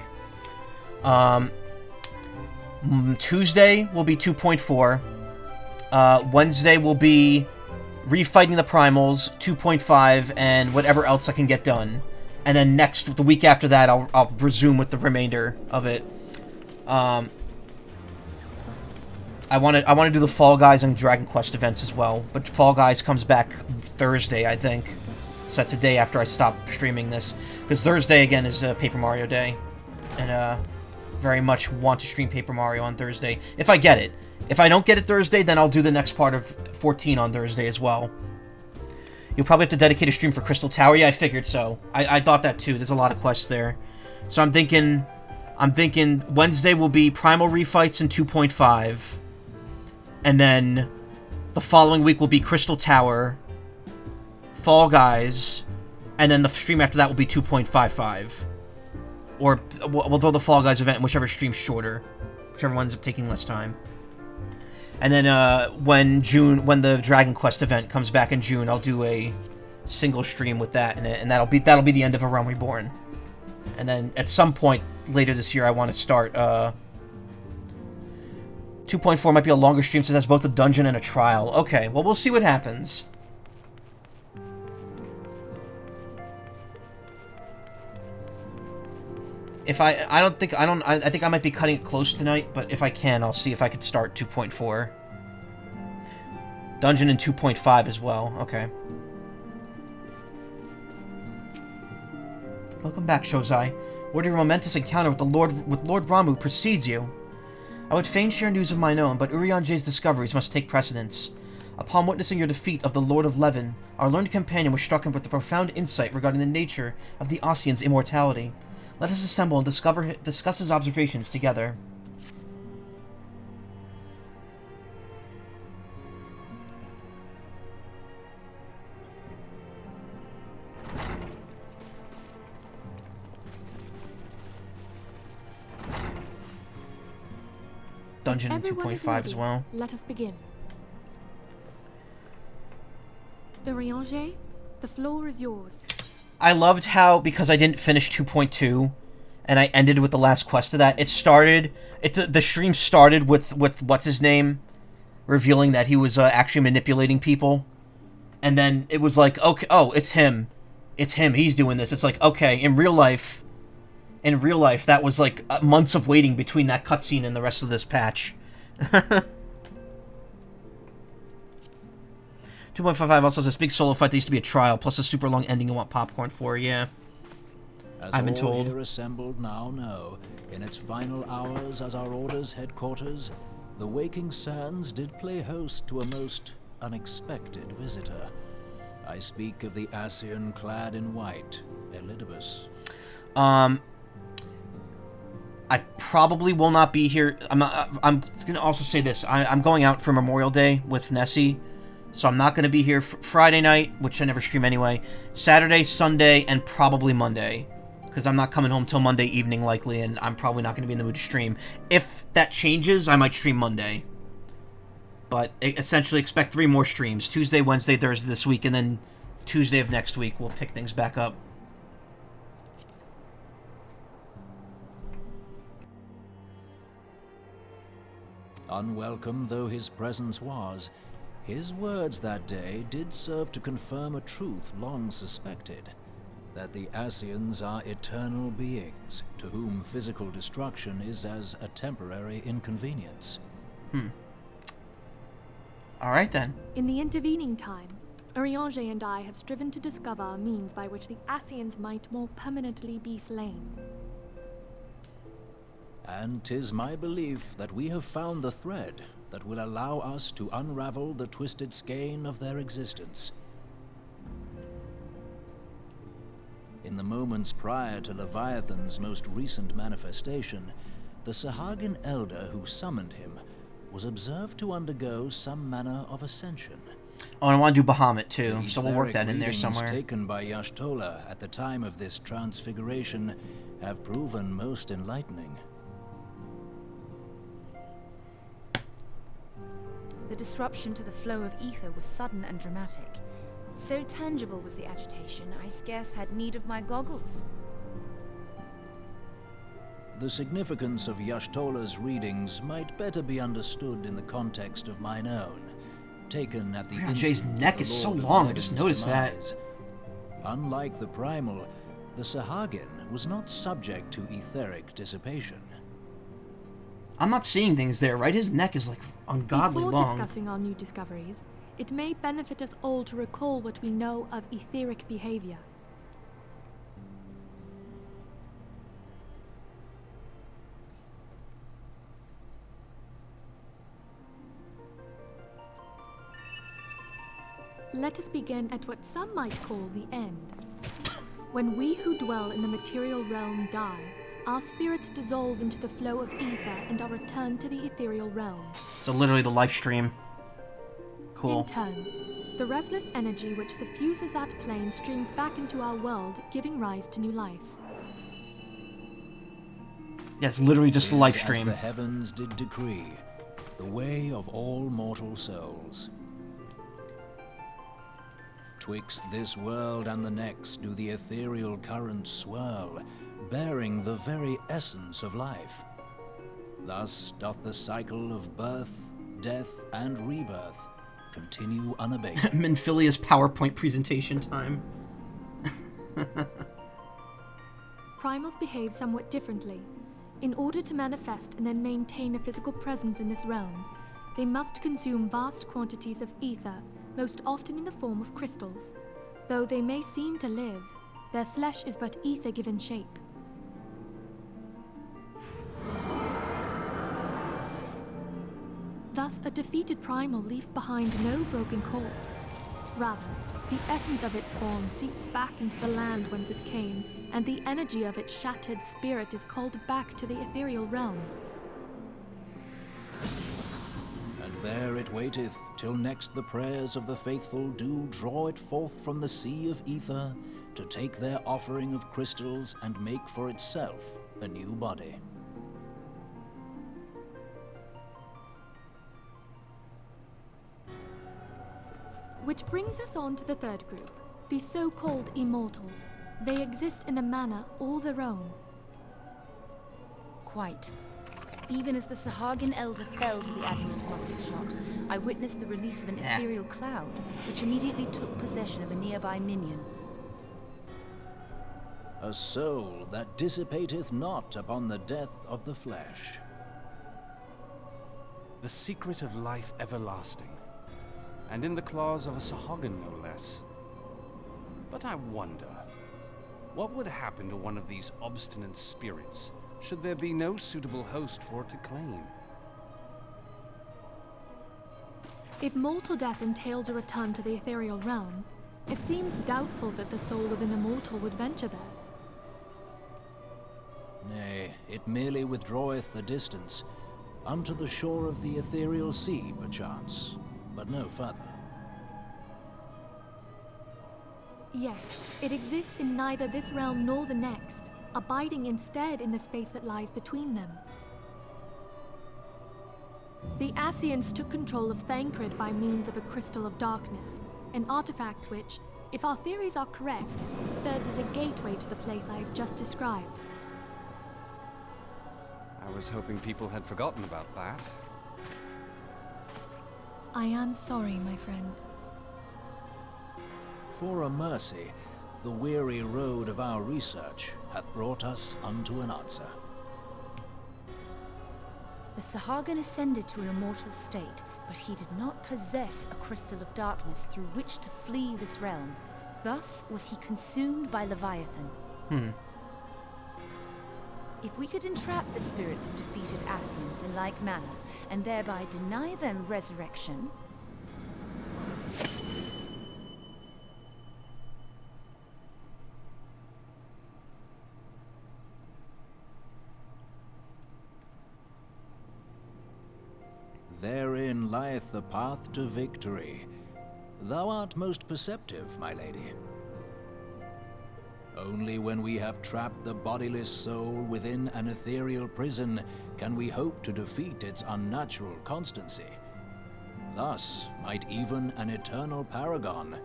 Tuesday will be 2.4. Wednesday will be refighting the primals, 2.5, and whatever else I can get done. And then the week after that, I'll resume with the remainder of it. I want to do the Fall Guys and Dragon Quest events as well, but Fall Guys comes back Thursday, I think. So that's a day after I stop streaming this, because Thursday again is Paper Mario Day, and very much want to stream Paper Mario on Thursday if I get it. If I don't get it Thursday, then I'll do the next part of 14 on Thursday as well. You'll probably have to dedicate a stream for Crystal Tower. Yeah, I figured so. I thought that too. There's a lot of quests there, so I'm thinking Wednesday will be Primal Refights and 2.5. And then the following week will be Crystal Tower, Fall Guys, and then the stream after that will be 2.55. Or we'll throw the Fall Guys event in whichever stream's shorter. Whichever one ends up taking less time. And then when the Dragon Quest event comes back in June, I'll do a single stream with that, and that'll be the end of A Realm Reborn. And then at some point later this year, I want to start 2.4 might be a longer stream since it has both a dungeon and a trial. Okay, well, we'll see what happens. If I think I might be cutting it close tonight, but if I can, I'll see if I could start 2.4. Dungeon and 2.5 as well. Okay. Welcome back, Shozai. Word of your momentous encounter with Lord Ramuh precedes you. I would fain share news of mine own, but Urianger's discoveries must take precedence. Upon witnessing your defeat of the Lord of Levin, our learned companion was struck with a profound insight regarding the nature of the Ossian's immortality. Let us assemble and discuss his observations together. Dungeon 2.5 as well. Let us begin. Urianger, the floor is yours. I loved how, because I didn't finish 2.2, and I ended with the last quest of that, the stream started with what's his name revealing that he was actually manipulating people, and then it was like, okay, oh, it's him, he's doing this. It's like, okay, in real life, that was like months of waiting between that cutscene and the rest of this patch. 2.55 also has this big solo fight that used to be a trial, plus a super long ending you want popcorn for, yeah. As I've been all told. here assembled now know, in its final hours as our Order's headquarters, the Waking Sands did play host to a most unexpected visitor. I speak of the Ascian clad in white, Elidibus. I probably will not be here. I'm gonna also say this. I'm going out for Memorial Day with Nessie, so I'm not gonna be here Friday night, which I never stream anyway. Saturday, Sunday, and probably Monday, because I'm not coming home till Monday evening likely, and I'm probably not gonna be in the mood to stream. If that changes, I might stream Monday. But essentially, expect 3 more streams: Tuesday, Wednesday, Thursday this week, and then Tuesday of next week we'll pick things back up. Unwelcome though his presence was, his words that day did serve to confirm a truth long suspected, that the Ascians are eternal beings, to whom physical destruction is as a temporary inconvenience. Alright then. In the intervening time, Urianger and I have striven to discover a means by which the Ascians might more permanently be slain. And 'tis my belief that we have found the thread that will allow us to unravel the twisted skein of their existence. In the moments prior to Leviathan's most recent manifestation, the Sahagin elder who summoned him was observed to undergo some manner of ascension. Oh, and I want to do Bahamut too, The so we'll work that in there readings somewhere. taken by Y'shtola at the time of this transfiguration have proven most enlightening. The disruption to the flow of ether was sudden and dramatic. So tangible was the agitation, I scarce had need of my goggles. The significance of Y'shtola's readings might better be understood in the context of mine own. taken at the Yeah, instant Jay's of neck the is so Lord of long, I just Heaven's noticed that. demise. Unlike the primal, the Sahagin was not subject to etheric dissipation. I'm not seeing things there, right? His neck is like ungodly Before long. discussing our new discoveries, it may benefit us all to recall what we know of etheric behavior. Let us begin at what some might call the end. When we who dwell in the material realm die, our spirits dissolve into the flow of ether and are returned to the ethereal realm. So literally the live stream. Cool. In turn, the restless energy which suffuses that plane streams back into our world, giving rise to new life. Yeah, it's literally just the live As stream. the heavens did decree, the way of all mortal souls. Twixt this world and the next do the ethereal currents swirl, bearing the very essence of life. Thus doth the cycle of birth, death, and rebirth continue unabated. Minfilia's PowerPoint presentation time. Primals behave somewhat differently. In order to manifest and then maintain a physical presence in this realm, they must consume vast quantities of ether, most often in the form of crystals. Though they may seem to live, their flesh is but ether given shape. Thus, a defeated primal leaves behind no broken corpse. Rather, the essence of its form seeps back into the land whence it came, and the energy of its shattered spirit is called back to the ethereal realm. And there it waiteth, till next the prayers of the faithful do draw it forth from the sea of ether, to take their offering of crystals and make for itself a new body. Which brings us on to the third group, the so-called immortals. They exist in a manner all their own. Quite. Even as the Sahagin elder fell to the Admiral's musket shot, I witnessed the release of an ethereal cloud, which immediately took possession of a nearby minion. A soul that dissipateth not upon the death of the flesh. The secret of life everlasting. And in the claws of a Sahagin, no less. But I wonder, what would happen to one of these obstinate spirits, should there be no suitable host for it to claim? If mortal death entails a return to the ethereal realm, it seems doubtful that the soul of an immortal would venture there. Nay, it merely withdraweth the distance, unto the shore of the ethereal sea, perchance, but no further. Yes, it exists in neither this realm nor the next, abiding instead in the space that lies between them. The Ascians took control of Thancred by means of a crystal of darkness, an artifact which, if our theories are correct, serves as a gateway to the place I have just described. I was hoping people had forgotten about that. I am sorry, my friend. For a mercy, the weary road of our research hath brought us unto an answer. The Sahagin ascended to an immortal state, but he did not possess a crystal of darkness through which to flee this realm. Thus was he consumed by Leviathan. If we could entrap the spirits of defeated Ascians in like manner, and thereby deny them resurrection... Therein lieth the path to victory. Thou art most perceptive, my lady. Only when we have trapped the bodiless soul within an ethereal prison can we hope to defeat its unnatural constancy. Thus might even an eternal paragon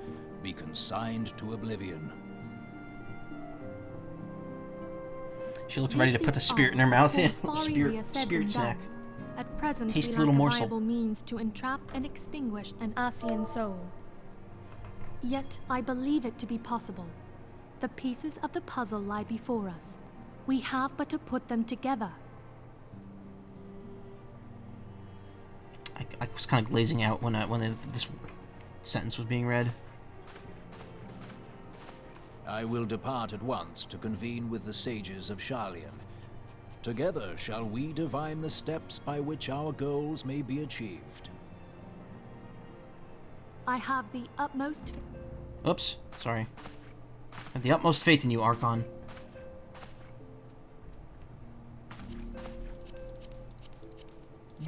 be consigned to oblivion. She looked ready to put the spirit in her mouth. It's far easier said Spirit than snack. done. At present, Tasty we little lack a morsel. viable means to entrap and extinguish an Asian soul. Yet, I believe it to be possible. The pieces of the puzzle lie before us. We have but to put them together. I was kind of glazing out when this sentence was being read. I will depart at once to convene with the sages of Sharlayan. Together shall we divine the steps by which our goals may be achieved. I have the utmost... Oops, sorry. I have the utmost faith in you, Archon.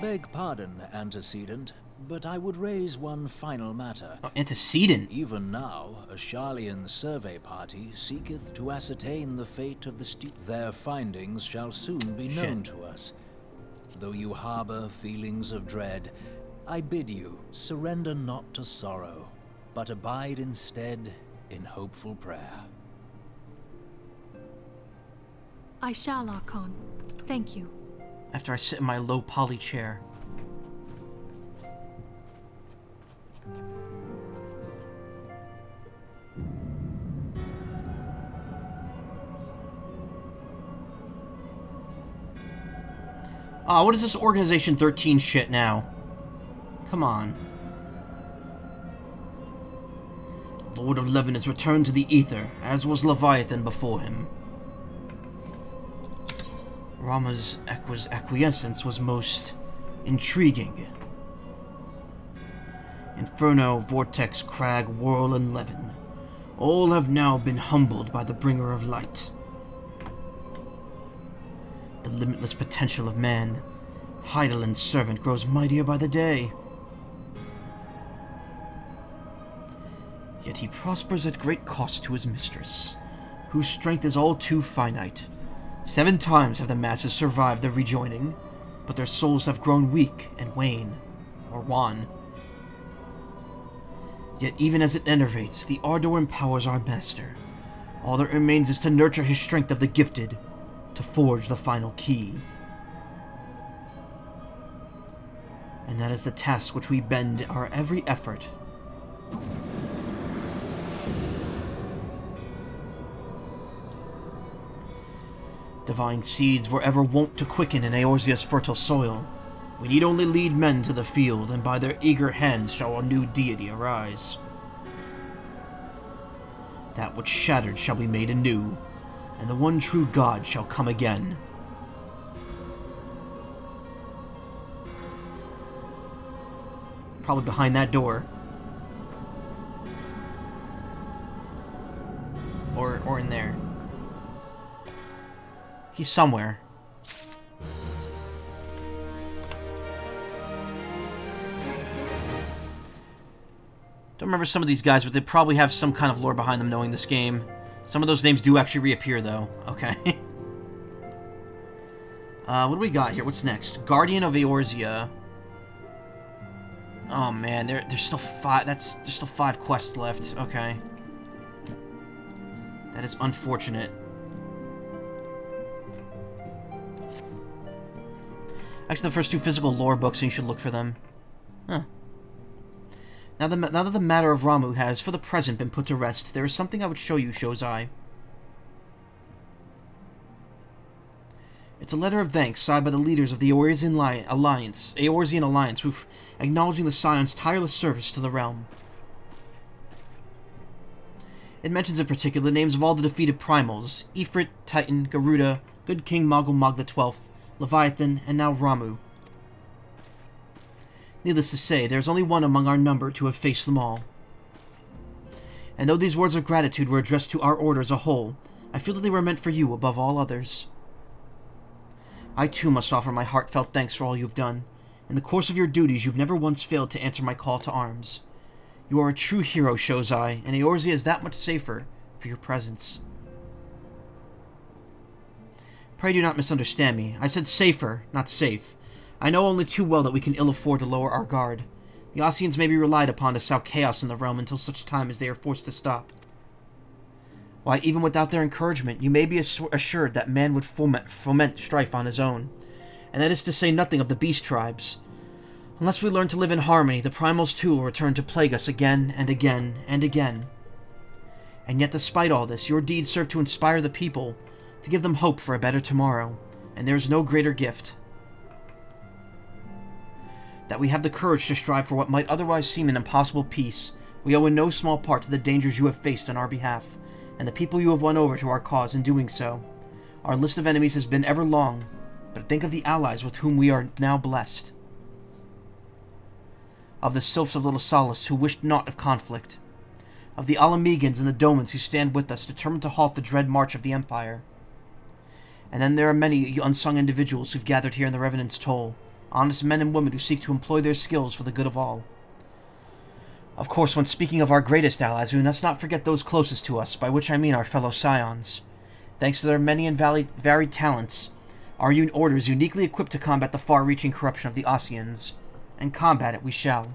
Beg pardon, antecedent, but I would raise one final matter. Oh, antecedent? Even now, a Sharlayan survey party seeketh to ascertain the fate of the Their findings shall soon be known to us. Though you harbor feelings of dread, I bid you surrender not to sorrow, but abide instead in hopeful prayer. I shall, Archon. Thank you. After I sit in my low poly chair. Oh, what is this Organization 13 shit now? Come on. Lord of Levin has returned to the Ether, as was Leviathan before him. Ramuh's acquiescence was most intriguing. Inferno, Vortex, Crag, Whirl, and Levin. All have now been humbled by the Bringer of Light. The limitless potential of man, Heidelin's servant, grows mightier by the day. Yet he prospers at great cost to his mistress, whose strength is all too finite. 7 times have the masses survived the rejoining, but their souls have grown weak and wan. Yet even as it enervates, the ardor empowers our master. All that remains is to nurture his strength of the gifted, to forge the final key. And that is the task which we bend our every effort. Divine seeds were ever wont to quicken in Eorzea's fertile soil. We need only lead men to the field, and by their eager hands shall a new deity arise. That which shattered shall be made anew, and the one true God shall come again. Probably behind that door. Or in there. He's somewhere. Don't remember some of these guys, but they probably have some kind of lore behind them knowing this game. Some of those names do actually reappear, though. Okay. What do we got here? What's next? Guardian of Eorzea. Oh man, there's still 5. There's still 5 quests left. Okay. That is unfortunate. Actually, the first 2 physical lore books, and you should look for them. Huh. Now that the matter of Ramuh has, for the present, been put to rest, there is something I would show you, Shozai. It's a letter of thanks signed by the leaders of the Eorzean Alliance, who've acknowledging the Scion's tireless service to the realm. It mentions in particular the names of all the defeated primals: Ifrit, Titan, Garuda, Good King Mogul-Mog XII, Leviathan, and now Ramuh. Needless to say, there is only one among our number to have faced them all. And though these words of gratitude were addressed to our order as a whole, I feel that they were meant for you above all others. I too must offer my heartfelt thanks for all you've done. In the course of your duties, you've never once failed to answer my call to arms. You are a true hero, Shozai, and Eorzea is that much safer for your presence. Pray do not misunderstand me. I said safer, not safe. I know only too well that we can ill afford to lower our guard. The Ossians may be relied upon to sow chaos in the realm until such time as they are forced to stop. Why, even without their encouragement, you may be assured that man would foment strife on his own. and that is to say nothing of the beast tribes. Unless we learn to live in harmony, the primals too will return to plague us again and again and again. And yet despite all this, your deeds serve to inspire the people, to give them hope for a better tomorrow, and there is no greater gift. That we have the courage to strive for what might otherwise seem an impossible peace, we owe in no small part to the dangers you have faced on our behalf, and the people you have won over to our cause in doing so. Our list of enemies has been ever long, but think of the allies with whom we are now blessed. Of the sylphs of Little Solace who wished naught of conflict. Of the Alamegans and the Domans who stand with us, determined to halt the dread march of the Empire. And then there are many unsung individuals who've gathered here in the Revenant's Toll, honest men and women who seek to employ their skills for the good of all. Of course, when speaking of our greatest allies, we must not forget those closest to us, by which I mean our fellow Scions. Thanks to their many and varied talents, our order is uniquely equipped to combat the far-reaching corruption of the Ossians. And combat it we shall.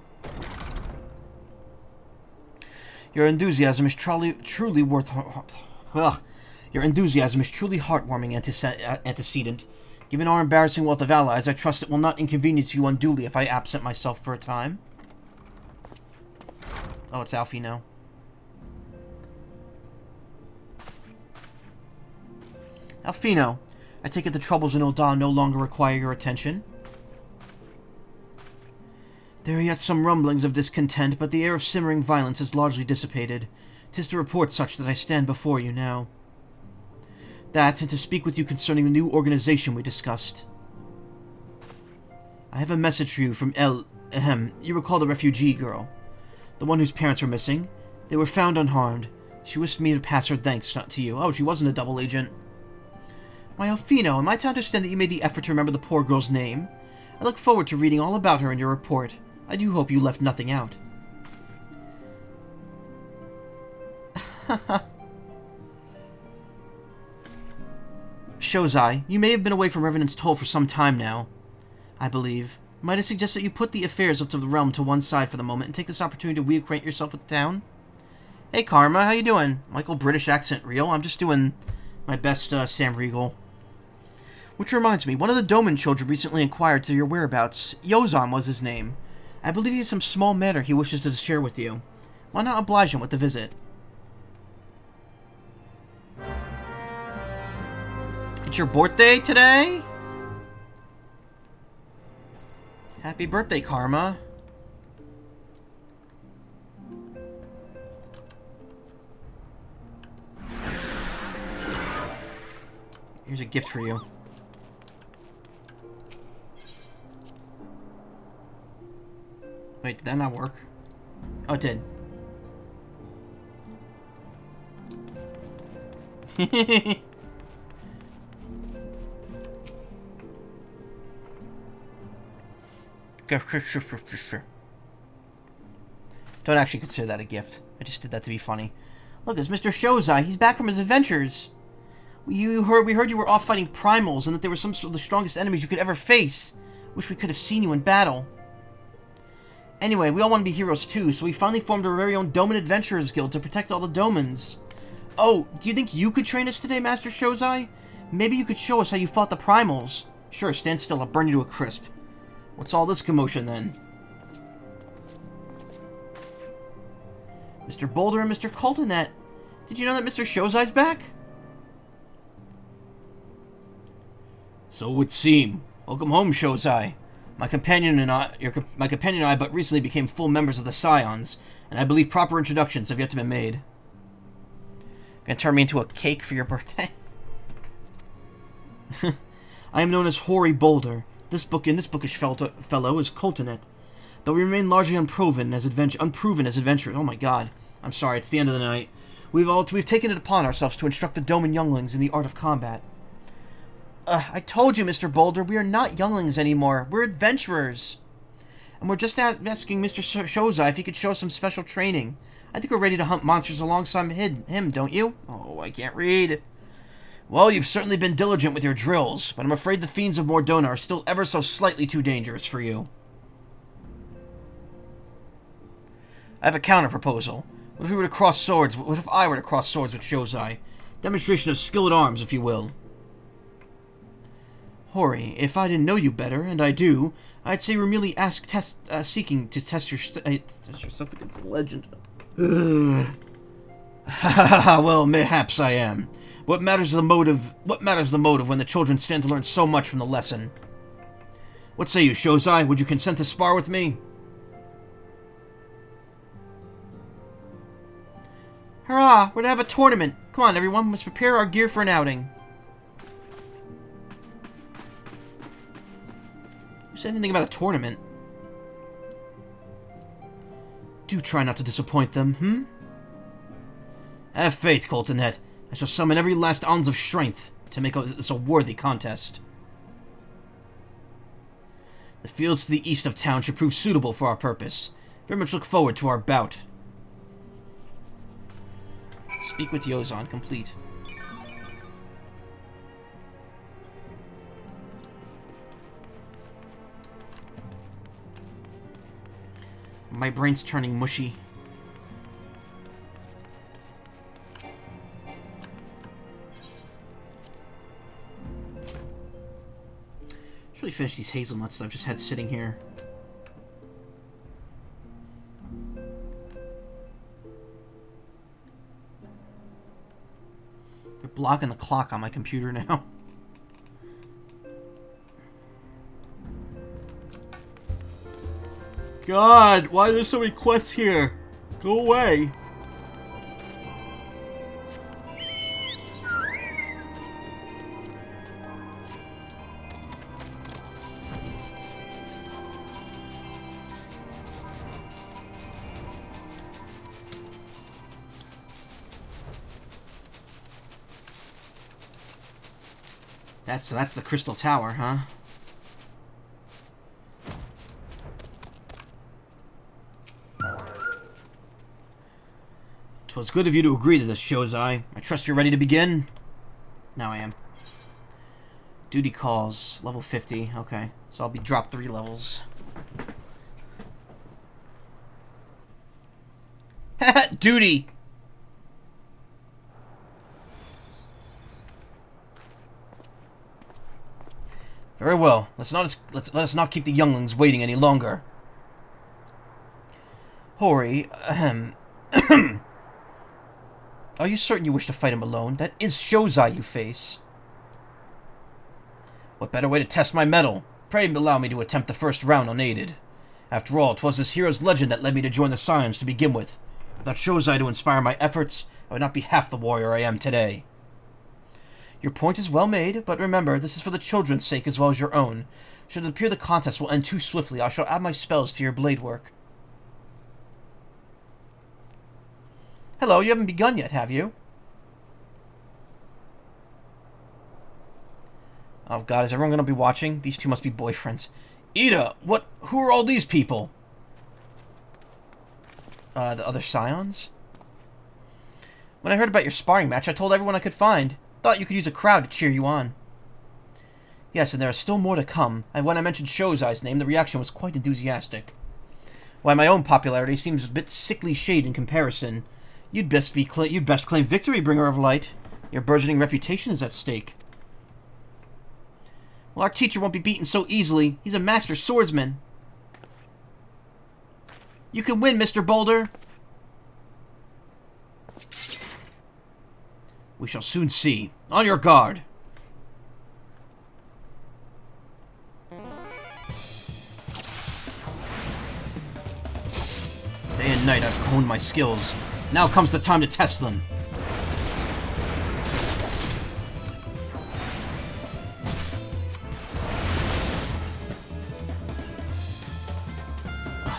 Your enthusiasm is truly heartwarming antecedent. Given our embarrassing wealth of allies, I trust it will not inconvenience you unduly if I absent myself for a time. Oh, it's Alfino. Alfino, I take it the troubles in Ul'dah no longer require your attention. There are yet some rumblings of discontent, but the air of simmering violence has largely dissipated. 'Tis to report such that I stand before you now. That, and to speak with you concerning the new organization we discussed. I have a message for you from you recall the refugee girl? The one whose parents were missing? They were found unharmed. She wished me to pass her thanks to you. Oh, she wasn't a double agent. Why, Alfino, am I to understand that you made the effort to remember the poor girl's name? I look forward to reading all about her in your report. I do hope you left nothing out. Shozai, you may have been away from Revenant's Toll for some time now, I believe. Might I suggest that you put the affairs of the realm to one side for the moment and take this opportunity to reacquaint yourself with the town? Hey, Karma, how you doing? Michael, British accent real? I'm just doing my best Sam Riegel. Which reminds me, one of the Doman children recently inquired to your whereabouts. Yozan was his name. I believe he has some small matter he wishes to share with you. Why not oblige him with the visit? It's your birthday today? Happy birthday, Karma. Here's a gift for you. Wait, did that not work? Oh, it did. Don't actually consider that a gift. I just did that to be funny. Look, it's Mr. Shozai. He's back from his adventures. We heard you were off fighting primals and that they were some of the strongest enemies you could ever face. Wish we could have seen you in battle. Anyway, we all want to be heroes too, so we finally formed our very own Doman Adventurers Guild to protect all the Domans. Oh, do you think you could train us today, Master Shozai? Maybe you could show us how you fought the primals. Sure, stand still, I'll burn you to a crisp. What's all this commotion, then? Mr. Boulder and Mr. Coltonet. Did you know that Mr. Shozai's back? So it would seem. Welcome home, Shozai. My companion and I but recently became full members of the Scions, and I believe proper introductions have yet to be made. Gonna turn me into a cake for your birthday? I am known as Hoary Boulder. This bookish fellow is Coltonet. Though we remain largely unproven as adventurers. Oh my god. I'm sorry, it's the end of the night. We've taken it upon ourselves to instruct the Doman younglings in the art of combat. I told you, Mr. Boulder, we are not younglings anymore. We're adventurers. And we're just asking Mr. Shozai if he could show us some special training. I think we're ready to hunt monsters alongside him, don't you? Oh, I can't read. Well, you've certainly been diligent with your drills, but I'm afraid the fiends of Mordona are still ever so slightly too dangerous for you. I have a counter-proposal. What if I were to cross swords with Shozai? Demonstration of skill at arms, if you will. Hori, if I didn't know you better, and I do, I'd say we're merely seeking to test yourself against the legend. Well, mayhaps I am. What matters the motive when the children stand to learn so much from the lesson? What say you, Shozai? Would you consent to spar with me? Hurrah! We're to have a tournament! Come on, everyone, we must prepare our gear for an outing. Who said anything about a tournament? Do try not to disappoint them, Have faith, Coltonette. I shall summon every last ounce of strength to make this a worthy contest. The fields to the east of town should prove suitable for our purpose. Very much look forward to our bout. Speak with Yozan, complete. My brain's turning mushy. Should really finish these hazelnuts that I've just had sitting here. They're blocking the clock on my computer now. God, why are there so many quests here? Go away. That's the Crystal Tower, huh? 'Twas good of you to agree to this, Shozai. I trust you're ready to begin? Now I am. Duty calls. Level 50. Okay. So I'll be dropped 3 levels. Duty! Very well. Let us not keep the younglings waiting any longer. Hori, are you certain you wish to fight him alone? That is Shozai you face. What better way to test my mettle? Pray allow me to attempt the first round unaided. After all, 'twas this hero's legend that led me to join the Scions to begin with. Without Shozai to inspire my efforts, I would not be half the warrior I am today. Your point is well made, but remember, this is for the children's sake as well as your own. Should it appear the contest will end too swiftly, I shall add my spells to your blade work. Hello, you haven't begun yet, have you? Oh god, is everyone going to be watching? These two must be boyfriends. Ida, who are all these people? The other Scions? When I heard about your sparring match, I told everyone I could find. Thought you could use a crowd to cheer you on. Yes, and there are still more to come. And when I mentioned Shozai's name, the reaction was quite enthusiastic. Why, my own popularity seems a bit sickly shade in comparison. You'd best claim victory, Bringer of Light. Your burgeoning reputation is at stake. Well, our teacher won't be beaten so easily. He's a master swordsman. You can win, Mr. Boulder. We shall soon see. On your guard. Day and night I've honed my skills. Now comes the time to test them.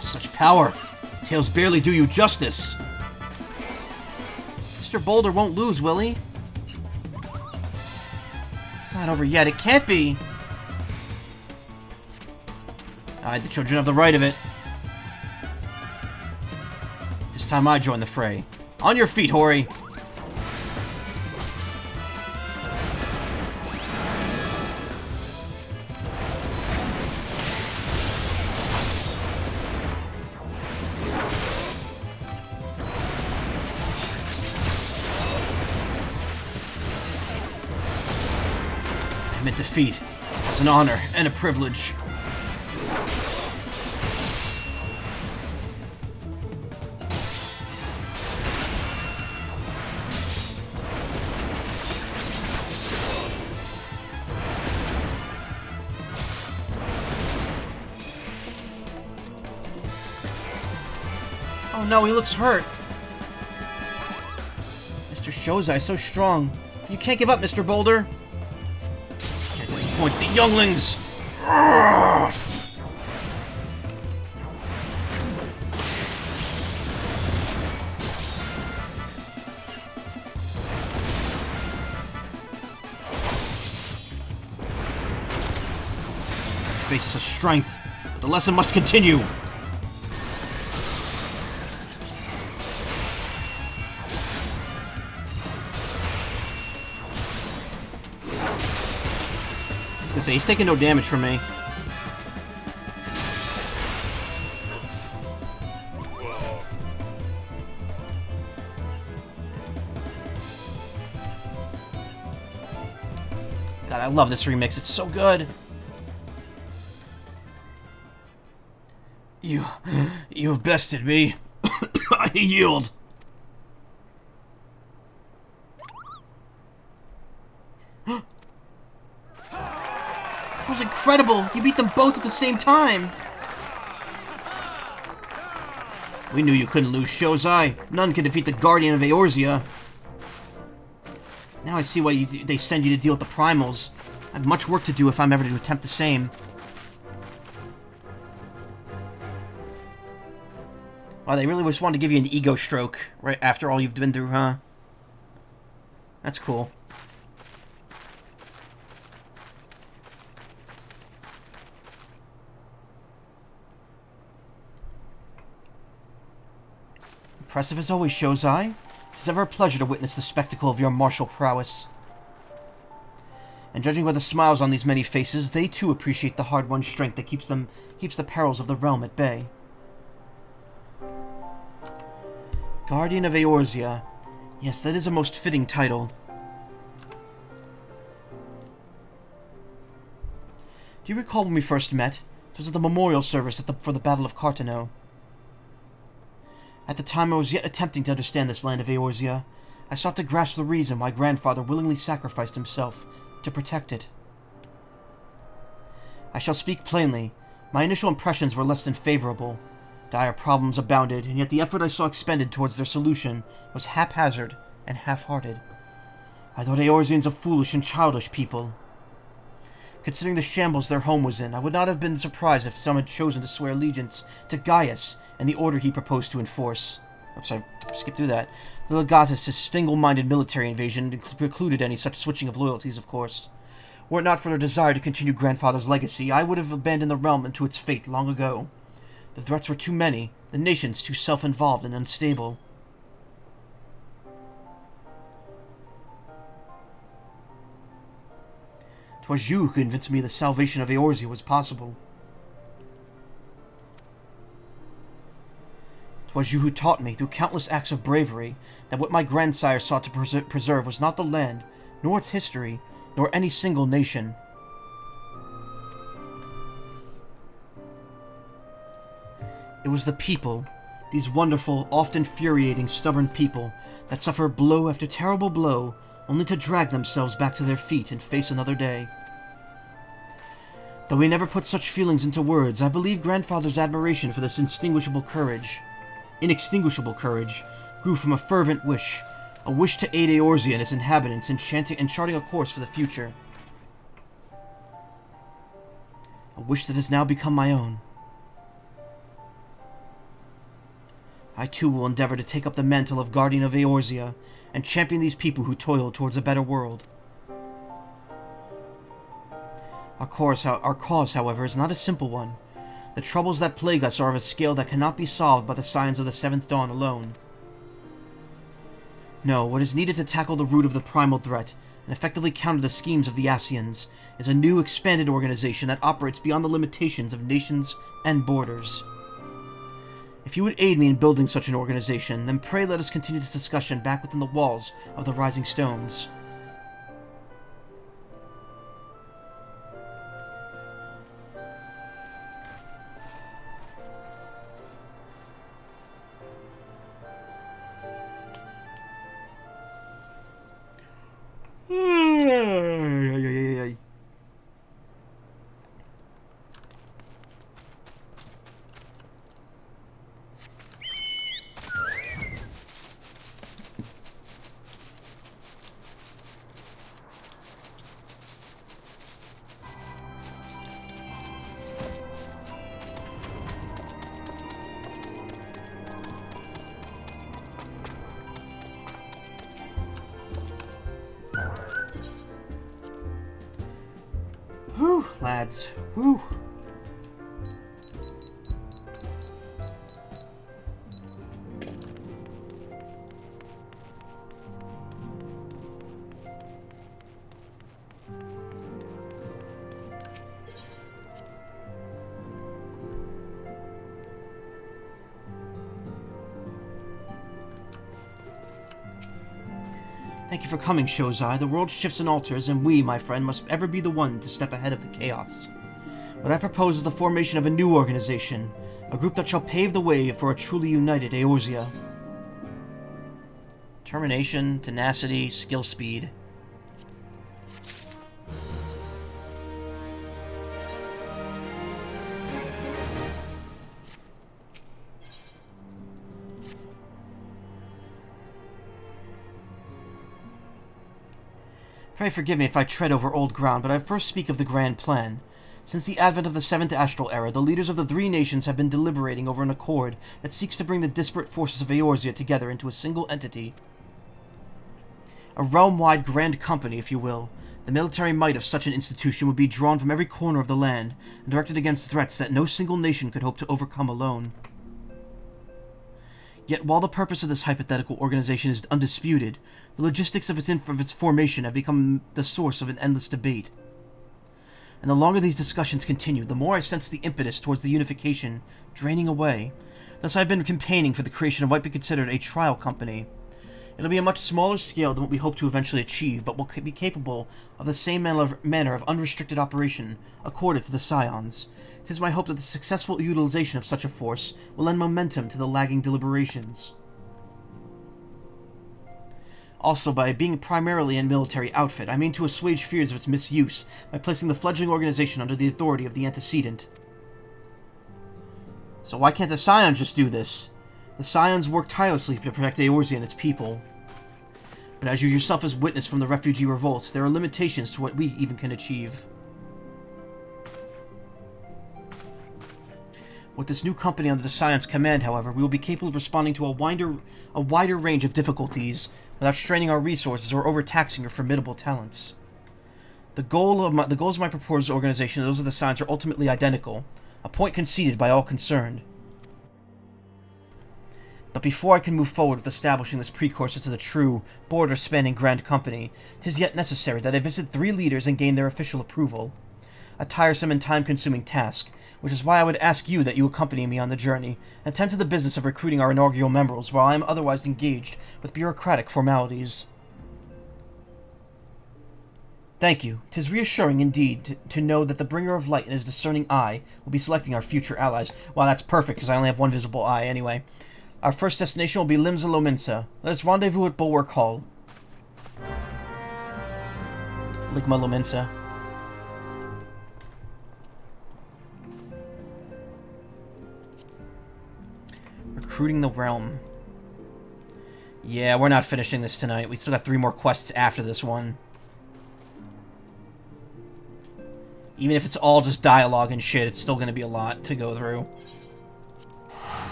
Such power. Tails barely do you justice. Mr. Boulder won't lose, will he? It's not over yet. It can't be. The children have the right of it. This time I join the fray. On your feet, Hori. I'm in defeat. It's an honor and a privilege. Oh no, he looks hurt. Mr. Shozai, so strong. You can't give up, Mr. Boulder. Can't disappoint the younglings. Arrgh! Faces of strength. The lesson must continue. He's taking no damage from me. God, I love this remix. It's so good. You've bested me. I yield. That was incredible! You beat them both at the same time! We knew you couldn't lose, Shozai. None can defeat the Guardian of Eorzea. Now I see why they send you to deal with the Primals. I have much work to do if I'm ever to attempt the same. Wow, they really just wanted to give you an ego stroke right after all you've been through, huh? That's cool. Impressive as always, Shozai. It is ever a pleasure to witness the spectacle of your martial prowess. And judging by the smiles on these many faces, they too appreciate the hard-won strength that keeps the perils of the realm at bay. Guardian of Eorzea. Yes, that is a most fitting title. Do you recall when we first met? It was at the memorial service for the Battle of Cartano. At the time I was yet attempting to understand this land of Eorzea, I sought to grasp the reason my grandfather willingly sacrificed himself to protect it. I shall speak plainly. My initial impressions were less than favorable. Dire problems abounded, and yet the effort I saw expended towards their solution was haphazard and half-hearted. I thought Eorzeans a foolish and childish people. Considering the shambles their home was in, I would not have been surprised if some had chosen to swear allegiance to Gaius and the order he proposed to enforce. Oops, I skipped through that. The Legatus' single-minded military invasion precluded any such switching of loyalties, of course. Were it not for their desire to continue grandfather's legacy, I would have abandoned the realm into its fate long ago. The threats were too many, the nations too self-involved and unstable. 'Twas you who convinced me the salvation of Eorzea was possible. 'Twas you who taught me, through countless acts of bravery, that what my grandsire sought to preserve was not the land, nor its history, nor any single nation. It was the people, these wonderful, oft infuriating, stubborn people, that suffer blow after terrible blow, only to drag themselves back to their feet and face another day. Though he never put such feelings into words, I believe grandfather's admiration for this inextinguishable courage, grew from a fervent wish, a wish to aid Eorzea and its inhabitants in charting a course for the future. A wish that has now become my own. I too will endeavor to take up the mantle of Guardian of Eorzea and champion these people who toil towards a better world. Our cause, however, is not a simple one. The troubles that plague us are of a scale that cannot be solved by the signs of the Seventh Dawn alone. No, what is needed to tackle the root of the primal threat and effectively counter the schemes of the Ascians is a new, expanded organization that operates beyond the limitations of nations and borders. If you would aid me in building such an organization, then pray let us continue this discussion back within the walls of the Rising Stones. Plaids. Whew. Thank you for coming, Shozai. The world shifts and alters, and we, my friend, must ever be the one to step ahead of the chaos. What I propose is the formation of a new organization, a group that shall pave the way for a truly united Eorzea. Determination, tenacity, skill speed. Pray forgive me if I tread over old ground, but I first speak of the grand plan. Since the advent of the 7th Astral Era, the leaders of the three nations have been deliberating over an accord that seeks to bring the disparate forces of Eorzea together into a single entity. A realm-wide grand company, if you will. The military might of such an institution would be drawn from every corner of the land, and directed against threats that no single nation could hope to overcome alone. Yet while the purpose of this hypothetical organization is undisputed, the logistics of its formation have become the source of an endless debate. And the longer these discussions continue, the more I sense the impetus towards the unification draining away. Thus I have been campaigning for the creation of what might be considered a trial company. It'll be a much smaller scale than what we hope to eventually achieve, but will be capable of the same manner of unrestricted operation accorded to the Scions. It is my hope that the successful utilization of such a force will lend momentum to the lagging deliberations. Also, by being primarily a military outfit, I mean to assuage fears of its misuse by placing the fledgling organization under the authority of the antecedent. So why can't the Scions just do this? The Scions work tirelessly to protect Eorzea and its people. But as you yourself has witnessed from the refugee revolt, there are limitations to what we even can achieve. With this new company under the Scion's command, however, we will be capable of responding to a wider range of difficulties without straining our resources or overtaxing our formidable talents. The goals of my proposed organization and those of the Scions are ultimately identical, a point conceded by all concerned. But before I can move forward with establishing this precursor to the true, border-spanning Grand Company, it is yet necessary that I visit 3 leaders and gain their official approval. A tiresome and time-consuming task, which is why I would ask you that you accompany me on the journey, and attend to the business of recruiting our inaugural members while I am otherwise engaged with bureaucratic formalities. Thank you. 'Tis reassuring indeed to know that the bringer of light and his discerning eye will be selecting our future allies. Well, that's perfect, because I only have one visible eye anyway. Our first destination will be Limsa-Lominsa. Let us rendezvous at Bulwark Hall. Ligma-Lominsa. Recruiting the Realm. Yeah, we're not finishing this tonight. We still got 3 more quests after this one. Even if it's all just dialogue and shit, it's still going to be a lot to go through.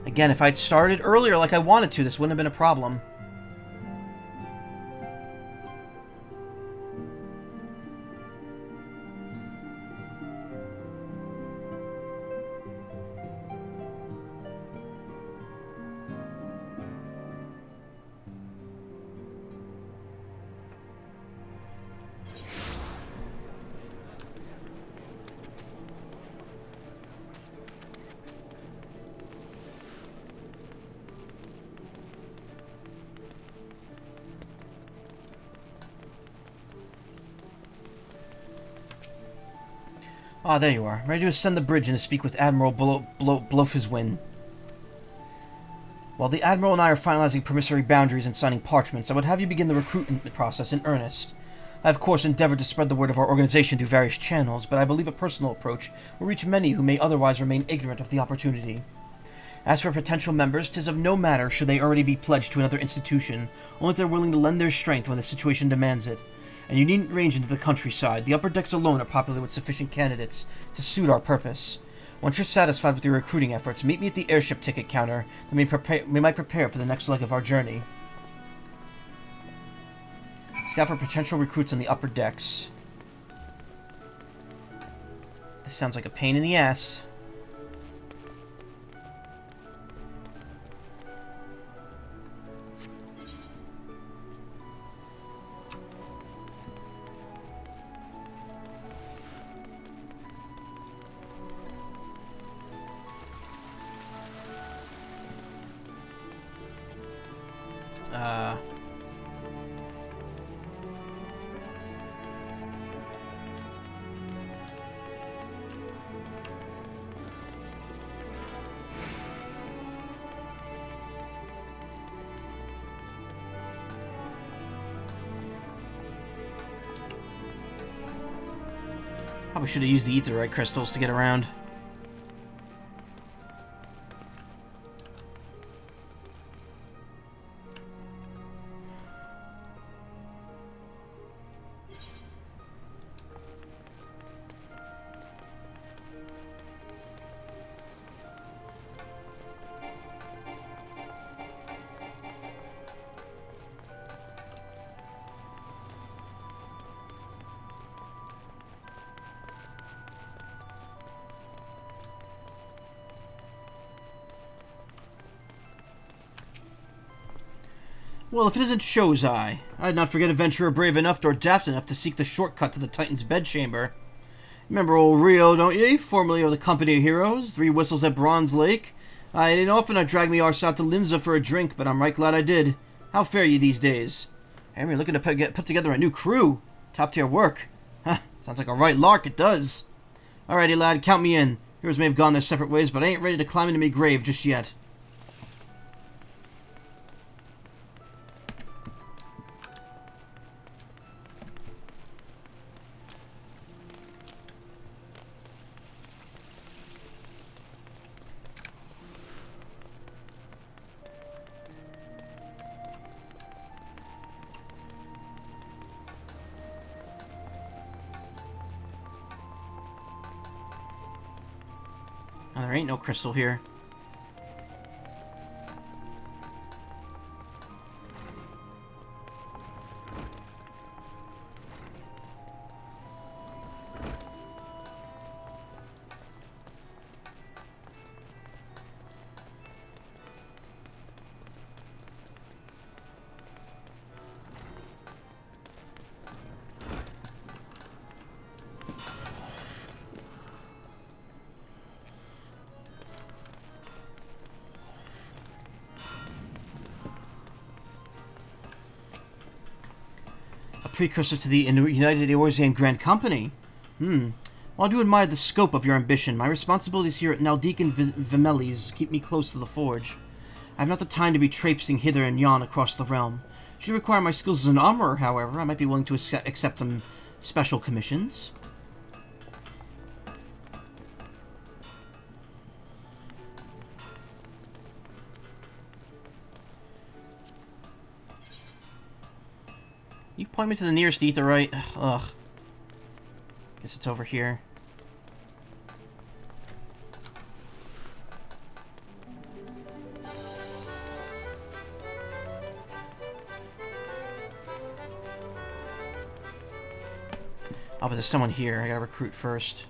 Again, if I'd started earlier like I wanted to, this wouldn't have been a problem. Ah, there you are. Ready to ascend the bridge and to speak with Admiral Blofizwin. While the Admiral and I are finalizing promissory boundaries and signing parchments, I would have you begin the recruitment process in earnest. I, of course, endeavored to spread the word of our organization through various channels, but I believe a personal approach will reach many who may otherwise remain ignorant of the opportunity. As for potential members, 'tis of no matter should they already be pledged to another institution, only if they're willing to lend their strength when the situation demands it. And you needn't range into the countryside. The upper decks alone are popular with sufficient candidates to suit our purpose. Once you're satisfied with your recruiting efforts, meet me at the airship ticket counter. Then we might prepare for the next leg of our journey. Scout for potential recruits on the upper decks. This sounds like a pain in the ass. Probably should have used the aetheryte crystals to get around. Well, if it isn't Shozai, I'd not forget adventurer brave enough nor daft enough to seek the shortcut to the Titan's bedchamber. Remember old Rio, don't ye? Formerly of the Company of Heroes, 3 whistles at Bronze Lake. It ain't often I drag me arse out to Limsa for a drink, but I'm right glad I did. How fare ye these days? Henry, looking to put together a new crew. Top-tier work. Huh, sounds like a right lark, it does. Alrighty, lad, count me in. Heroes may have gone their separate ways, but I ain't ready to climb into me grave just yet. Oh, there ain't no crystal here. Precursor to the United Eorzean Grand Company. While I do admire the scope of your ambition, my responsibilities here at Naldecan Vimelis keep me close to the forge. I have not the time to be traipsing hither and yon across the realm. Should you require my skills as an armorer, however, I might be willing to accept some special commissions. You point me to the nearest aetheryte? Ugh. Guess it's over here. Oh, but there's someone here. I gotta recruit first.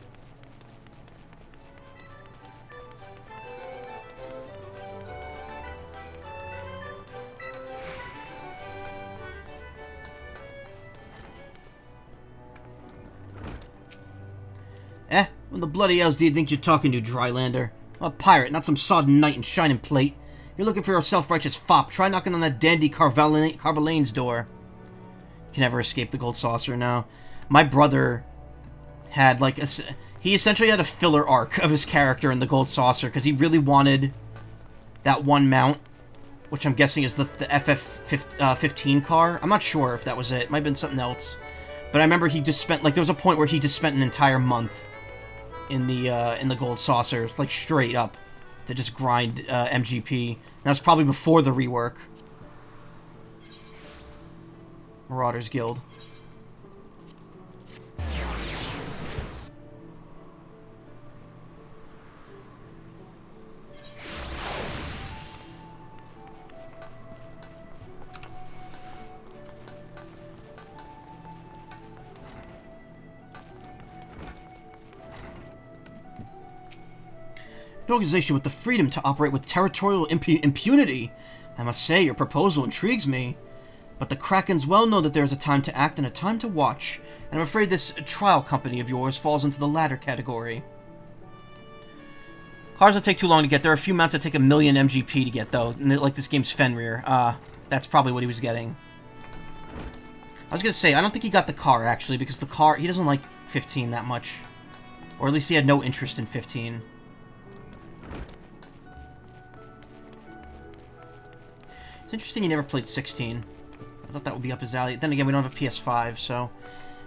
When the bloody hells do you think you're talking to, Drylander? I'm a pirate, not some sodden knight in shining plate. You're looking for a self-righteous fop. Try knocking on that dandy Carvelane's door. You can never escape the gold saucer now. My brother had, like, he essentially had a filler arc of his character in the gold saucer, because he really wanted that one mount, which I'm guessing is the FF15 car. I'm not sure if that was it. It might have been something else. But I remember he just spent, like, there was a point where he just spent an entire month in the gold saucer, like straight up, to just grind MGP. And that was probably before the rework. Marauders Guild. An organization with the freedom to operate with territorial impunity. I must say, your proposal intrigues me. But the Krakens well know that there is a time to act and a time to watch, and I'm afraid this trial company of yours falls into the latter category. Cars that take too long to get. There are a few mounts that take 1,000,000 MGP to get, though. Like this game's Fenrir. That's probably what he was getting. I was gonna say, I don't think he got the car, actually, because the car... He doesn't like 15 that much. Or at least he had no interest in 15. It's interesting he never played 16. I thought that would be up his alley. Then again, we don't have a PS5, so...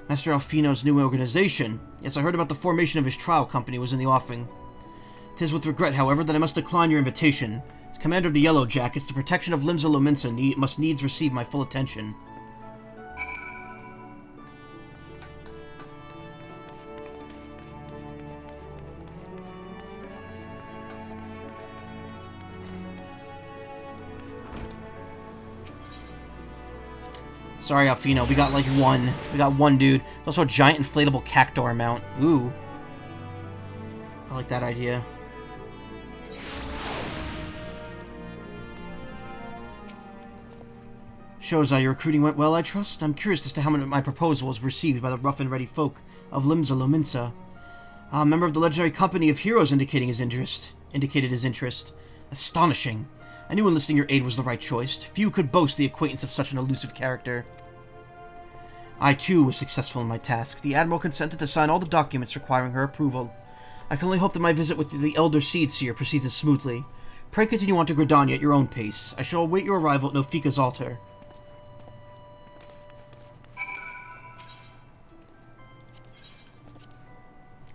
Master Alfino's new organization. Yes, I heard about the formation of his trial company was in the offing. 'Tis with regret, however, that I must decline your invitation. As commander of the Yellow Jackets, the protection of Limsa-Lominsa must needs receive my full attention. Sorry, Alfino. We got, like, one. We got one dude. Also a giant inflatable cactuar mount. Ooh. I like that idea. Shows your recruiting went well, I trust? I'm curious as to how my proposal was received by the rough and ready folk of Limsa-Lominsa. A member of the legendary company of heroes indicated his interest. Astonishing. I knew enlisting your aid was the right choice. Few could boast the acquaintance of such an elusive character. I, too, was successful in my task. The Admiral consented to sign all the documents requiring her approval. I can only hope that my visit with the Elder Seedseer proceeds as smoothly. Pray continue on to Gridania at your own pace. I shall await your arrival at Nofika's altar.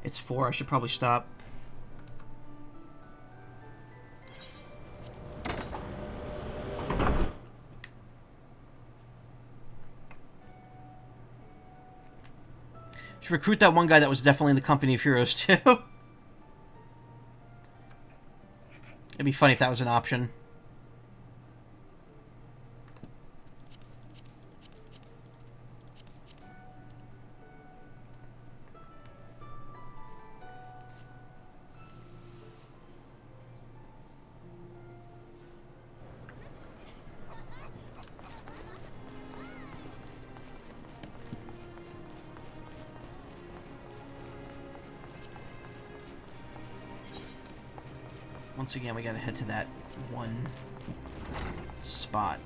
It's 4. I should probably stop. Should recruit that one guy that was definitely in the company of heroes too. It'd be funny if that was an option. Once again, we gotta head to that one spot.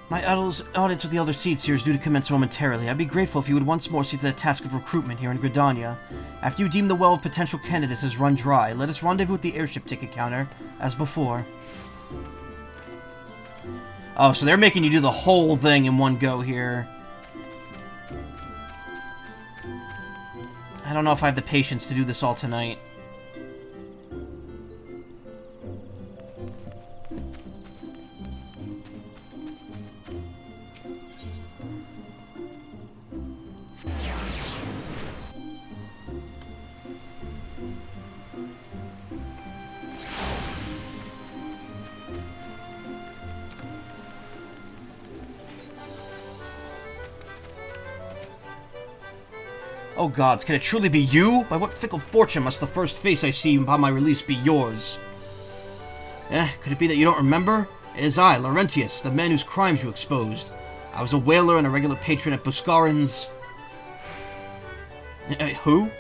My audience with the Elder Seedseer is due to commence momentarily. I'd be grateful if you would once more see to the task of recruitment here in Gridania. After you deem the well of potential candidates has run dry, let us rendezvous at the airship ticket counter, as before. Oh, so they're making you do the whole thing in one go here. I don't know if I have the patience to do this all tonight. Oh gods, can it truly be you? By what fickle fortune must the first face I see upon my release be yours? Could it be that you don't remember? It is I, Laurentius, the man whose crimes you exposed. I was a whaler and a regular patron at Buscarin's... Who?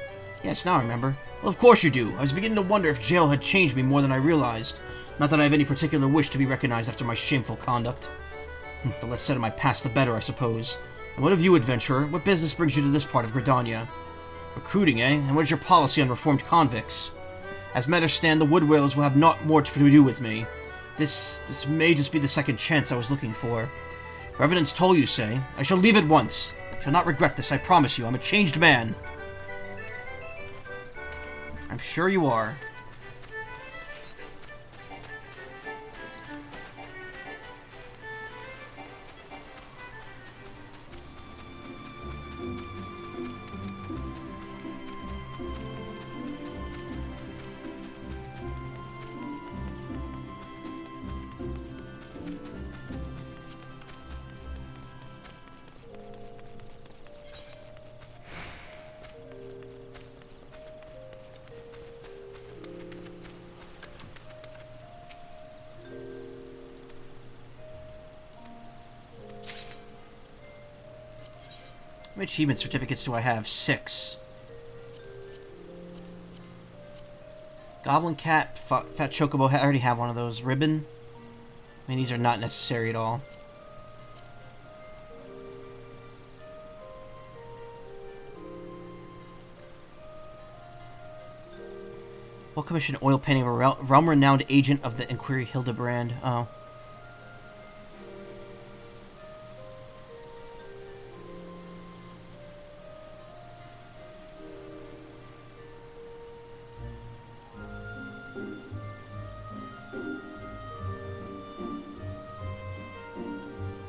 Yes, now I remember. Well, of course you do. I was beginning to wonder if jail had changed me more than I realized. Not that I have any particular wish to be recognized after my shameful conduct. The less said of my past, the better, I suppose. And what of you, adventurer? What business brings you to this part of Gridania? Recruiting, eh? And what is your policy on reformed convicts? As matters stand, the wood whalers will have naught more to do with me. This may just be the second chance I was looking for. Revenant's toll, you say? I shall leave at once. Shall not regret this, I promise you. I'm a changed man. I'm sure you are. How many achievement certificates do I have? 6. Goblin Cat, Fat Chocobo, I already have one of those. Ribbon. I mean, these are not necessary at all. Well commissioned oil painting of a realm-renowned agent of the Inquiry, Hildebrand. Oh.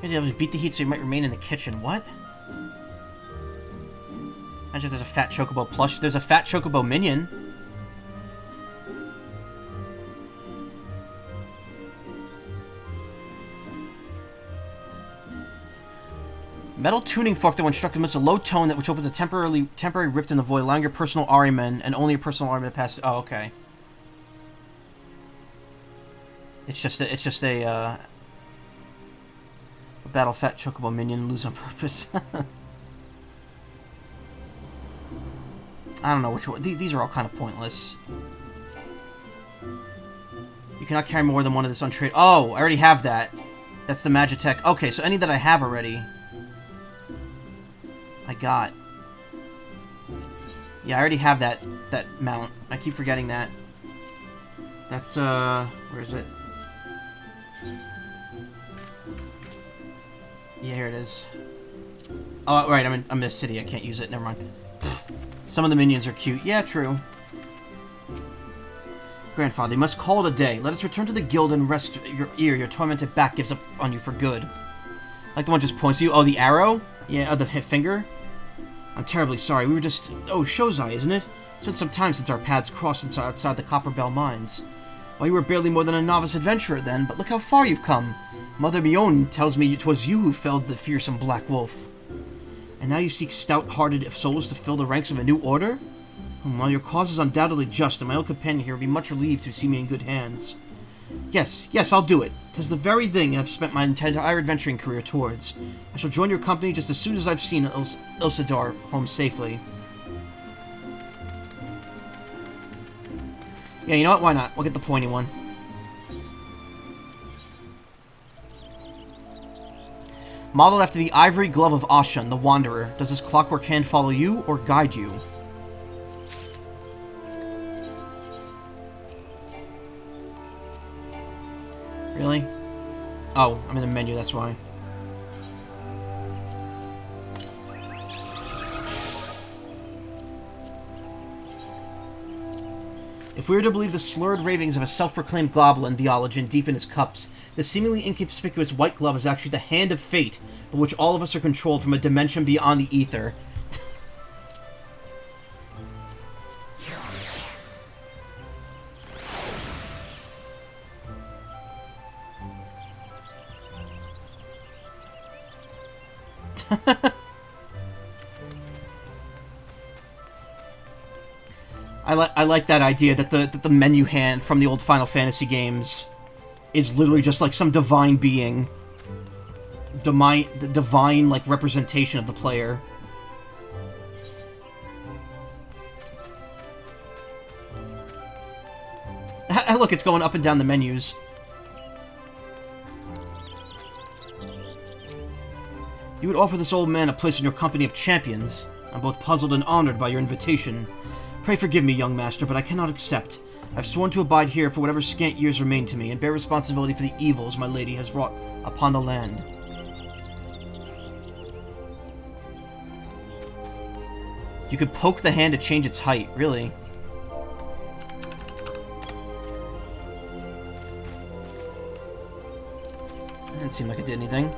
Maybe able to beat the heat so you might remain in the kitchen. What? Imagine if there's a Fat Chocobo plush. There's a Fat Chocobo minion. Metal tuning fork that when struck emits a low tone that which opens a temporary rift in the void, allowing your personal Ariman and only your personal Ariman to pass. Oh, okay. It's just a battle Fat Chocobo minion, lose on purpose. I don't know which one. These are all kind of pointless. You cannot carry more than one of this untrade. Oh, I already have that. That's the Magitech. Okay, so any that I have already. I got. Yeah, I already have that mount. I keep forgetting that. That's where is it? Yeah, here it is. Oh, right, I'm in this city. I can't use it. Never mind. Some of the minions are cute. Yeah, true. Grandfather, you must call it a day. Let us return to the guild and rest your ear. Your tormented back gives up on you for good. Like the one just points at you. Oh, the arrow? Yeah, the finger? I'm terribly sorry. We were just... Oh, Shozai, isn't it? It's been some time since our paths crossed outside the Copper Bell mines. Well, you were barely more than a novice adventurer then, but look how far you've come. Mother Mion tells me it was you who felled the fearsome Black Wolf. And now you seek stout-hearted souls to fill the ranks of a new order? While your cause is undoubtedly just, and my old companion here will be much relieved to see me in good hands. Yes, I'll do it. 'Tis the very thing I've spent my entire adventuring career towards. I shall join your company just as soon as I've seen Ilsadar home safely. Yeah, you know what? Why not? We'll get the pointy one. Modeled after the ivory glove of Ashan, the Wanderer. Does this clockwork hand follow you or guide you? Really? Oh, I'm in the menu, that's why. If we were to believe the slurred ravings of a self-proclaimed goblin theologian deep in his cups, the seemingly inconspicuous white glove is actually the hand of fate, by which all of us are controlled from a dimension beyond the ether. I like that idea that the menu hand from the old Final Fantasy games is literally just like some divine being, the divine like representation of the player. Look, it's going up and down the menus. You would offer this old man a place in your company of champions. I'm both puzzled and honored by your invitation. Pray forgive me, young master, but I cannot accept. I've sworn to abide here for whatever scant years remain to me, and bear responsibility for the evils my lady has wrought upon the land. You could poke the hand to change its height, really. didn't seem like it did anything.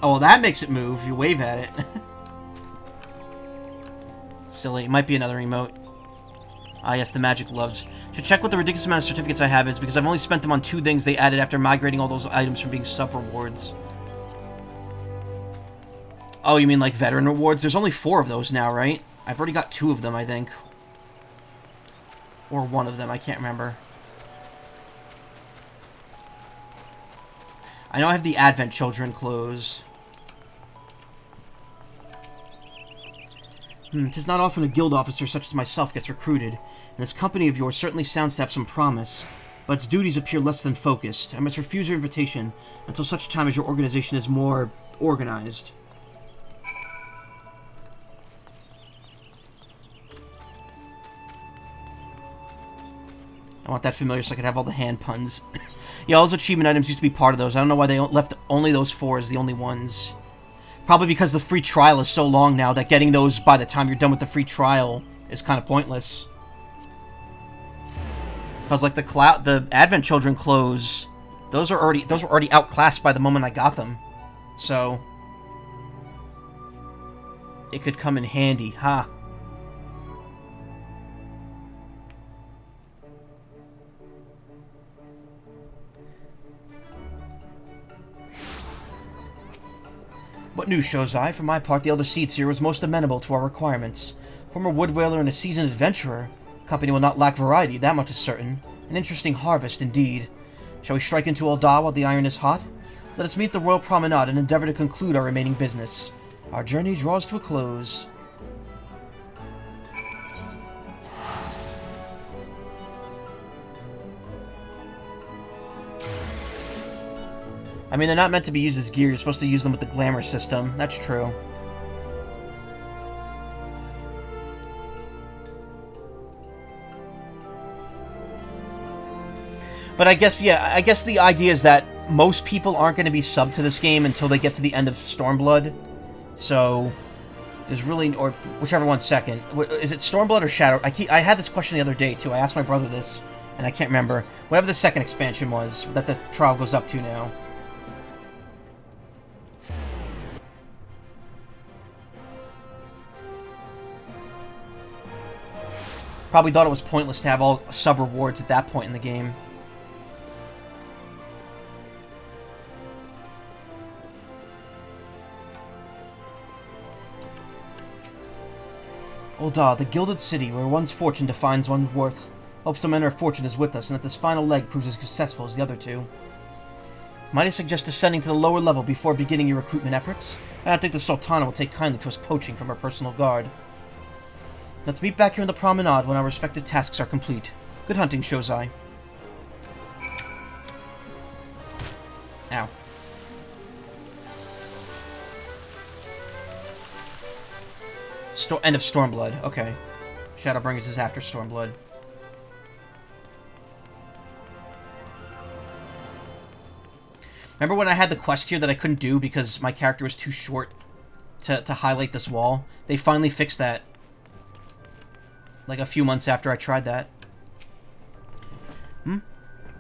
Oh, well, that makes it move. You wave at it. Silly. It might be another emote. Ah, yes, the magic gloves. Should check what the ridiculous amount of certificates I have is, because I've only spent them on 2 things they added after migrating all those items from being sub-rewards. Oh, you mean like veteran rewards? There's only 4 of those now, right? I've already got 2 of them, I think. Or 1 of them, I can't remember. I know I have the Advent Children clothes. 'Tis not often a guild officer such as myself gets recruited, and this company of yours certainly sounds to have some promise, but its duties appear less than focused. I must refuse your invitation until such time as your organization is more organized. I want that familiar so I can have all the hand puns. Yeah, all those achievement items used to be part of those. I don't know why they left only those 4 as the only ones. Probably because the free trial is so long now that getting those by the time you're done with the free trial is kind of pointless. Because like the Advent Children clothes, those were already outclassed by the moment I got them. So it could come in handy, ha. What news, Shozai? For my part, the Elder Seedseer was most amenable to our requirements. Former wood whaler and a seasoned adventurer. Company will not lack variety, that much is certain. An interesting harvest, indeed. Shall we strike into Ul'dah while the iron is hot? Let us meet the Royal Promenade and endeavor to conclude our remaining business. Our journey draws to a close. I mean, they're not meant to be used as gear. You're supposed to use them with the glamour system. That's true. But I guess, yeah, I guess the idea is that most people aren't going to be subbed to this game until they get to the end of Stormblood. So there's really, or whichever one's second. Is it Stormblood or Shadow? I had this question the other day, too. I asked my brother this, and I can't remember. Whatever the second expansion was that the trial goes up to now. Probably thought it was pointless to have all sub-rewards at that point in the game. Ul'dah, the gilded city, where one's fortune defines one's worth. Hope some inner fortune is with us, and that this final leg proves as successful as the other 2. Might I suggest descending to the lower level before beginning your recruitment efforts? I don't think the Sultana will take kindly to us poaching from her personal guard. Let's meet back here in the promenade when our respective tasks are complete. Good hunting, Shozai. Ow. End of Stormblood. Okay. Shadowbringers is after Stormblood. Remember when I had the quest here that I couldn't do because my character was too short to highlight this wall? They finally fixed that. Like a few months after I tried that.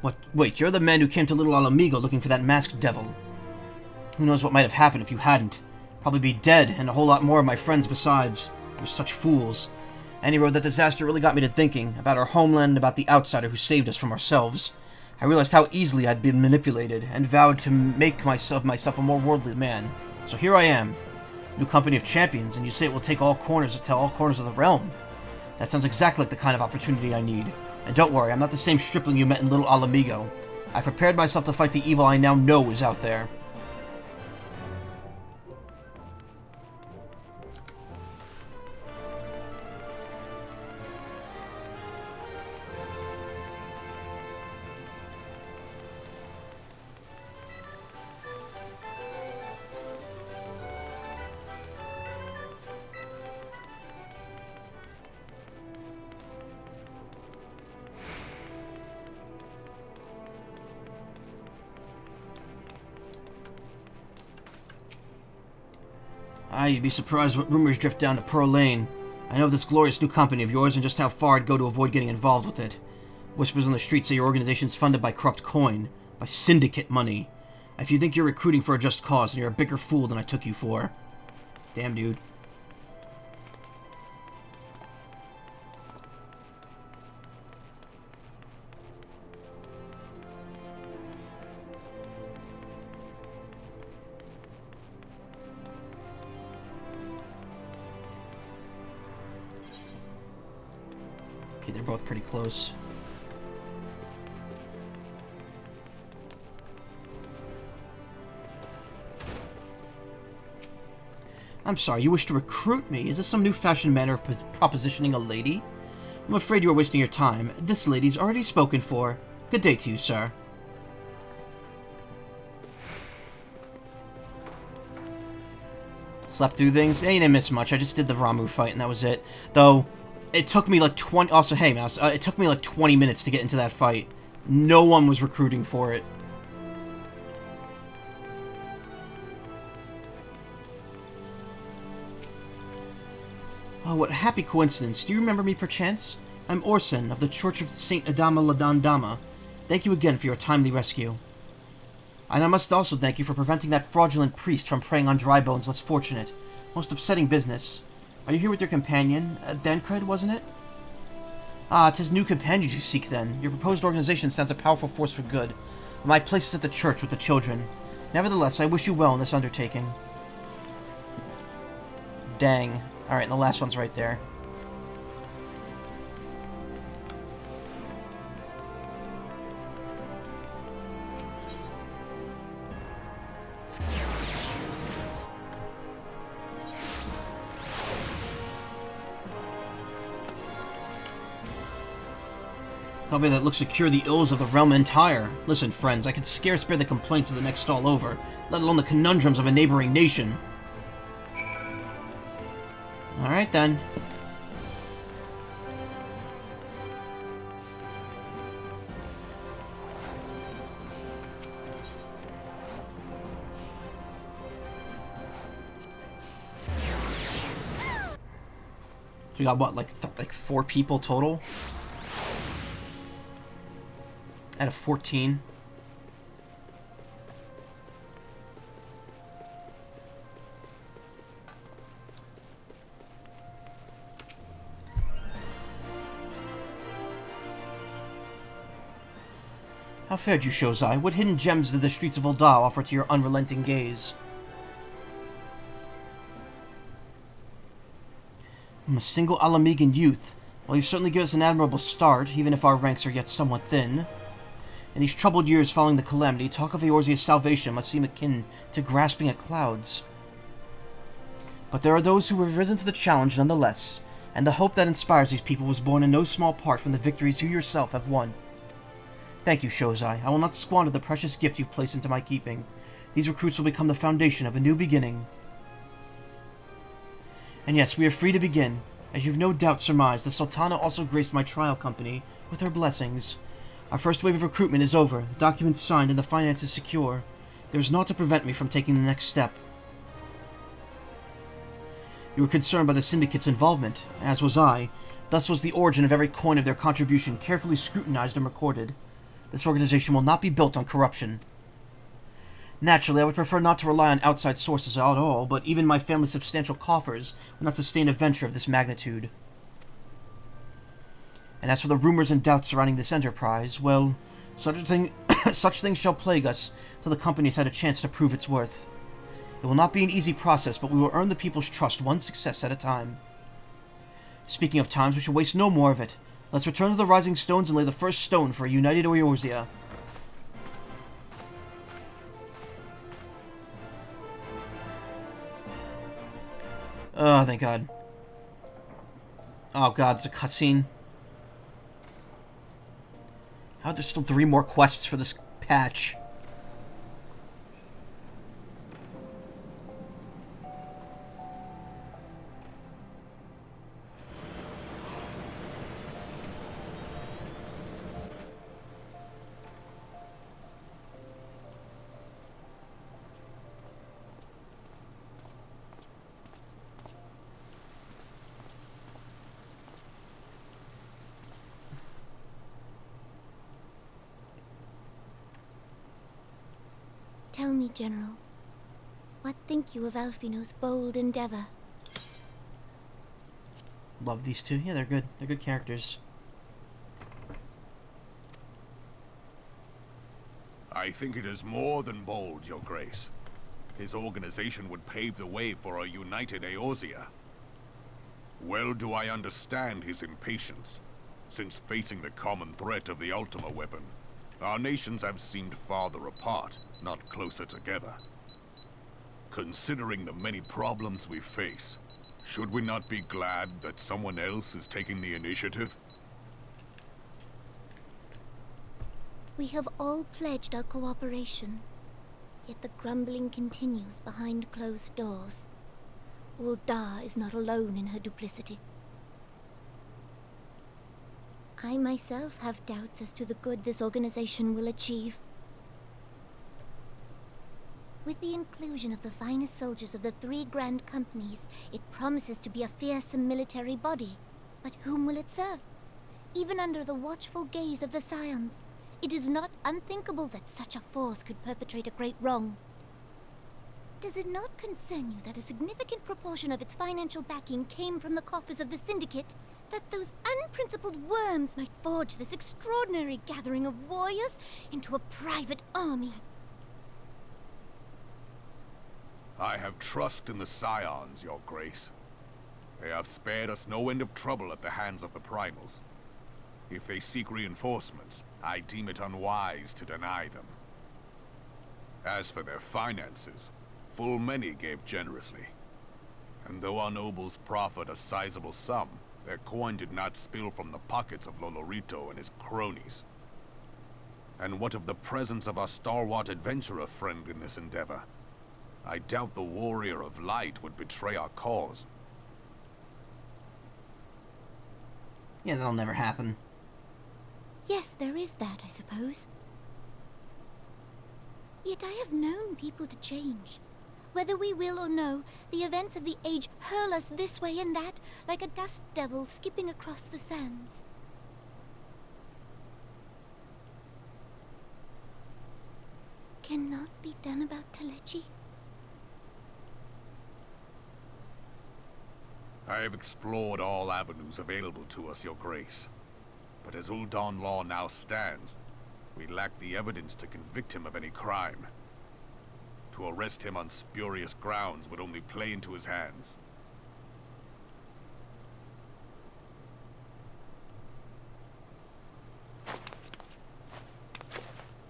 What? Wait, you're the man who came to Little Alamigo looking for that masked devil. Who knows what might have happened if you hadn't. Probably be dead, and a whole lot more of my friends besides. We're such fools. Any road, that disaster really got me to thinking about our homeland and about the outsider who saved us from ourselves. I realized how easily I'd been manipulated, and vowed to make myself a more worldly man. So here I am. New company of champions, and you say it will take all corners to tell all corners of the realm. That sounds exactly like the kind of opportunity I need. And don't worry, I'm not the same stripling you met in Little Alamigo. I've prepared myself to fight the evil I now know is out there. You'd be surprised what rumors drift down to Pearl Lane. I know of this glorious new company of yours and just how far I'd go to avoid getting involved with it. Whispers on the street say your organization's funded by corrupt coin, by syndicate money. If you think you're recruiting for a just cause, then you're a bigger fool than I took you for. Damn, dude. Okay, they're both pretty close. I'm sorry, you wish to recruit me? Is this some new-fashioned manner of propositioning a lady? I'm afraid you are wasting your time. This lady's already spoken for. Good day to you, sir. Slept through things? I didn't miss much. I just did the Ramuh fight, and that was it. Though, it took me like 20... Also, hey, Mouse. It took me like 20 minutes to get into that fight. No one was recruiting for it. Oh, what a happy coincidence. Do you remember me, perchance? I'm Orson, of the Church of St. Adama-Ladon-Dama. Thank you again for your timely rescue. And I must also thank you for preventing that fraudulent priest from preying on dry bones less fortunate. Most upsetting business. Are you here with your companion? Dancred, wasn't it? Ah, 'tis new companions you seek, then. Your proposed organization stands a powerful force for good. My place is at the church with the children. Nevertheless, I wish you well in this undertaking. Dang. Alright, and the last one's right there. Company that looks to cure the ills of the realm entire. Listen, friends, I could scarce bear the complaints of the next stall over, let alone the conundrums of a neighboring nation. Alright then. So we got what, like 4 people total? Out of 14. How fared you, Shozai? What hidden gems did the streets of Ul'dah offer to your unrelenting gaze? I'm a single Alamegan youth. Well, you've certainly given us an admirable start, even if our ranks are yet somewhat thin. In these troubled years following the calamity, talk of Eorzea's salvation must seem akin to grasping at clouds. But there are those who have risen to the challenge nonetheless, and the hope that inspires these people was born in no small part from the victories you yourself have won. Thank you, Shozai. I will not squander the precious gift you've placed into my keeping. These recruits will become the foundation of a new beginning. And yes, we are free to begin. As you've no doubt surmised, the Sultana also graced my trial company with her blessings. Our first wave of recruitment is over, the documents signed, and the finances secure. There is naught to prevent me from taking the next step. You were concerned by the Syndicate's involvement, as was I. Thus was the origin of every coin of their contribution carefully scrutinized and recorded. This organization will not be built on corruption. Naturally, I would prefer not to rely on outside sources at all, but even my family's substantial coffers would not sustain a venture of this magnitude. And as for the rumors and doubts surrounding this enterprise, well, such things shall plague us till the company has had a chance to prove its worth. It will not be an easy process, but we will earn the people's trust one success at a time. Speaking of times, we shall waste no more of it. Let's return to the Rising Stones and lay the first stone for a united Eorzea. Oh, thank God. Oh God, it's a cutscene. How there's still 3 more quests for this patch? Tell me, General, what think you of Alfino's bold endeavor? Love these two. Yeah, they're good. They're good characters. I think it is more than bold, Your Grace. His organization would pave the way for a united Eorzea. Well do I understand his impatience, since facing the common threat of the Ultima weapon, our nations have seemed farther apart, not closer together. Considering the many problems we face, should we not be glad that someone else is taking the initiative? We have all pledged our cooperation, yet the grumbling continues behind closed doors. Ul'dah is not alone in her duplicity. I myself have doubts as to the good this organization will achieve. With the inclusion of the finest soldiers of the 3 grand companies, it promises to be a fearsome military body. But whom will it serve? Even under the watchful gaze of the Scions, it is not unthinkable that such a force could perpetrate a great wrong. Does it not concern you that a significant proportion of its financial backing came from the coffers of the Syndicate? That those unprincipled worms might forge this extraordinary gathering of warriors into a private army? I have trust in the Scions, Your Grace. They have spared us no end of trouble at the hands of the Primals. If they seek reinforcements, I deem it unwise to deny them. As for their finances, full many gave generously. And though our nobles proffered a sizable sum, their coin did not spill from the pockets of Lolorito and his cronies. And what of the presence of our stalwart adventurer friend in this endeavor? I doubt the Warrior of Light would betray our cause. Yeah, that'll never happen. Yes, there is that, I suppose. Yet I have known people to change. Whether we will or no, the events of the age hurl us this way and that, like a dust devil skipping across the sands. Cannot be done about Telechi? I have explored all avenues available to us, Your Grace. But as Ul'dah law now stands, we lack the evidence to convict him of any crime. To arrest him on spurious grounds would only play into his hands.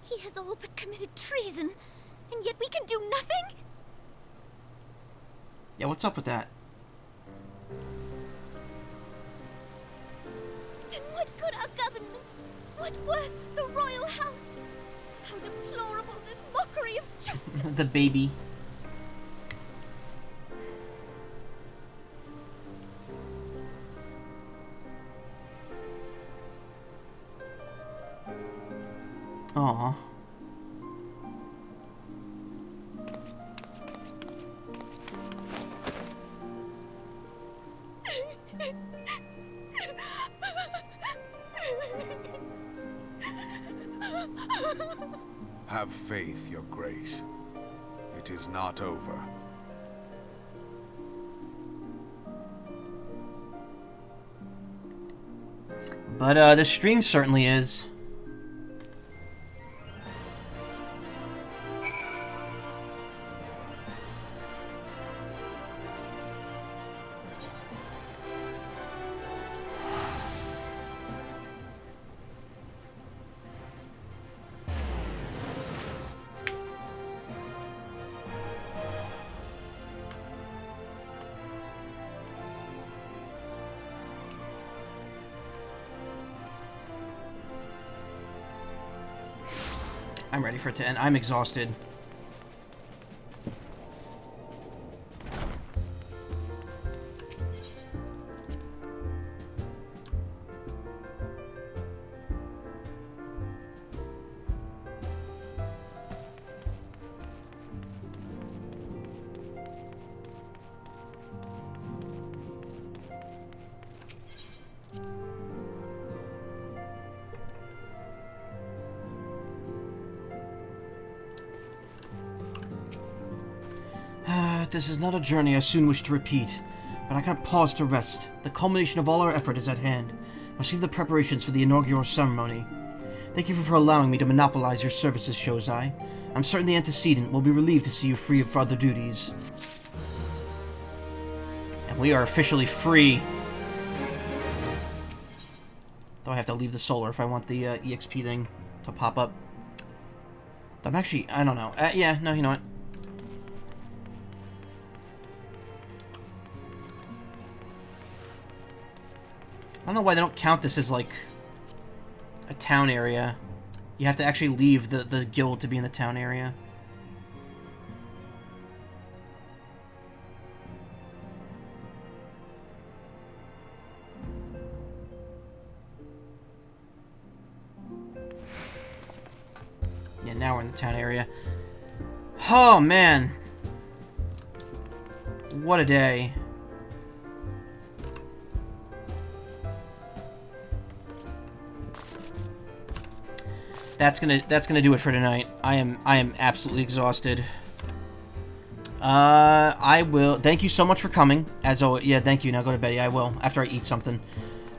He has all but committed treason, and yet we can do nothing? Yeah, what's up with that? Then what good our government? What worth the royal house? How deplorable this mockery of justice! The baby. Aww. Have faith, Your Grace. It is not over. But, the stream certainly is. I'm ready for it to end. I'm exhausted. This is not a journey I soon wish to repeat, but I can't pause to rest. The culmination of all our effort is at hand. Must see the preparations for the inaugural ceremony. Thank you for allowing me to monopolize your services, Shozai. I'm certain the antecedent will be relieved to see you free of other duties. And we are officially free. Though I have to leave the solar if I want the EXP thing to pop up. I'm actually, I don't know. Yeah, no, you know what? I don't know why they don't count this as, like, a town area. You have to actually leave the guild to be in the town area. Yeah, now we're in the town area. Oh, man. What a day. That's gonna do it for tonight. I am absolutely exhausted. I will thank you so much for coming. As always, yeah, thank you. Now go to bed. Yeah, I will after I eat something.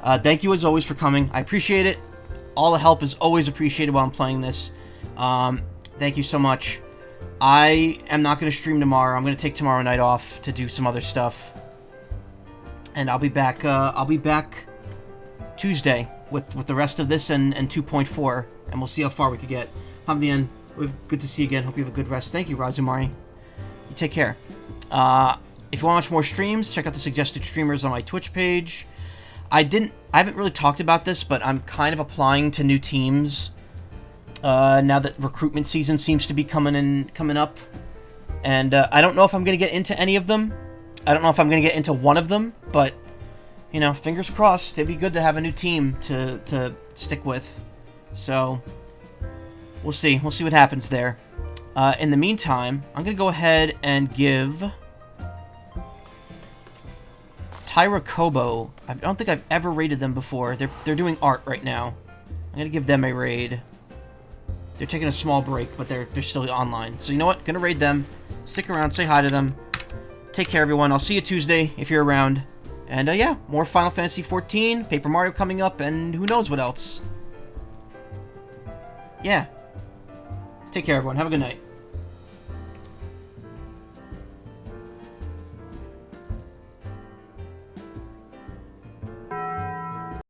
Thank you as always for coming. I appreciate it. All the help is always appreciated while I'm playing this. Thank you so much. I am not gonna stream tomorrow. I'm gonna take tomorrow night off to do some other stuff, and I'll be back. I'll be back Tuesday with the rest of this and 2.4. And we'll see how far we could get. Hamdian, good to see you again. Hope you have a good rest. Thank you, Razumari. You take care. If you want to watch more streams, check out the suggested streamers on my Twitch page. I haven't really talked about this, but I'm kind of applying to new teams now that recruitment season seems to be coming up. And I don't know if I'm going to get into any of them. I don't know if I'm going to get into one of them, but you know, fingers crossed. It'd be good to have a new team to stick with. So, we'll see. We'll see what happens there. In the meantime, I'm going to go ahead and give Tyra Kobo. I don't think I've ever raided them before. They're doing art right now. I'm going to give them a raid. They're taking a small break, but they're still online. So, you know what? Going to raid them. Stick around. Say hi to them. Take care, everyone. I'll see you Tuesday if you're around. And, yeah, more Final Fantasy XIV, Paper Mario coming up, and who knows what else. Yeah. Take care, everyone. Have a good night.